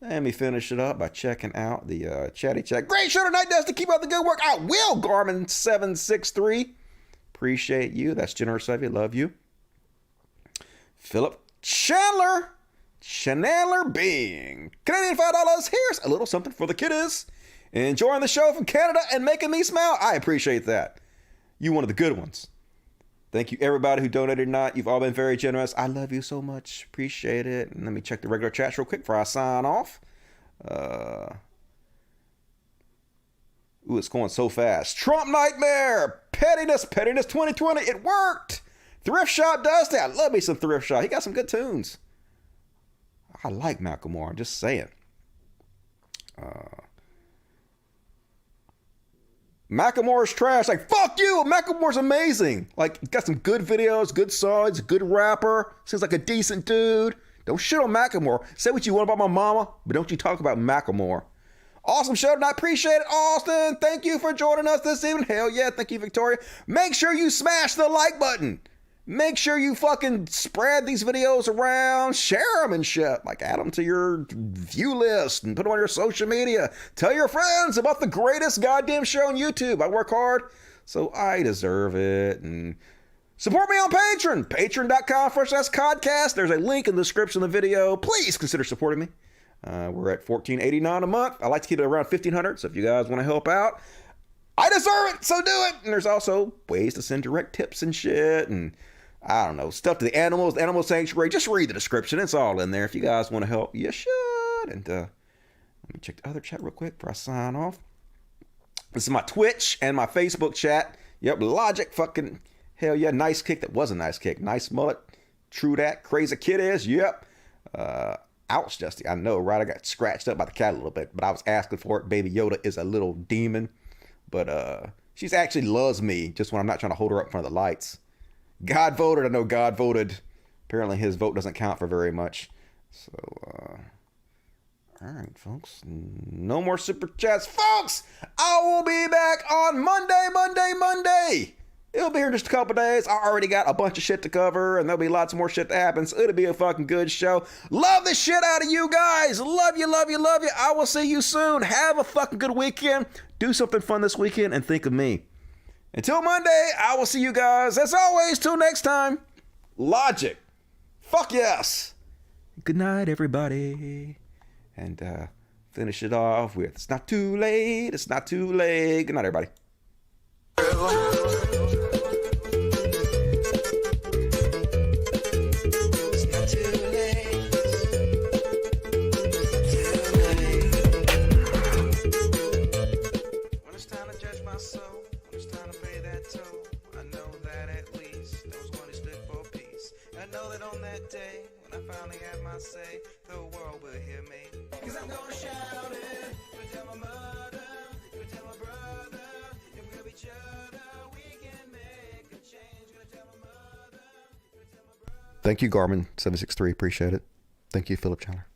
Let me finish it up by checking out the chatty chat. Great show tonight, Dusty. Keep up the good work. I will, Garmin763. Appreciate you. That's generous of you. Love you. Philip Chandler Bing. Canadian $5. Here's a little something for the kiddies. Enjoying the show from Canada and making me smile. I appreciate that. You one of the good ones. Thank you, everybody who donated tonight. You've all been very generous. I love you so much. Appreciate it. And let me check the regular chats real quick before I sign off. Ooh, it's going so fast. Trump Nightmare. Pettiness 2020. It worked. Thrift Shop Dusty. I love me some Thrift Shop. He got some good tunes. I like Macklemore. I'm just saying. Macklemore's trash. Like, fuck you. Macklemore's amazing. Like, got some good videos, good songs, good rapper. Seems like a decent dude. Don't shit on Macklemore. Say what you want about my mama, but don't you talk about Macklemore. Awesome show tonight. Appreciate it, Austin. Thank you for joining us this evening. Hell yeah. Thank you, Victoria. Make sure you smash the like button. Make sure you fucking spread these videos around, share them and shit. Like, add them to your view list and put them on your social media. Tell your friends about the greatest goddamn show on YouTube. I work hard, so I deserve it. And support me on Patreon. Patreon.com/Codcast. There's a link in the description of the video. Please consider supporting me. We're at $14.89 a month. I like to keep it around $1,500, so if you guys want to help out, I deserve it, so do it. And there's also ways to send direct tips and shit, and I don't know, stuff to the animals, the animal sanctuary. Just read the description. It's all in there. If you guys want to help, you should. And let me check the other chat real quick before I sign off. This is my Twitch and my Facebook chat. Yep, Logic, fucking hell yeah, nice kick. That was a nice kick. Nice mullet. True that. Crazy kid is. Yep. Ouch, Dusty. I know, right? I got scratched up by the cat a little bit, but I was asking for it. Baby Yoda is a little demon. But she's actually loves me just when I'm not trying to hold her up in front of the lights. God voted. I know God voted. Apparently his vote doesn't count for very much. So, all right, folks. No more super chats. Folks, I will be back on Monday. It'll be here in just a couple days. I already got a bunch of shit to cover, and there'll be lots more shit to happen, so it'll be a fucking good show. Love the shit out of you guys. Love you. I will see you soon. Have a fucking good weekend. Do something fun this weekend, and think of me. Until Monday, I will see you guys. As always, till next time, Logic. Fuck yes. Good night, everybody. And finish it off with, it's not too late. Good night, everybody. I know that on that day when I finally had my say the world will hear me. Cause I'm gonna shout it, gonna tell my mother, gonna tell my brother, if we love each other, we can make a change. Gonna tell my mother, gonna tell my brother. Thank you, Garmin 763. Appreciate it. Thank you, Philip Chandler.